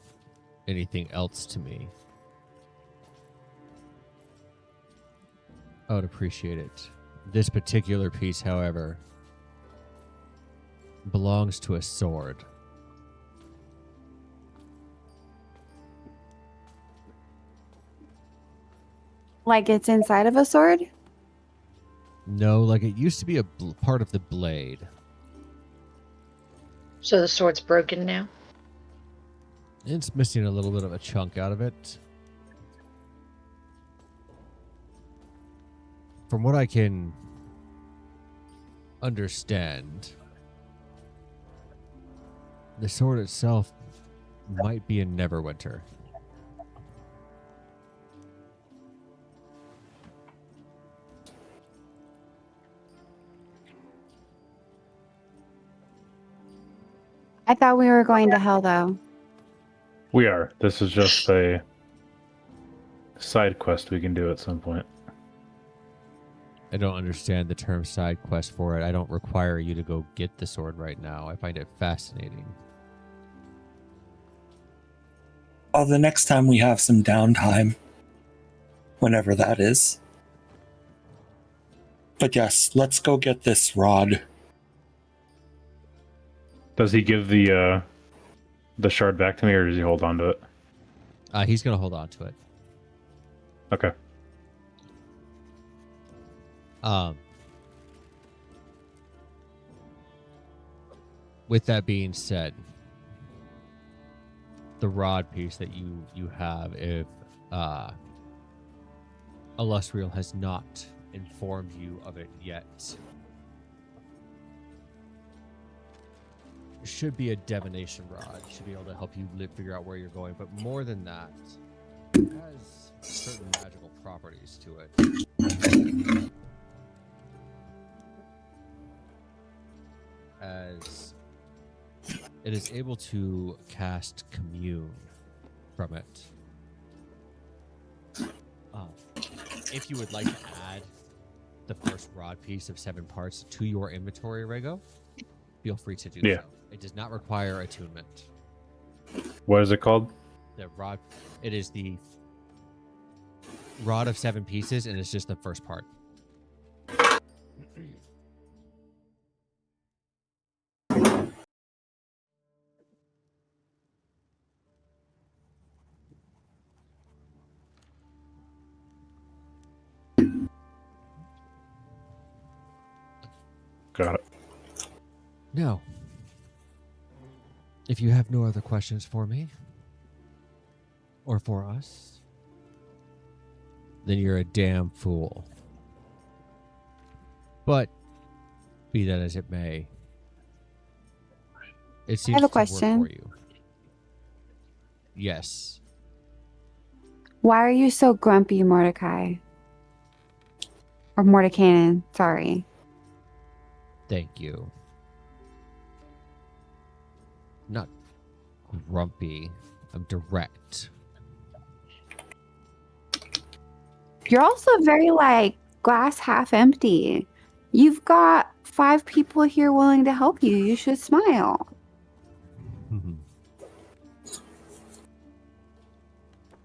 anything else to me, I would appreciate it. This particular piece, however, belongs to a sword. Like it's inside of a sword? No, like it used to be a part of the blade. So the sword's broken now? It's missing a little bit of a chunk out of it. From what I can understand, the sword itself might be in Neverwinter. I thought we were going to hell, though. We are. This is just a side quest we can do at some point. I don't understand the term side quest for it. I don't require you to go get the sword right now. I find it fascinating. Well, the next time we have some downtime, whenever that is. But yes, let's go get this rod. Does he give the shard back to me, or does he hold on to it? He's going to hold on to it. Okay. With that being said, the rod piece that you have, if Aulestreal has not informed you of it yet, should be a divination rod. Should be able to help you figure out where you're going. But more than that, it has certain magical properties to it. As it is able to cast commune from it. If you would like to add the first rod piece of 7 parts to your inventory, Rego, feel free to do so. It does not require attunement. What is it called? The rod, it is the rod of 7 pieces, and it's just the first part. Got it. Now, if you have no other questions for me or for us, then you're a damn fool. But be that as it may, it seems have a to question. work for you. Yes. Why are you so grumpy, Mordecai? Or Mordecai, sorry. Thank you. Not grumpy. I'm direct. You're also very, like, glass half empty. You've got 5 people here willing to help you. You should smile.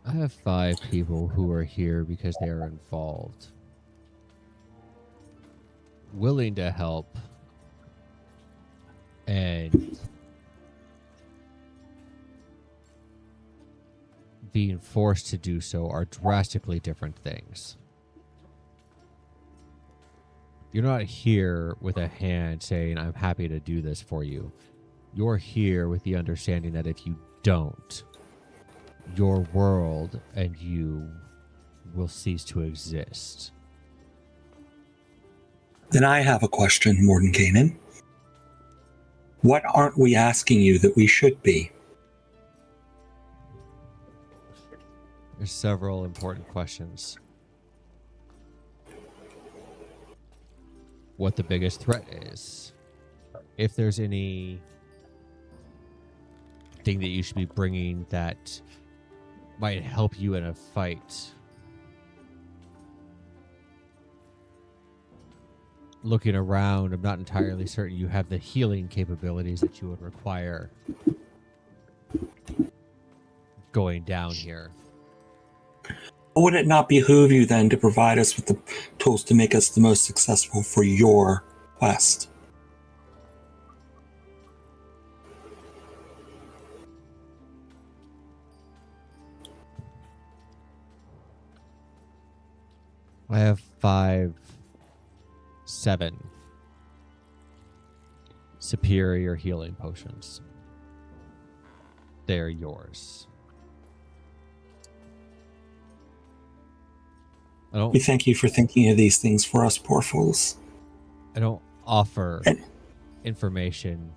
I have 5 people who are here because they are involved, willing to help, and being forced to do so are drastically different things. You're not here with a hand saying, I'm happy to do this for you. You're here with the understanding that if you don't, your world and you will cease to exist. Then I have a question, Mordenkainen. What aren't we asking you that we should be? There's several important questions. What the biggest threat is. If there's any thing that you should be bringing that might help you in a fight. Looking around, I'm not entirely certain you have the healing capabilities that you would require going down here. Would it not behoove you then to provide us with the tools to make us the most successful for your quest? I have 7 superior healing potions. They're yours. We thank you for thinking of these things for us poor fools. I don't offer information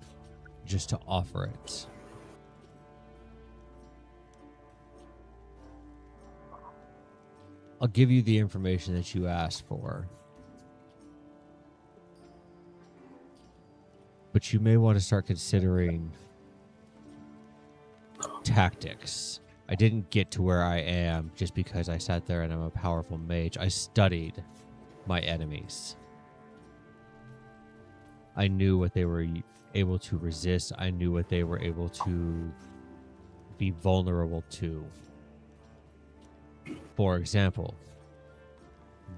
just to offer it. I'll give you the information that you asked for. But you may want to start considering tactics. I didn't get to where I am just because I sat there and I'm a powerful mage. I studied my enemies. I knew what they were able to resist. I knew what they were able to be vulnerable to. For example,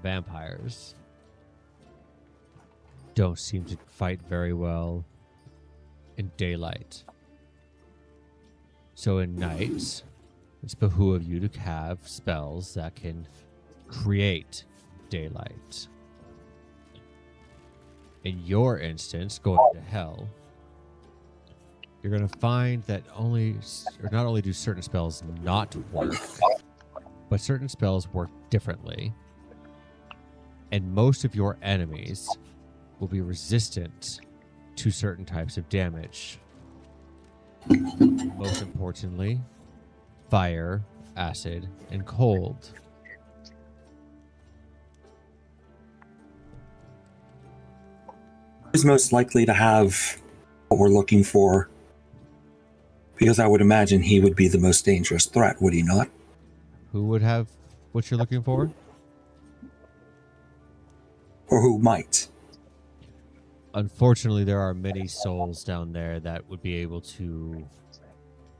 vampires don't seem to fight very well in daylight. So in night, it's behoove you to have spells that can create daylight. In your instance, going to hell, you're going to find that not only do certain spells not work, but certain spells work differently. And most of your enemies will be resistant to certain types of damage. Most importantly, fire, acid, and cold. Who's most likely to have what we're looking for? Because I would imagine he would be the most dangerous threat, would he not? Who would have what you're looking for? Or who might? Unfortunately, there are many souls down there that would be able to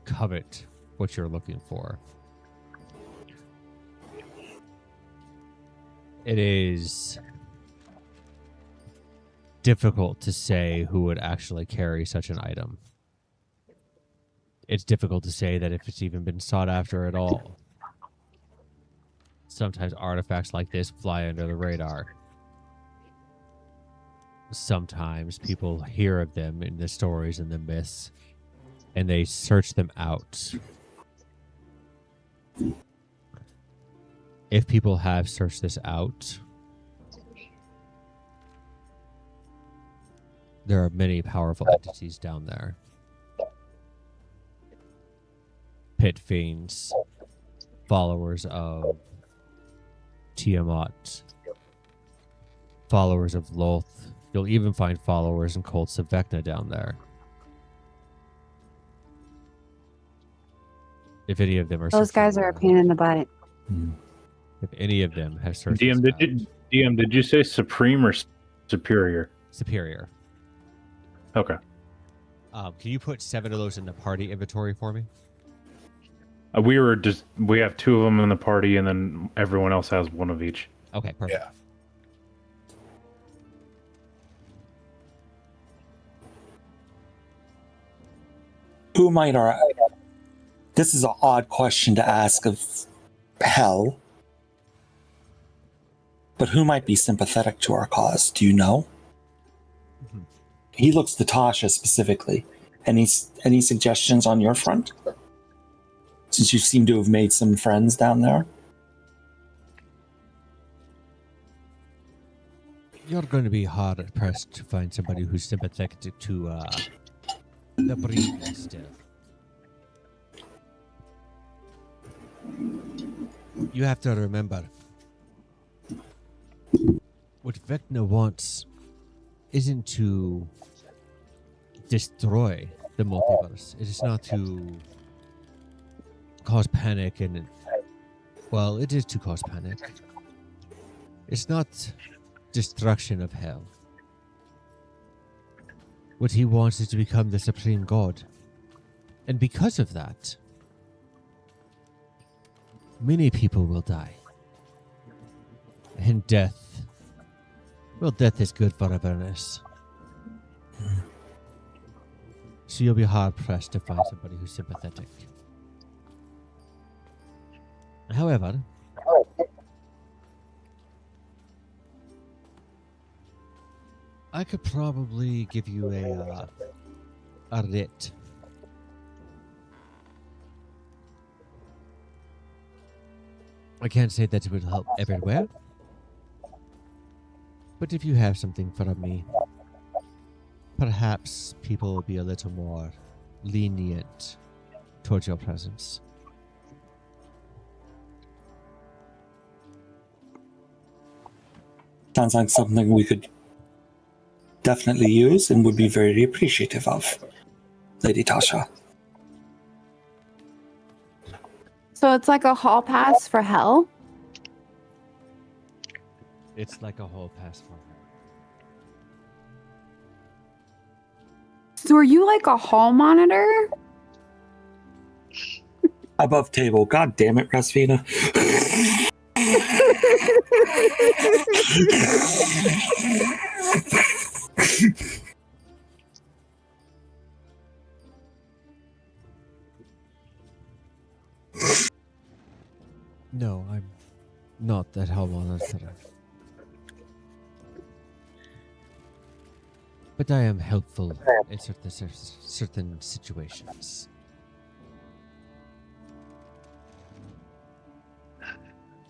covet what you're looking for. It is difficult to say who would actually carry such an item. It's difficult to say that if it's even been sought after at all. Sometimes artifacts like this fly under the radar. Sometimes people hear of them in the stories and the myths, and they search them out. If people have searched this out, there are many powerful entities down there. Pit fiends, followers of Tiamat, followers of Loth. You'll even find followers and cults of Vecna down there. If any of them are Those guys are a pain in the butt. If any of them have searched DM, did you say supreme or superior? superior. Okay. Can you put 7 of those in the party inventory for me? We have 2 of them in the party, and then everyone else has 1 of each. Okay, perfect. Yeah. Who might our... This is an odd question to ask of Hell. But who might be sympathetic to our cause? Do you know? Mhm. He looks to Tasha specifically. Any suggestions on your front? Since you seem to have made some friends down there? You're going to be hard pressed to find somebody who's sympathetic to the breed still. You have to remember, what Vecna wants isn't to destroy the multiverse. It is not to cause panic and... Well, it is to cause panic. It's not destruction of hell. What he wants is to become the supreme god. And because of that, many people will die. And death... Well, death is good for Avernus. So you'll be hard-pressed to find somebody who's sympathetic. However, I could probably give you a writ. I can't say that it will help everywhere, but if you have something from me, perhaps people will be a little more lenient towards your presence. Sounds like something we could definitely use and would be very appreciative of, Lady Tasha. So it's like a hall pass for hell? It's like a whole pass for her. So are you like a hall monitor? Above table. God damn it, Rasvina. No, I'm not that hell monitor. But I am helpful in certain situations.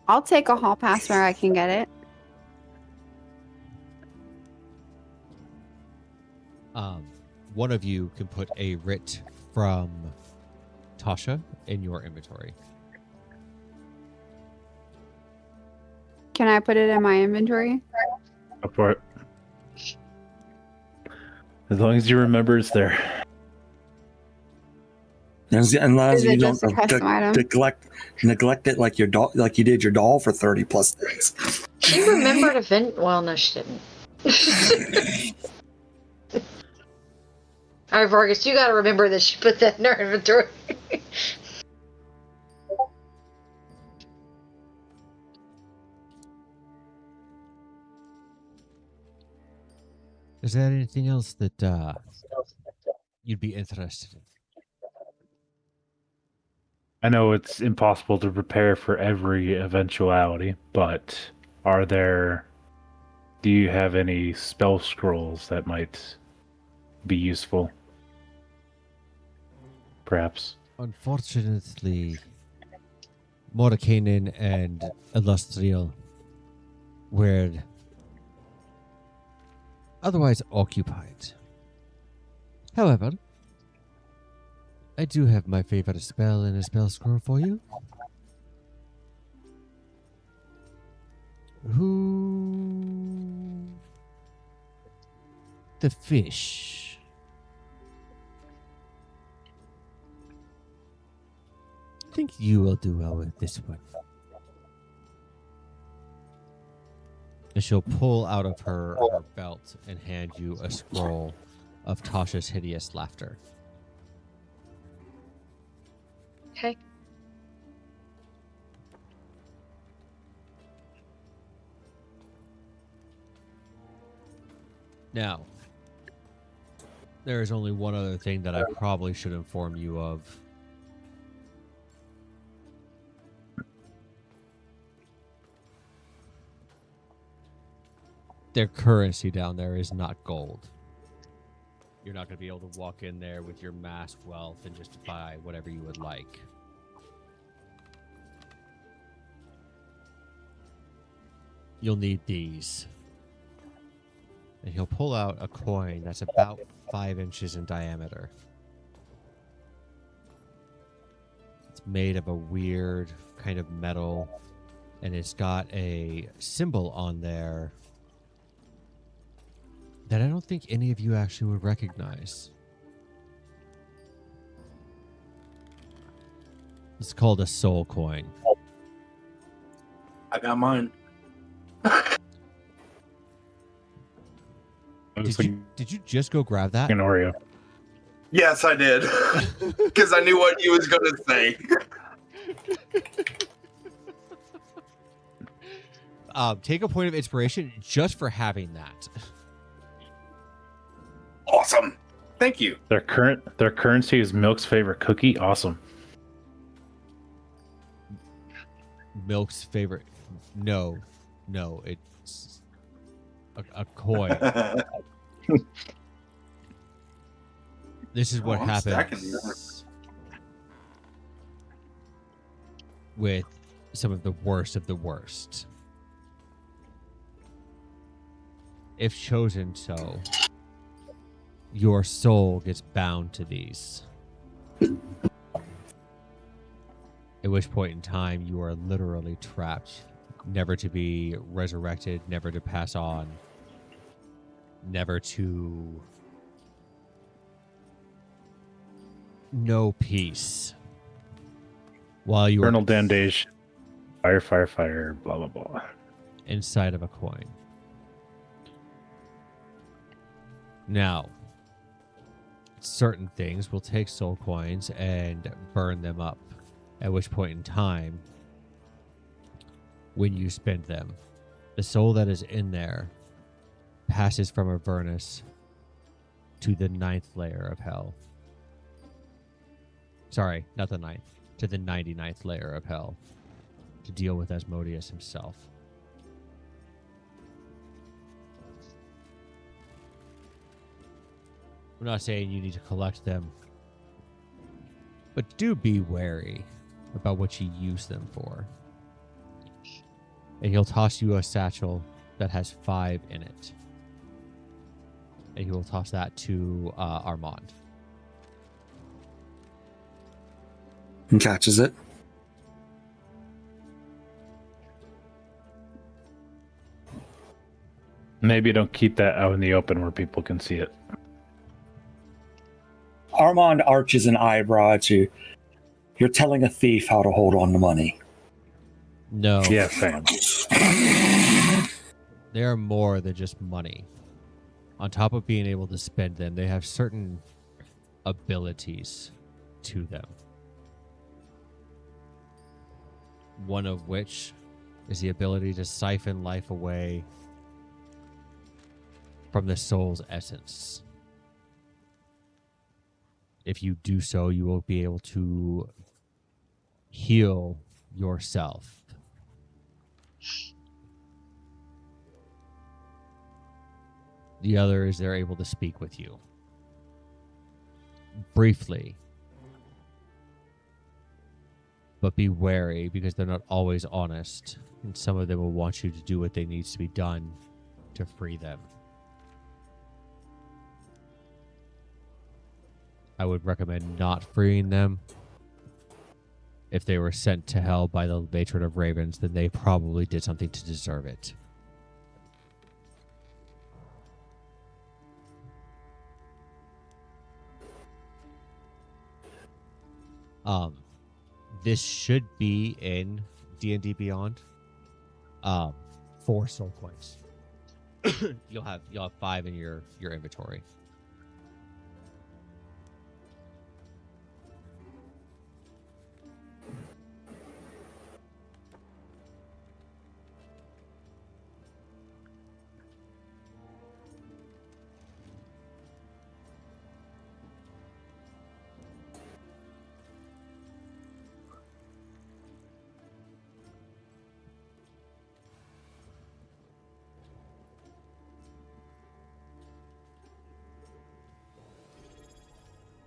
I'll take a hall pass where I can get it. One of you can put a writ from Tasha in your inventory. Can I put it in my inventory? Go for it. As long as you remember it's there. Unless Is it you don't just a custom item? neglect it like your doll, like you did your doll for 30 plus days. She remembered event. Well, no, she didn't. All right, Vargas, you got to remember that she put that in her inventory. Is there anything else that you'd be interested in? I know it's impossible to prepare for every eventuality, but do you have any spell scrolls that might be useful? Perhaps. Unfortunately, Morakainen and Aulestreal were otherwise occupied. However, I do have my favorite spell in a spell scroll for you. Who? The fish. I think you will do well with this one. And she'll pull out of her belt and hand you a scroll of Tasha's hideous laughter. Okay. Now, there is only one other thing that I probably should inform you of. Their currency down there is not gold. You're not going to be able to walk in there with your mass wealth and just buy whatever you would like. You'll need these. And he'll pull out a coin that's about 5 inches in diameter. It's made of a weird kind of metal, and it's got a symbol on there that I don't think any of you actually would recognize. It's called a soul coin. I got mine. Did you just go grab that? An Oreo. Yes, I did. Because I knew what you was going to say. Take a point of inspiration just for having that. Awesome. Thank you. Their currency is Milk's favorite cookie. Awesome. Milk's favorite. No, it's a coin. This is what I'm stacking happens with some of the worst of the worst. If chosen so, your soul gets bound to these. At which point in time, you are literally trapped, never to be resurrected, never to pass on, never to know peace. While you Colonel are Dandage, fire, blah, blah, blah. inside of a coin. Now, certain things will take soul coins and burn them up, at which point in time, when you spend them, the soul that is in there passes from Avernus to the 9th layer of hell. Sorry, not the 9th, to the 99th layer of hell to deal with Asmodeus himself. I'm not saying you need to collect them, but do be wary about what you use them for. And he'll toss you a satchel that has 5 in it. And he will toss that to Armand. And catches it. Maybe don't keep that out in the open where people can see it. Armand arches an eyebrow at you. You're telling a thief how to hold on to money. No. Yeah, Sam. They are more than just money. On top of being able to spend them, they have certain abilities to them. One of which is the ability to siphon life away from the soul's essence. If you do so, you will be able to heal yourself. The other is they're able to speak with you. Briefly. But be wary because they're not always honest. And some of them will want you to do what they needs to be done to free them. I would recommend not freeing them. If they were sent to hell by the matron of ravens, then they probably did something to deserve it. This should be in D&D Beyond. 4 soul coins. You'll have 5 in your inventory.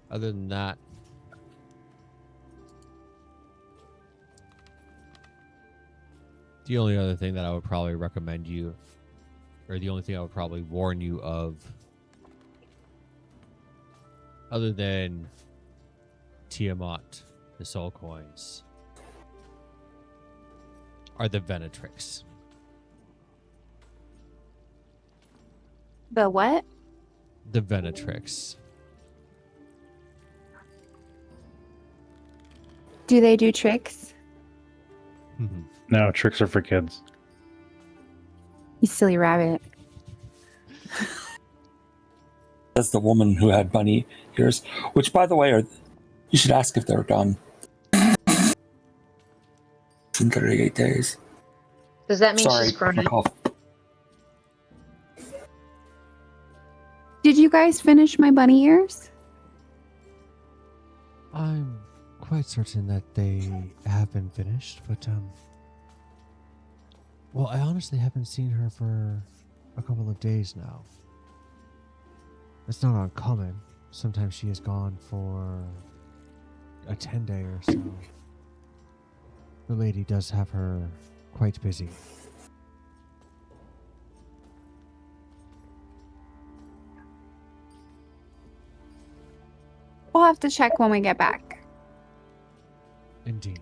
Other than that, the only other thing that I would probably recommend you, or the only thing I would probably warn you of, other than Tiamat, the soul coins, are the Venetrix. The what? The Venetrix. Do they do tricks? No, tricks are for kids. You silly rabbit. That's the woman who had bunny ears, which, by the way, you should ask if they're done. It's in 38 days. Does that mean Sorry, she's grown my up? cough. Did you guys finish my bunny ears? I'm quite certain that they have been finished, but well, I honestly haven't seen her for a couple of days now. It's not uncommon. Sometimes she is gone for a 10-day or so. The lady does have her quite busy. We'll have to check when we get back. Indeed.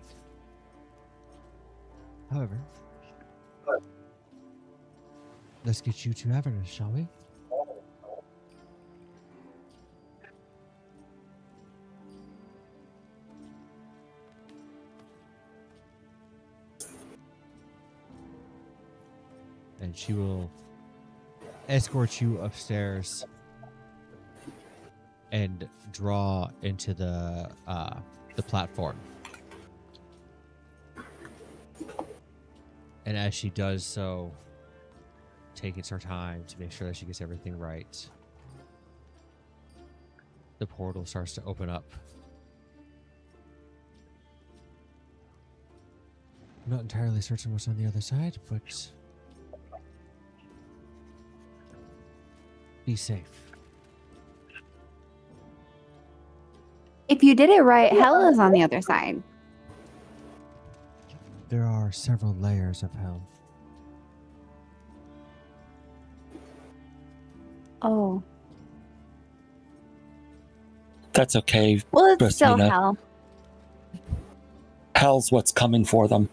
However, let's get you to Avernus, shall we? And she will escort you upstairs and draw into the platform. And as she does so, taking her time to make sure that she gets everything right, the portal starts to open up. I'm not entirely certain what's on the other side, but be safe. If you did it right, hell is on the other side. There are several layers of hell. Oh. That's okay. Well, it's still Christina. hell. Hell's what's coming for them.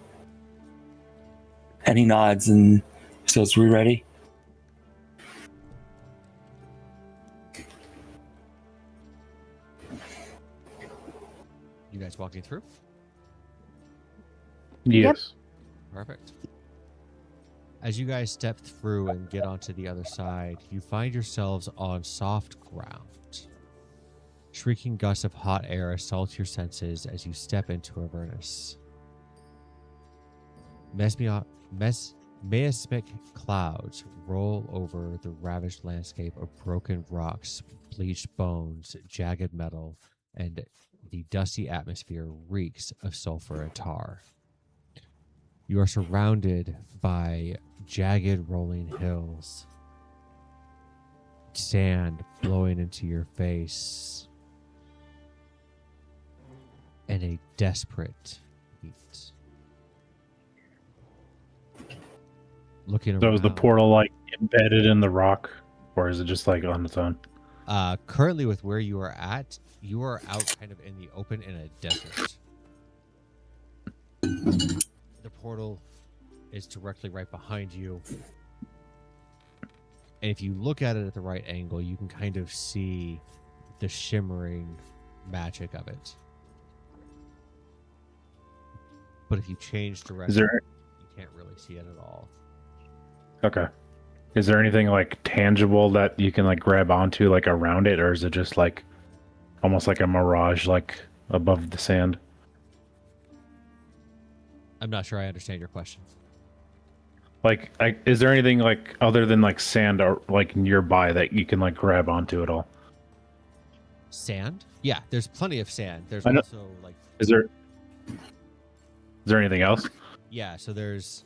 And he nods and says, "We ready?" You guys walking through? Yes. Perfect. As you guys step through and get onto the other side, you find yourselves on soft ground. Shrieking gusts of hot air assault your senses as you step into Avernus. Miasmic clouds roll over the ravaged landscape of broken rocks, bleached bones, jagged metal, and the dusty atmosphere reeks of sulfur and tar. You are surrounded by jagged rolling hills, sand blowing into your face, and a desperate heat. Looking So around. is the portal like embedded in the rock, or is it just like on its own? Currently, with where you are at, you are out kind of in the open in a desert. The portal is directly right behind you. And if you look at it at the right angle, you can kind of see the shimmering magic of it. But if you change direction, you can't really see it at all. Okay. Is there anything like tangible that you can like grab onto like around it, or is it just like almost like a mirage like above the sand? I'm not sure I understand your question. Like, is there anything like other than like sand or like nearby that you can like grab onto at all? Sand? Yeah, there's plenty of sand. There's I know- also like Is there anything else? yeah, so there's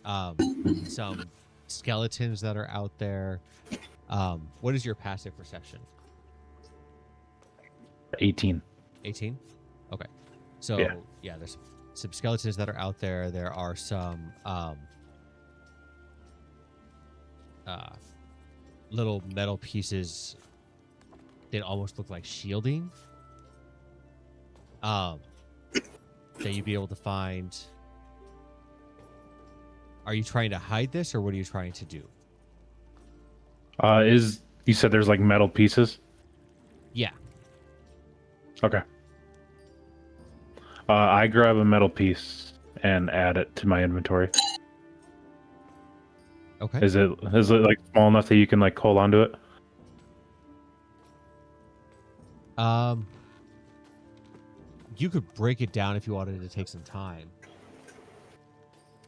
some skeletons that are out there. What is your passive perception? 18. 18? Okay. So yeah, there's some skeletons that are out there. There are some little metal pieces that almost look like shielding. That you'd be able to find. Are you trying to hide this, or what are you trying to do? You said there's like metal pieces? Yeah. Okay. I grab a metal piece and add it to my inventory. Okay. Is it like small enough that you can like hold onto it? You could break it down if you wanted to take some time.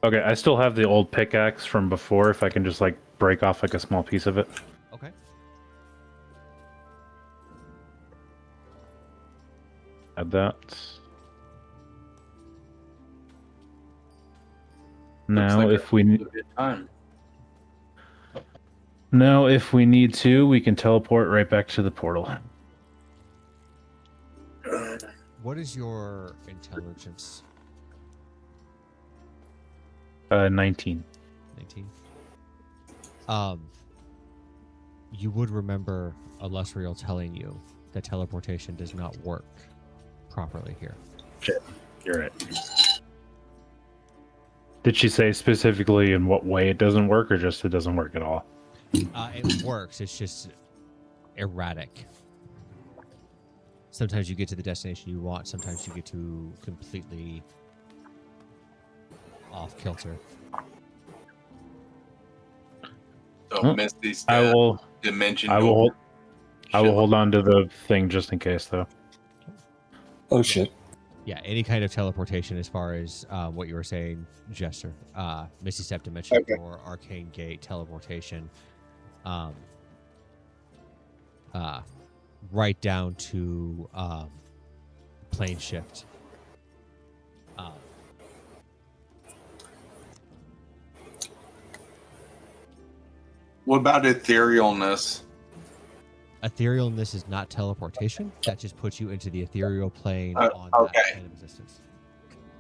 Okay, I still have the old pickaxe from before. If I can just like break off like a small piece of it. Okay. Add that. Now, like if we need, Good time. now if we need to, we can teleport right back to the portal. What is your intelligence? 19. 19. You would remember Aulestreal telling you that teleportation does not work properly here. Shit, you're right. Did she say specifically in what way it doesn't work, or just it doesn't work at all? It works. It's just erratic. Sometimes you get to the destination you want. Sometimes you get to completely off kilter. So Huh. Misty's I will. dimension. I will. I will Shit. hold on to the thing just in case, though. Oh shit. Yeah, any kind of teleportation as far as what you were saying, Jester. Misty Septa mentioned Okay. your arcane gate teleportation. Right down to plane shift. What about etherealness? Etherealness is not teleportation. That just puts you into the ethereal plane Oh, on okay. that kind of existence.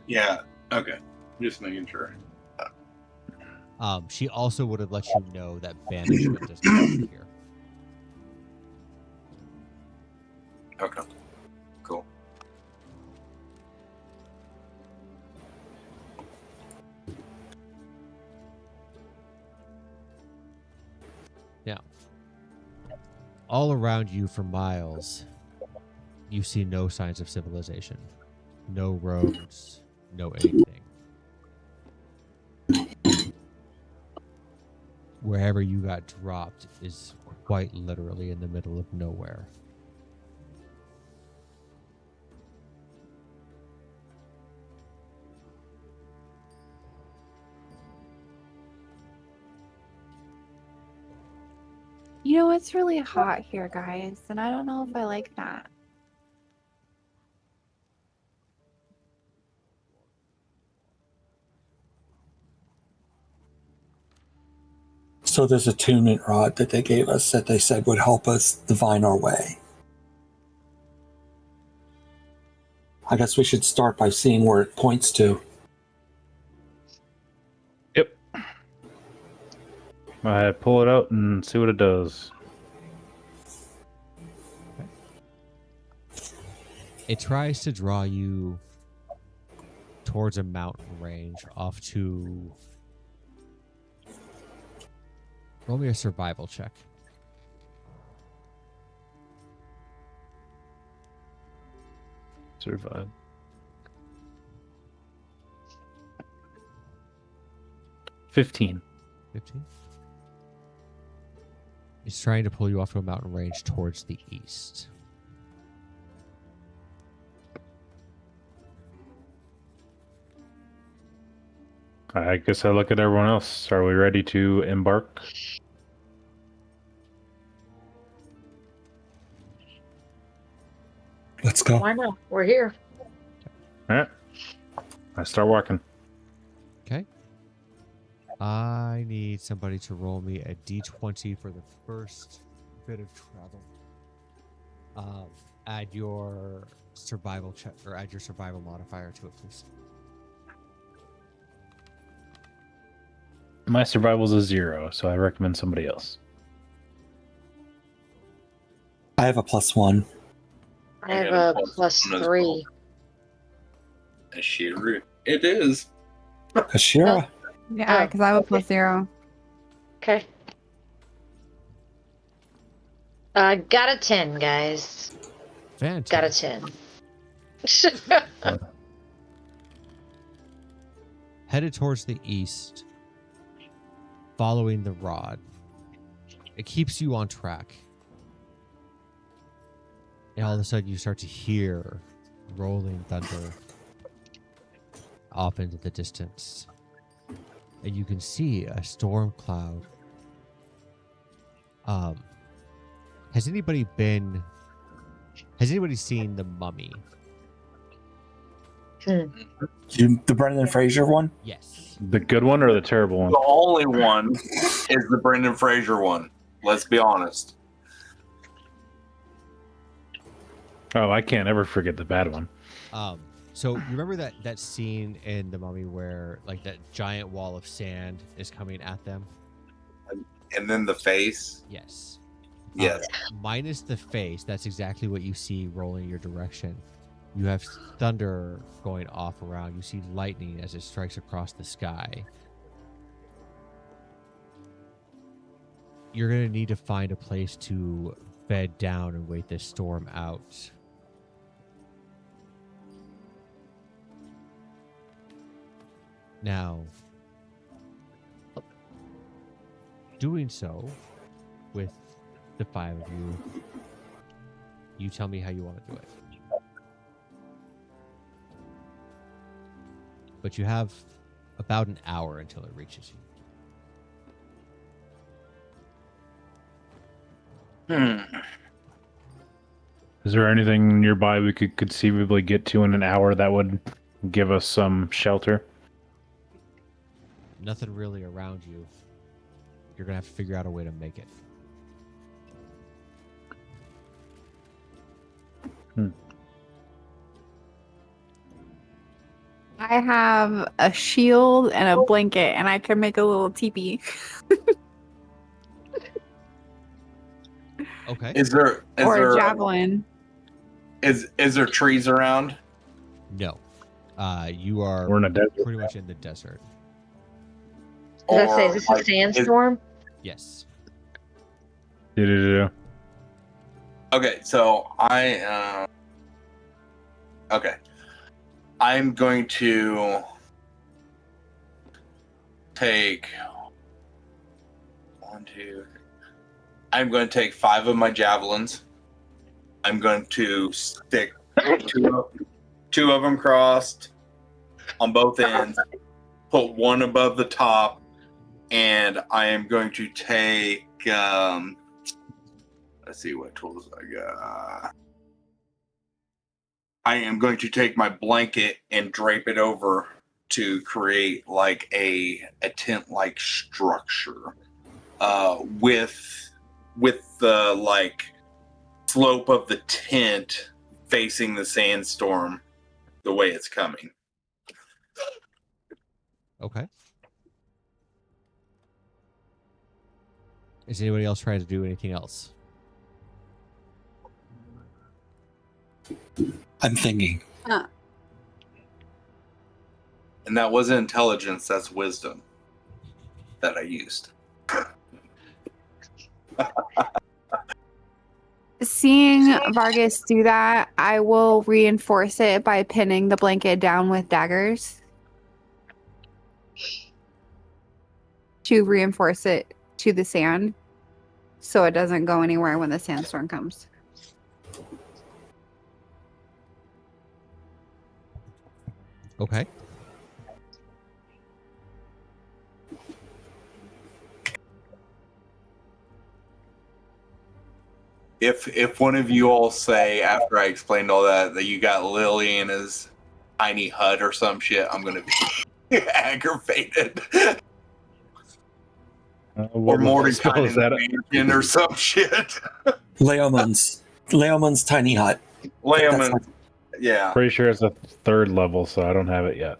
Yeah. Okay. Just making sure. She also would have let you know that banishment does not work here. Okay. Cool. Now, all around you for miles, you see no signs of civilization. No roads, no anything. Wherever you got dropped is quite literally in the middle of nowhere. You know, it's really hot here, guys, and I don't know if I like that. So there's a attunement rod that they gave us that they said would help us divine our way. I guess we should start by seeing where it points to. Yep. I pull it out and see what it does. It tries to draw you towards a mountain range off to... Roll me a survival check. Survive. 15. 15. It's trying to pull you off to a mountain range towards the east. I guess I look at everyone else. Are we ready to embark? Let's go. Why not? We're here. Alright. I start walking. Okay. I need somebody to roll me a d20 for the first bit of travel. Add your survival check, or add your survival modifier to it, please. My survival's a 0, so I recommend somebody else. I have a +1. I have a +3. Ashiru. It is. Ashira. Yeah, because I have a +0. Okay. Got a 10, guys. Fantastic. Got a 10. Headed towards the east, following the rod. It keeps you on track. And all of a sudden you start to hear rolling thunder off into the distance. And you can see a storm cloud. Has anybody seen The Mummy? The Brendan Fraser one? Yes. The good one or the terrible one? The only one is the Brendan Fraser one. Let's be honest. Oh, I can't ever forget the bad one. So you remember that scene in The Mummy where like that giant wall of sand is coming at them? And then the face. Yes. Yes. Minus the face, that's exactly what you see rolling your direction. You have thunder going off around. You see lightning as it strikes across the sky. You're going to need to find a place to bed down and wait this storm out. Now, doing so with the 5 of you, you tell me how you want to do it. But you have about an hour until it reaches you. Is there anything nearby we could conceivably get to in an hour that would give us some shelter? Nothing really around you. You're going to have to figure out a way to make it. I have a shield and a blanket, and I can make a little teepee. Okay. Is there Or a javelin. Is there trees around? No. You are We're in a desert. pretty much in the desert. Did I say, Or, is this a like, sandstorm? Yes. Yeah. Okay, so okay. I'm going to take 1, 2. I'm going to take 5 of my javelins. I'm going to stick two of them crossed on both ends, put one above the top, and I am going to take Let's see what tools I got. I am going to take my blanket and drape it over to create like a tent-like structure, with the like slope of the tent facing the sandstorm the way it's coming. Okay. Is anybody else trying to do anything else? I'm thinking. And that wasn't intelligence, that's wisdom that I used. Seeing Vargas do that, I will reinforce it by pinning the blanket down with daggers to reinforce it to the sand so it doesn't go anywhere when the sandstorm comes. Okay. If one of you all say after I explained all that you got Lily in his tiny hut or some shit, I'm gonna be aggravated. Or Mordecai in the mansion or some shit. Leoman's tiny hut. Leoman, yeah. Pretty sure it's a 3rd level, so I don't have it yet.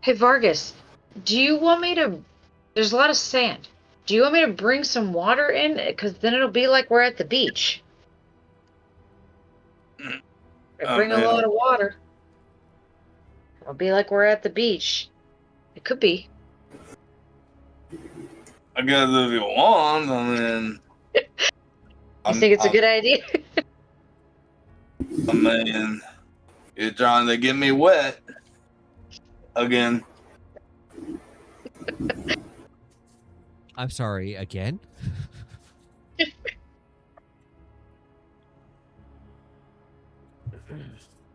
Hey, Vargas, do you want me to... There's a lot of sand. Do you want me to bring some water in? Because then it'll be like we're at the beach. Bring a lot of water. It'll be like we're at the beach. It could be. I guess if you want, I mean... You think it's a good idea? I mean, you're trying to get me wet. Again. I'm sorry, again?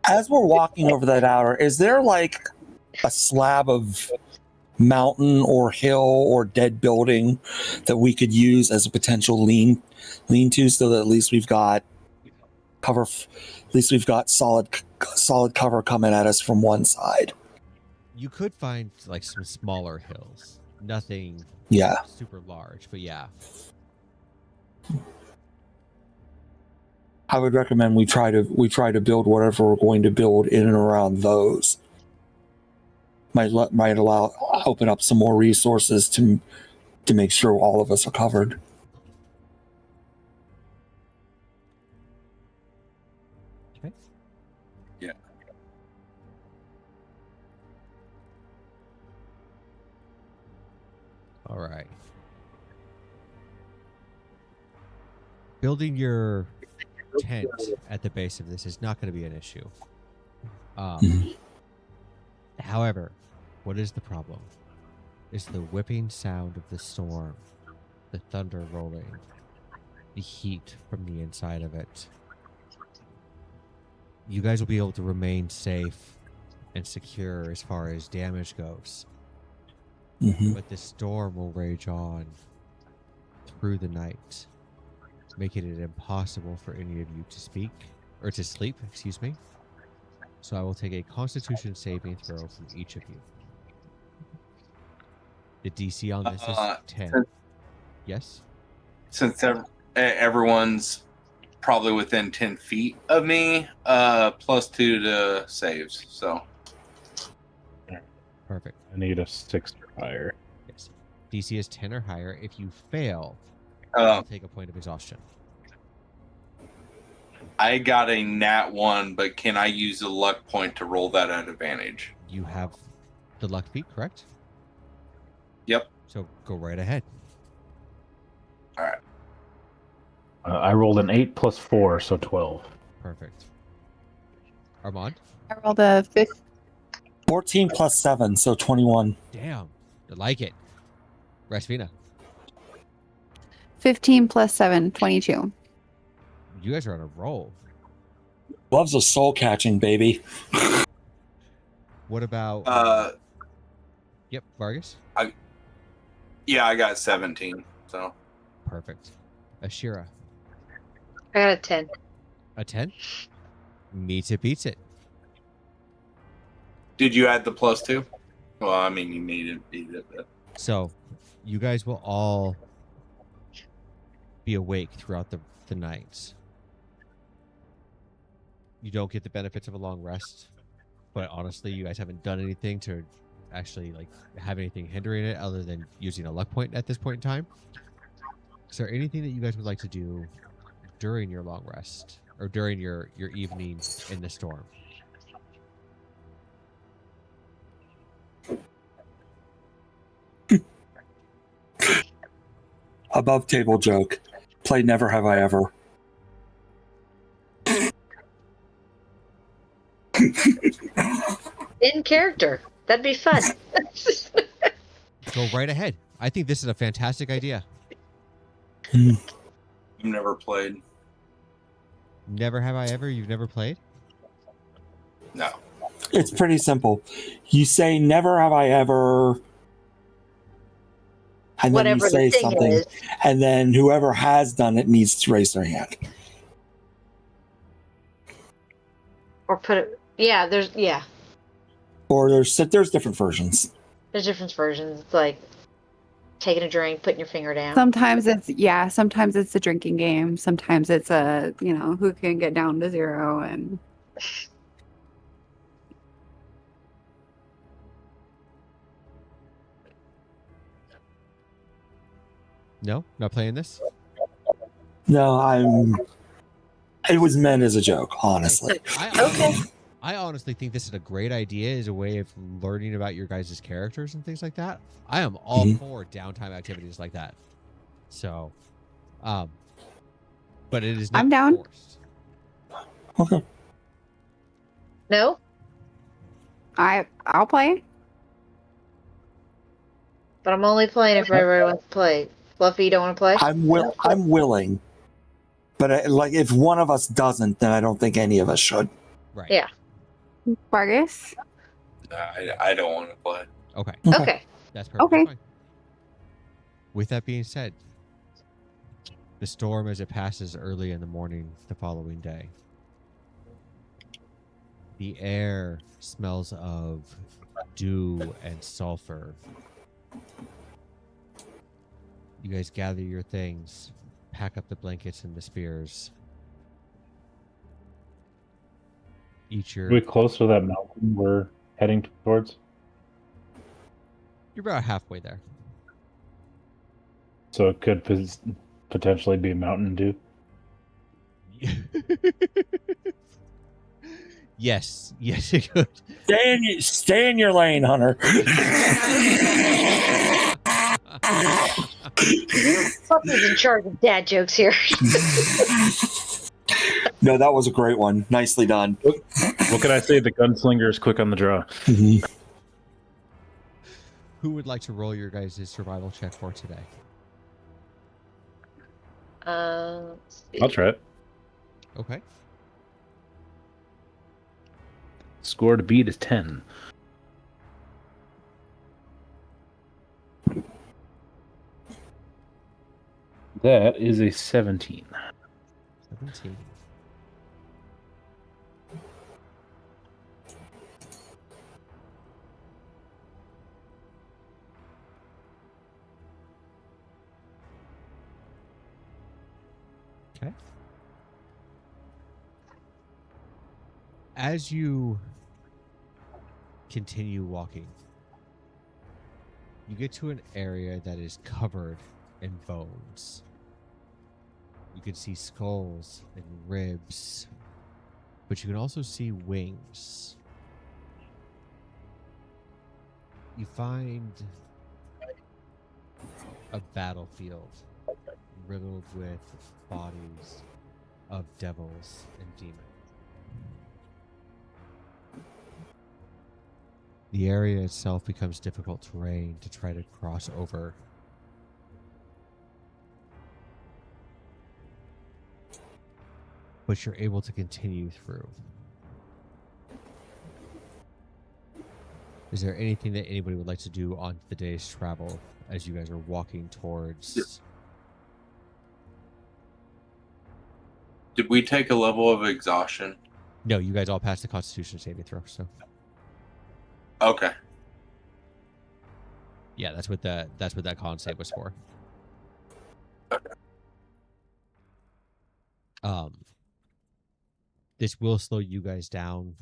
As we're walking over that hour, is there like a slab of mountain or hill or dead building that we could use as a potential lean to, so that at least we've got cover, at least we've got solid cover coming at us from one side? You could find like some smaller hills. Nothing super large, but yeah. I would recommend we try to build whatever we're going to build in and around those. Might open up some more resources to make sure all of us are covered. Okay. Yeah. All right. Building your tent at the base of this is not going to be an issue. However, what is the problem? Is the whipping sound of the storm, the thunder rolling, the heat from the inside of it. You guys will be able to remain safe and secure as far as damage goes. But the storm will rage on through the night, making it impossible for any of you to speak or to sleep, excuse me. So I will take a Constitution saving throw from each of you. The DC on this is 10. Yes? Since everyone's probably within 10 feet of me, +2 to saves, so. Perfect. I need a 6 or higher. Yes. DC is 10 or higher. If you fail, you'll take a point of exhaustion. I got a nat 1, but can I use a luck point to roll that at advantage? You have the luck feat, correct? Yep. So go right ahead. All right. I rolled an 8 + 4, so 12. Perfect. Armand? I rolled a 14 + 7, so 21. Damn. I like it. Rasvina? 15 + 7, 22. You guys are on a roll. Loves a soul catching, baby. What about... Yep, Vargas? I got 17, so. Perfect. Ashira? I got a 10. A 10? Meets it, beats it. Did you add the +2? Well, I mean, you need it. But... So, you guys will all be awake throughout the night. You don't get the benefits of a long rest, but honestly, you guys haven't done anything to actually like have anything hindering it other than using a luck point at this point in time. Is there anything that you guys would like to do during your long rest or during your evening in the storm? Above table joke. Play Never Have I Ever. In character. That'd be fun. Go right ahead. I think this is a fantastic idea. I've never played. Never have I ever? You've never played? No. It's pretty simple. You say never have I ever, and then Whatever you say the thing something, is. and then whoever has done it needs to raise their hand. Or put it. Yeah, there's Or there's different versions. There's different versions. It's like taking a drink, putting your finger down. Sometimes it's a drinking game. Sometimes it's a, who can get down to 0 and No? Not playing this? No, it was meant as a joke, honestly. I honestly think this is a great idea as a way of learning about your guys' characters and things like that. I am all for downtime activities like that. So, but it is not I'm down. forced. Okay. No? I'll play. But I'm only playing if everybody wants to play. Fluffy, you don't want to play? I'm willing, but if one of us doesn't, then I don't think any of us should. Right. Yeah. Vargas. I don't want to play. Okay. Okay. That's perfectly Okay. fine. With that being said, the storm as it passes early in the morning the following day, the air smells of dew and sulfur. You guys gather your things, pack up the blankets and the spears. Eat your... Are we close to that mountain we're heading towards? You're about halfway there. So it could potentially be Mountain Dew. Yes, it could. Stay in your lane, Hunter. Fluffy's in charge of dad jokes here. No, that was a great one. Nicely done. What can I say? The gunslinger is quick on the draw. Who would like to roll your guys' survival check for today? Let's see. I'll try it. Okay. Score to beat is 10. That is a 17. 17. Okay. As you continue walking, you get to an area that is covered in bones. You can see skulls and ribs, but you can also see wings. You find a battlefield riddled with bodies of devils and demons. The area itself becomes difficult terrain to try to cross over. But you're able to continue through. Is there anything that anybody would like to do on the day's travel as you guys are walking towards Did we take a level of exhaustion? No, you guys all passed the Constitution saving throw. So Okay. yeah, that's what that con save was for. This will slow you guys down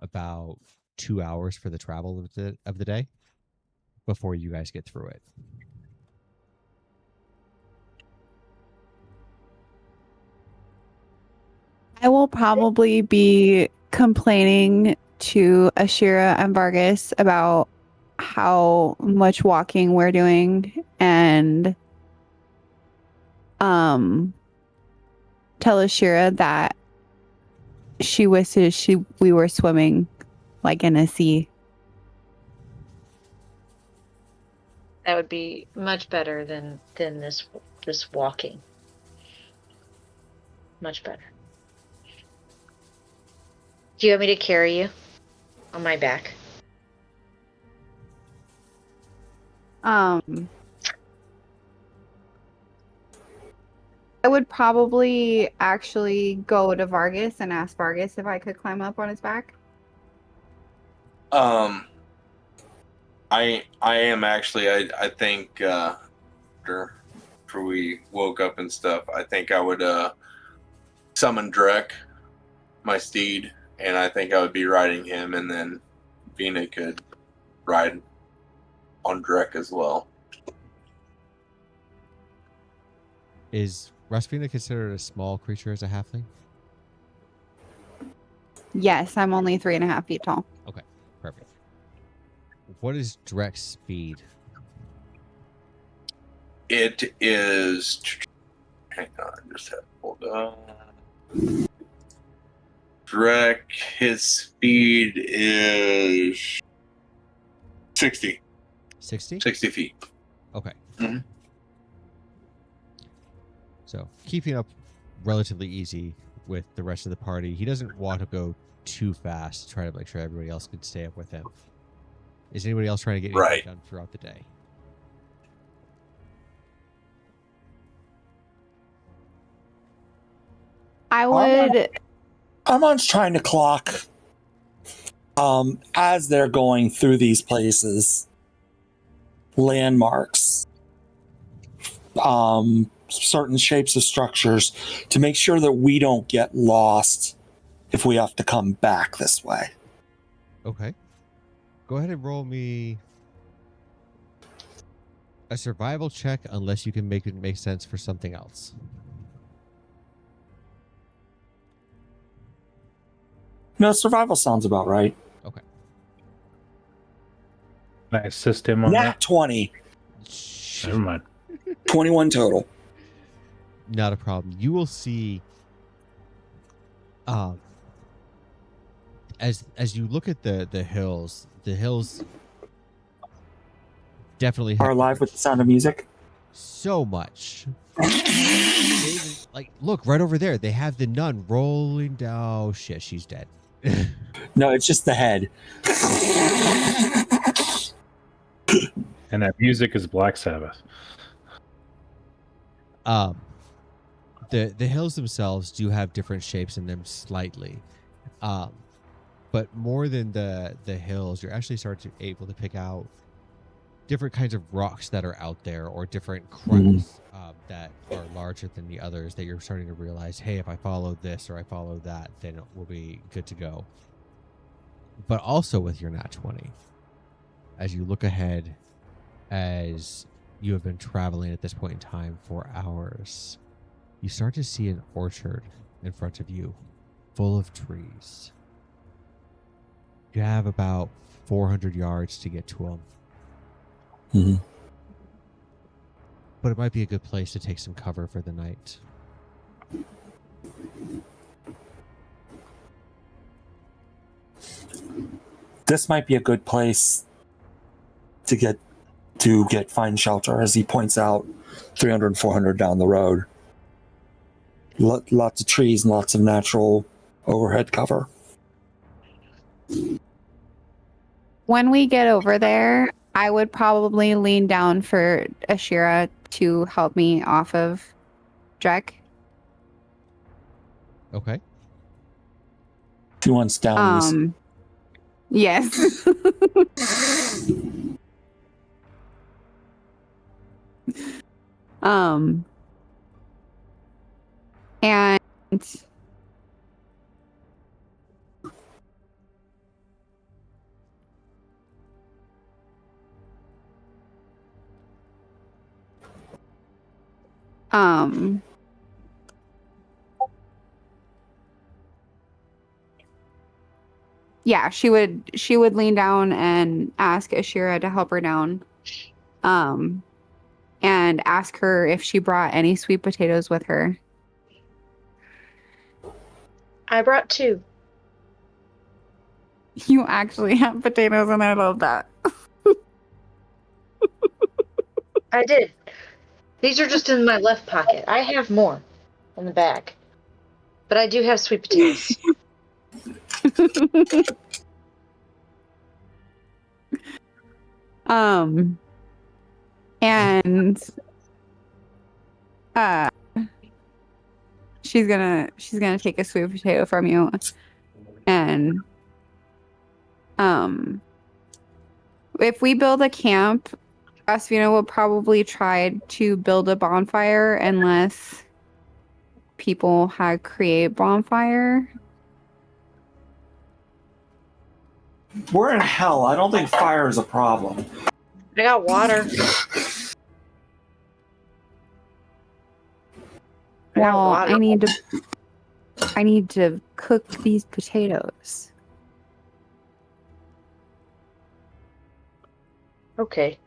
about 2 hours for the travel of the day before you guys get through it. I will probably be complaining to Ashira and Vargas about how much walking we're doing and tell Ashira that she wishes we were swimming like in a sea. That would be much better than this walking. Much better. Do you want me to carry you on my back? I would probably actually go to Vargas and ask Vargas if I could climb up on his back. I am actually. I think after we woke up and stuff, I think I would summon Drek, my steed, and I think I would be riding him, and then Vina could ride on Drek as well. Is Rasvina considered a small creature as a halfling? Yes, I'm only 3.5 feet tall. Okay, perfect. What is Drek's speed? It is. Hang on, just have to hold on. Drek, his speed is 60. 60? 60 feet. Okay. Mhm. So keeping up relatively easy with the rest of the party. He doesn't want to go too fast to try to make sure everybody else can stay up with him. Is anybody else trying to get anything Right. done throughout the day? I would. Armand's trying to clock as they're going through these places, landmarks, certain shapes of structures to make sure that we don't get lost if we have to come back this way. Okay. Go ahead and roll me a survival check unless you can make it make sense for something else. No, survival sounds about right. Okay. Can I assist him on Nat 20, that? Never mind. 21 total. Not a problem. You will see as you look at the hills definitely Are have alive with the sound of music? so much. Like, look right over there. They have the nun rolling down. Oh, shit, she's dead. No, it's just the head. And that music is Black Sabbath. The hills themselves do have different shapes in them slightly, but more than the hills, you're actually able to pick out different kinds of rocks that are out there, or different cracks that are larger than the others, that you're starting to realize, hey, if I follow this or I follow that, then it will be good to go. But also with your nat 20, as you look ahead, as you have been traveling at this point in time for hours, you start to see an orchard in front of you, full of trees. You have about 400 yards to get to them. Mm-hmm. But it might be a good place to take some cover for the night. This might be a good place to find shelter, as he points out 300 and 400 down the road. Lots of trees and lots of natural overhead cover. When we get over there, I would probably lean down for Ashira to help me off of Drek. Okay. 2 months down. Yes. And yeah, she would lean down and ask Ashira to help her down. And ask her if she brought any sweet potatoes with her. I brought 2. You actually have potatoes, and I love that. I did. These are just in my left pocket. I have more in the back. But I do have sweet potatoes. And she's gonna take a sweet potato from you, and if we build a camp, Asvina will probably try to build a bonfire unless people had create bonfire. We're in hell. I don't think fire is a problem. I got water. Well, I need to cook these potatoes. Okay.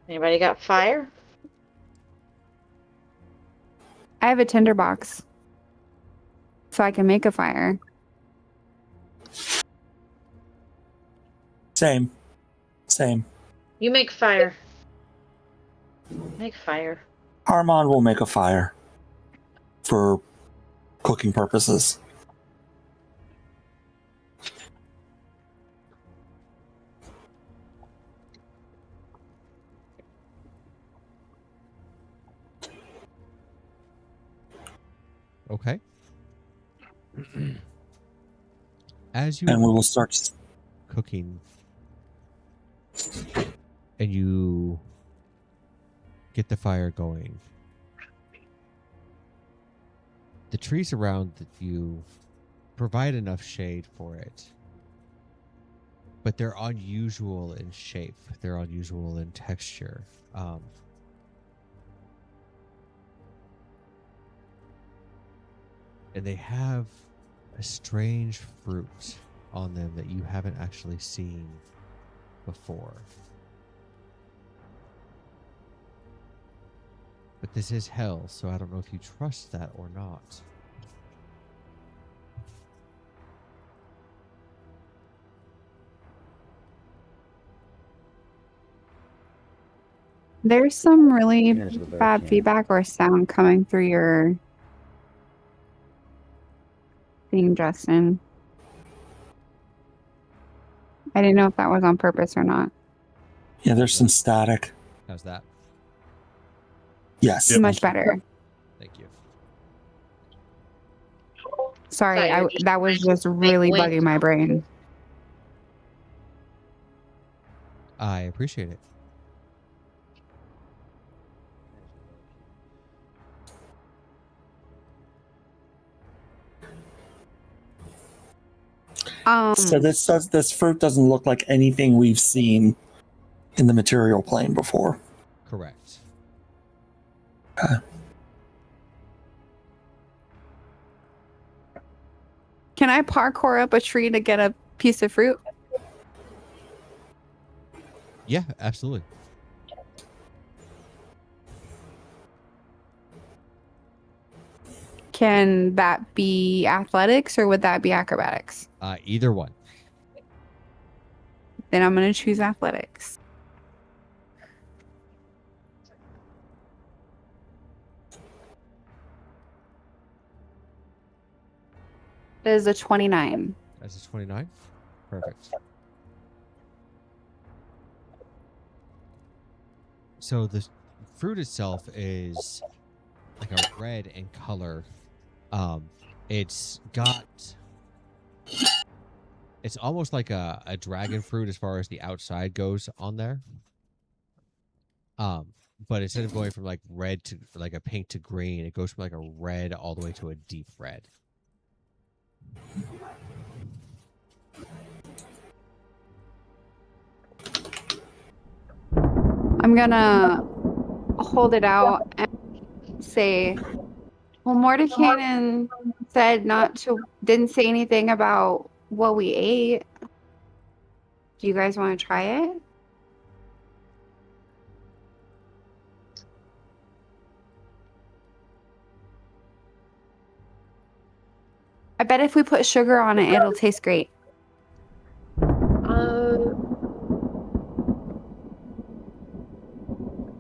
Anybody got fire? I have a tinderbox, so I can make a fire. Same. You make fire. Make fire. Harmon will make a fire for cooking purposes. Okay. As you And we will start cooking and you get the fire going, the trees around you provide enough shade for it, but they're unusual in shape, they're unusual in texture. And they have a strange fruit on them that you haven't actually seen before. But this is hell, so I don't know if you trust that or not. There's some really There's the bear bad can. feedback or sound coming through your thing, Justin. I didn't know if that was on purpose or not. Yeah, there's some static. How's that? Yes. Much better. Thank you. Sorry, Sorry, that was just really wind. bugging my brain. I appreciate it. So this fruit doesn't look like anything we've seen in the material plane before. Correct. Can I parkour up a tree to get a piece of fruit? Yeah, absolutely. Can that be athletics or would that be acrobatics? Either one. Then I'm going to choose athletics. It is a 29. That's a 29. Perfect. So the fruit itself is like a red in color. It's almost like a dragon fruit as far as the outside goes on there. But instead of going from like red to like a pink to green, it goes from like a red all the way to a deep red. I'm gonna hold it out and say, well, Mordecai said didn't say anything about what we ate. Do you guys want to try it? I bet if we put sugar on it, it'll taste great.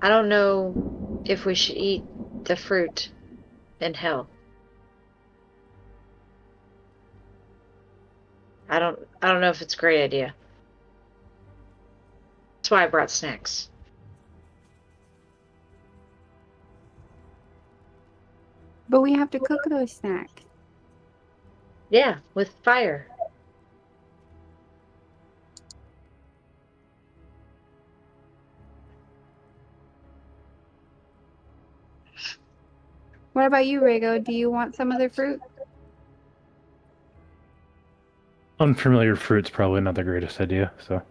I don't know if we should eat the fruit in hell. I don't know if it's a great idea. That's why I brought snacks. But we have to cook those snacks. Yeah, with fire. What about you, Rago? Do you want some of the fruit? Unfamiliar fruit's probably not the greatest idea, so.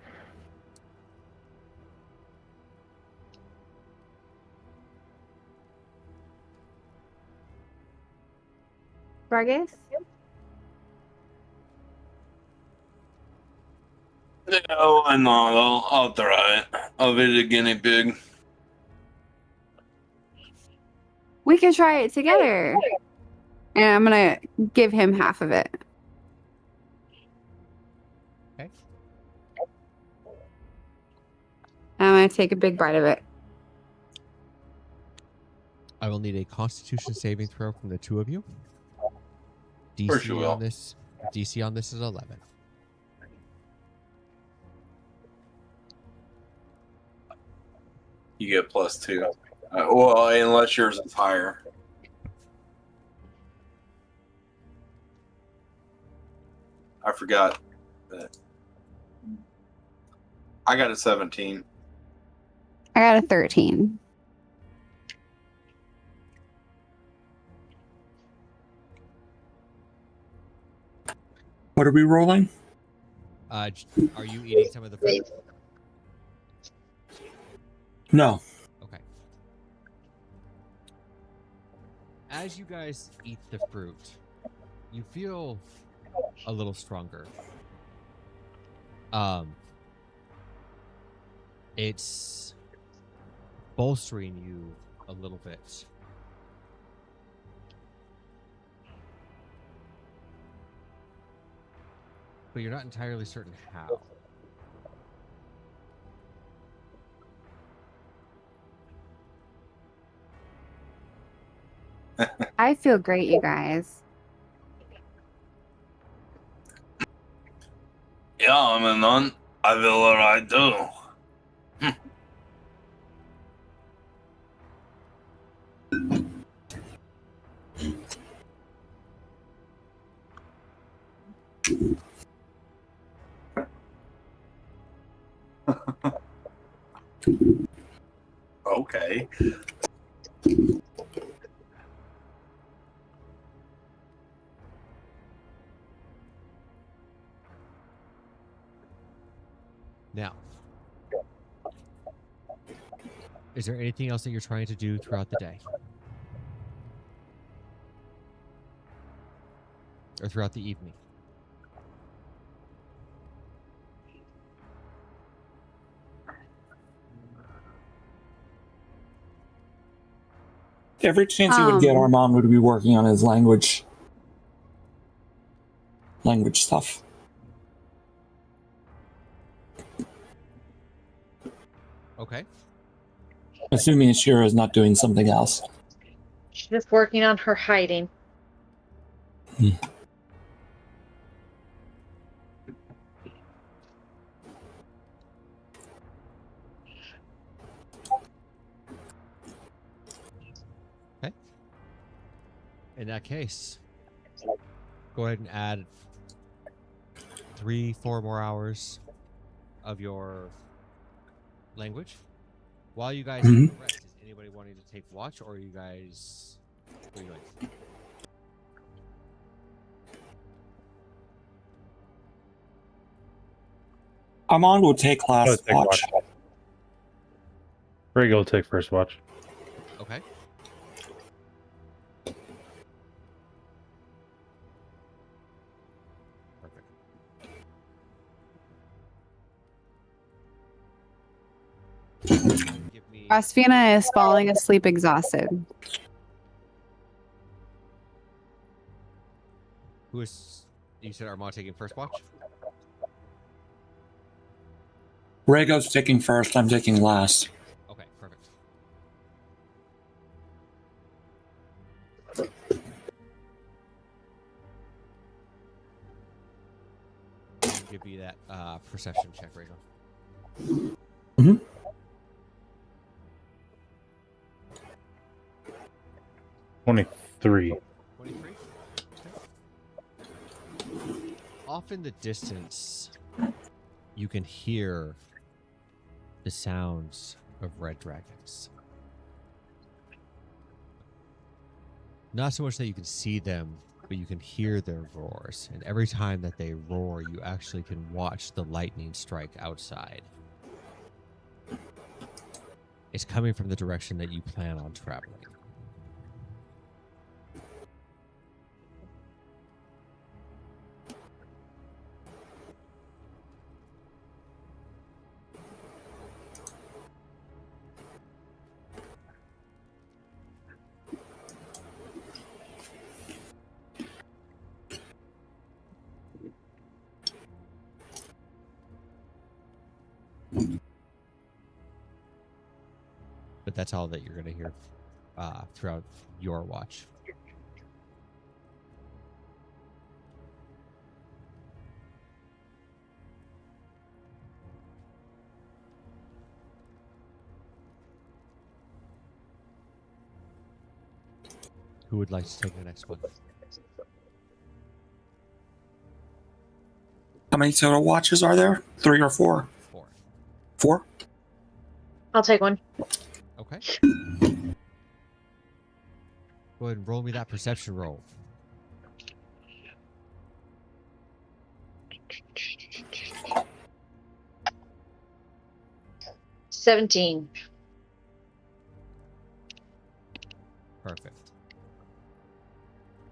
Vargas? No, I'm not. I'll try it. I'll be the guinea pig. We could try it together. And I'm gonna give him half of it. Okay. I'm gonna take a big bite of it. I will need a Constitution saving throw from the two of you. course you DC will. on this. DC on this is 11. You get +2. Well, unless yours is higher. I forgot that. I got a 17. I got a 13. What are we rolling? Are you eating some of the fruit? No. Okay. As you guys eat the fruit, you feel a little stronger. It's bolstering you a little bit. But you're not entirely certain how. I feel great, you guys. Yeah, I'm a nun. I feel alright too. Okay. Now, is there anything else that you're trying to do throughout the day? Or throughout the evening? Every chance he would get, Armand would be working on his language stuff. Okay. Assuming Shira is not doing something else. She's just working on her hiding. In that case, go ahead and add 3-4 more hours of your language. While you guys Mhm. take a rest, is anybody wanting to take watch, or are you guys? What are you doing? Armand will take last Let's take watch. Rhaegar will take first watch. Okay. Perfect. Give me. Rasvina is falling asleep exhausted. Who is? You said Armand taking first watch. Rhaegar's taking first. I'm taking last. Okay, perfect. Give me that perception check, Rachel. 23. 23. Off in the distance, you can hear the sounds of red dragons. Not so much that you can see them, but you can hear their roars. And every time that they roar, you actually can watch the lightning strike outside. It's coming from the direction that you plan on traveling. But that's all that you're going to hear throughout your watch. Who would like to take the next one? How many total watches are there? 3 or 4? 4. 4? I'll take one. Okay. Go ahead and roll me that perception roll. $17. Perfect.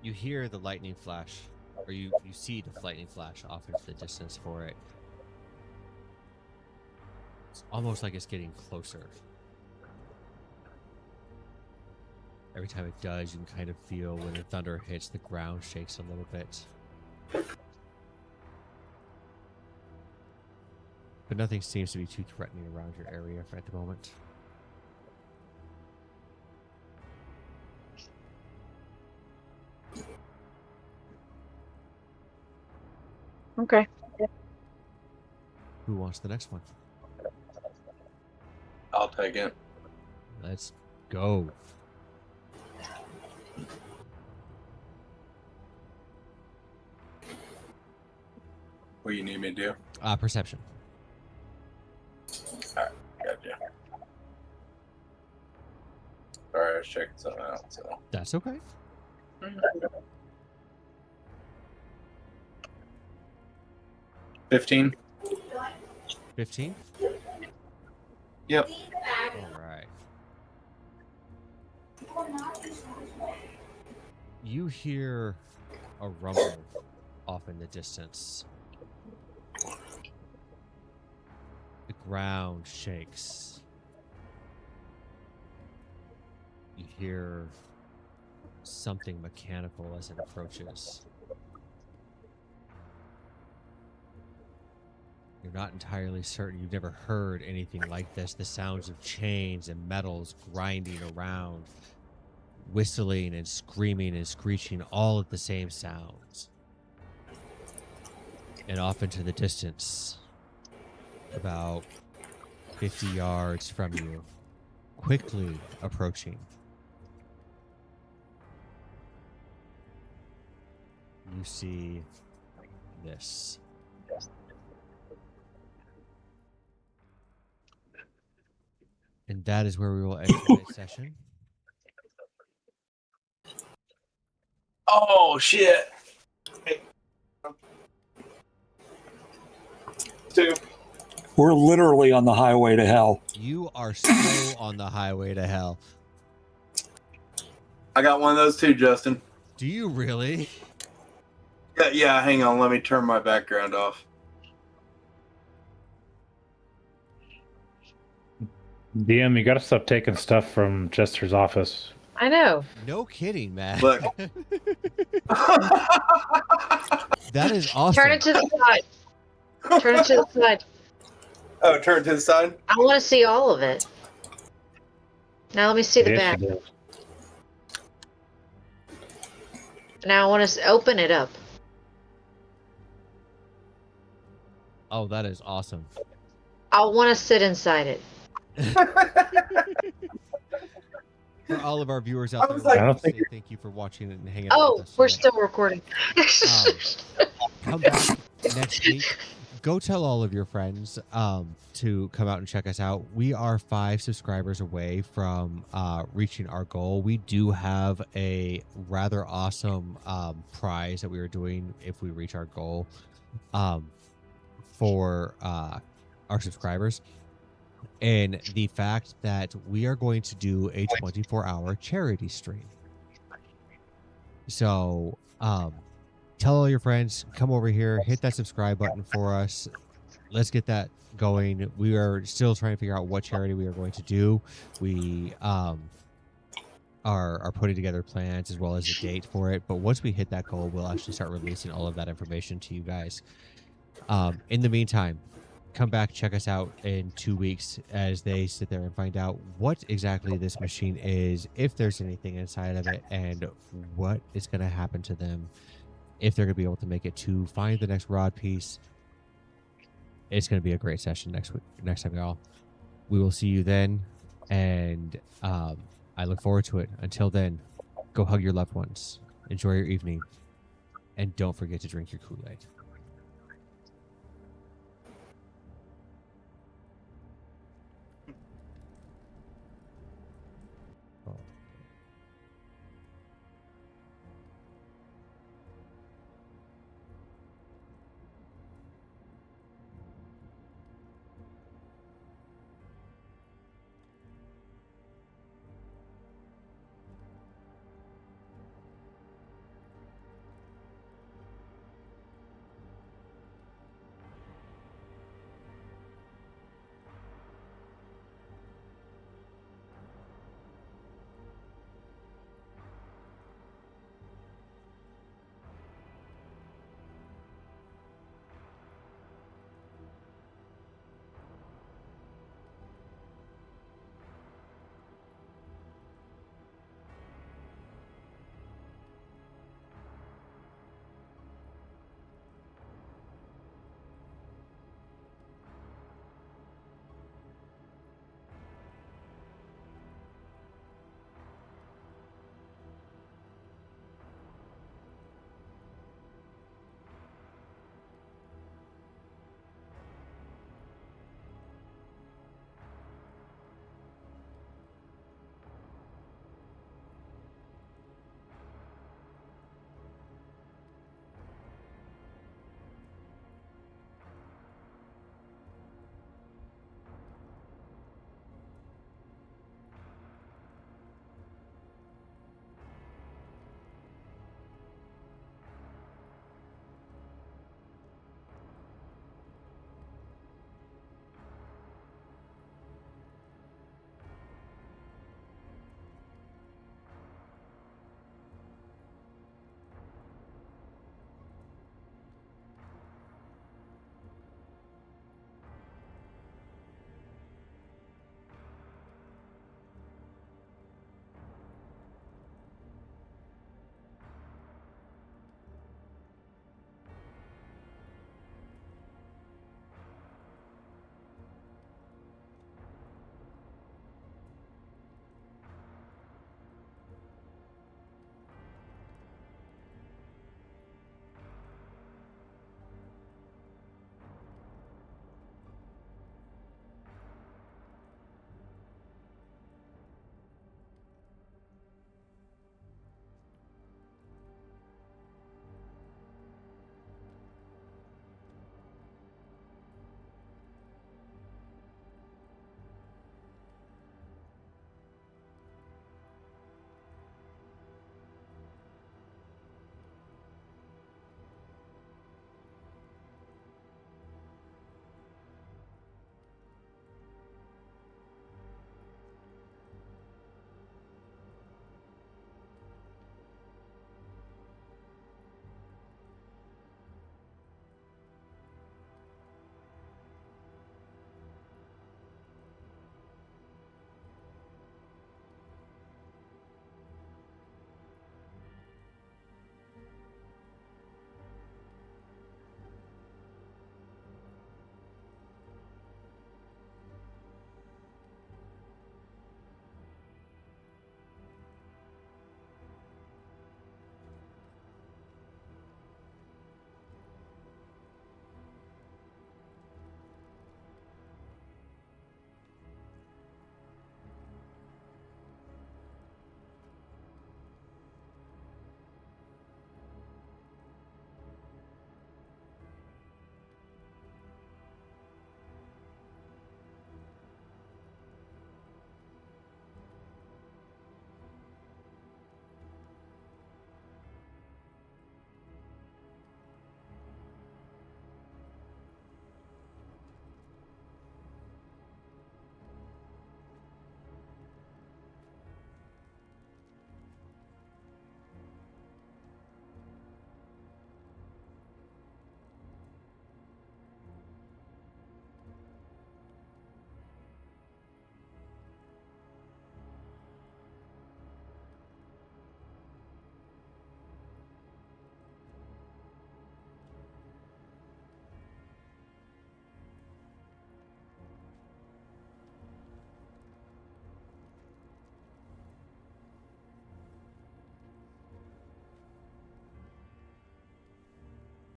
You hear the lightning flash, or you see the lightning flash off into the distance for it. It's almost like it's getting closer. Every time it does, you can kind of feel when the thunder hits, the ground shakes a little bit. But nothing seems to be too threatening around your area at the moment. Okay. Who wants the next one? I'll take it. Let's go. What do you need me to do? Perception. Alright, gotcha. Sorry, I was checking something out. So. That's okay. Mm-hmm. 15. 15? Yep. All right. You hear a rumble off in the distance. The ground shakes. You hear something mechanical as it approaches. You're not entirely certain. You've never heard anything like this. The sounds of chains and metals grinding around, whistling and screaming and screeching, all at the same sounds. And off into the distance, about 50 yards from you, quickly approaching, you see this. And that is where we will end today's session. Oh shit! Two. We're literally on the highway to hell. You are so on the highway to hell. I got one of those too, Justin. Do you really? Yeah, hang on. Let me turn my background off. DM, you gotta stop taking stuff from Jester's office. I know. No kidding, man. Look. That is awesome. Turn it to the side. Turn it to the side. Oh, turn it to the side? I want to see all of it. Now let me see the Yes, back. you do. Now I want to open it up. Oh, that is awesome. I want to sit inside it. For all of our viewers out I there, was like- I I want don't to think say thank you for watching and hanging out Oh, with us. we're tonight. still recording. Come back next week. Go tell all of your friends to come out and check us out. We are 5 subscribers away from reaching our goal. We do have a rather awesome prize that we are doing if we reach our goal for our subscribers. And the fact that we are going to do a 24-hour charity stream. So tell all your friends, come over here, hit that subscribe button for us. Let's get that going. We are still trying to figure out what charity we are going to do. We are putting together plans as well as a date for it. But once we hit that goal, we'll actually start releasing all of that information to you guys. In the meantime, come back, check us out in 2 weeks as they sit there and find out what exactly this machine is, if there's anything inside of it, and what is going to happen to them, if they're going to be able to make it to find the next rod piece. It's going to be a great session next time, y'all. We will see you then, and I look forward to it. Until then, go hug your loved ones, enjoy your evening, and don't forget to drink your Kool-Aid.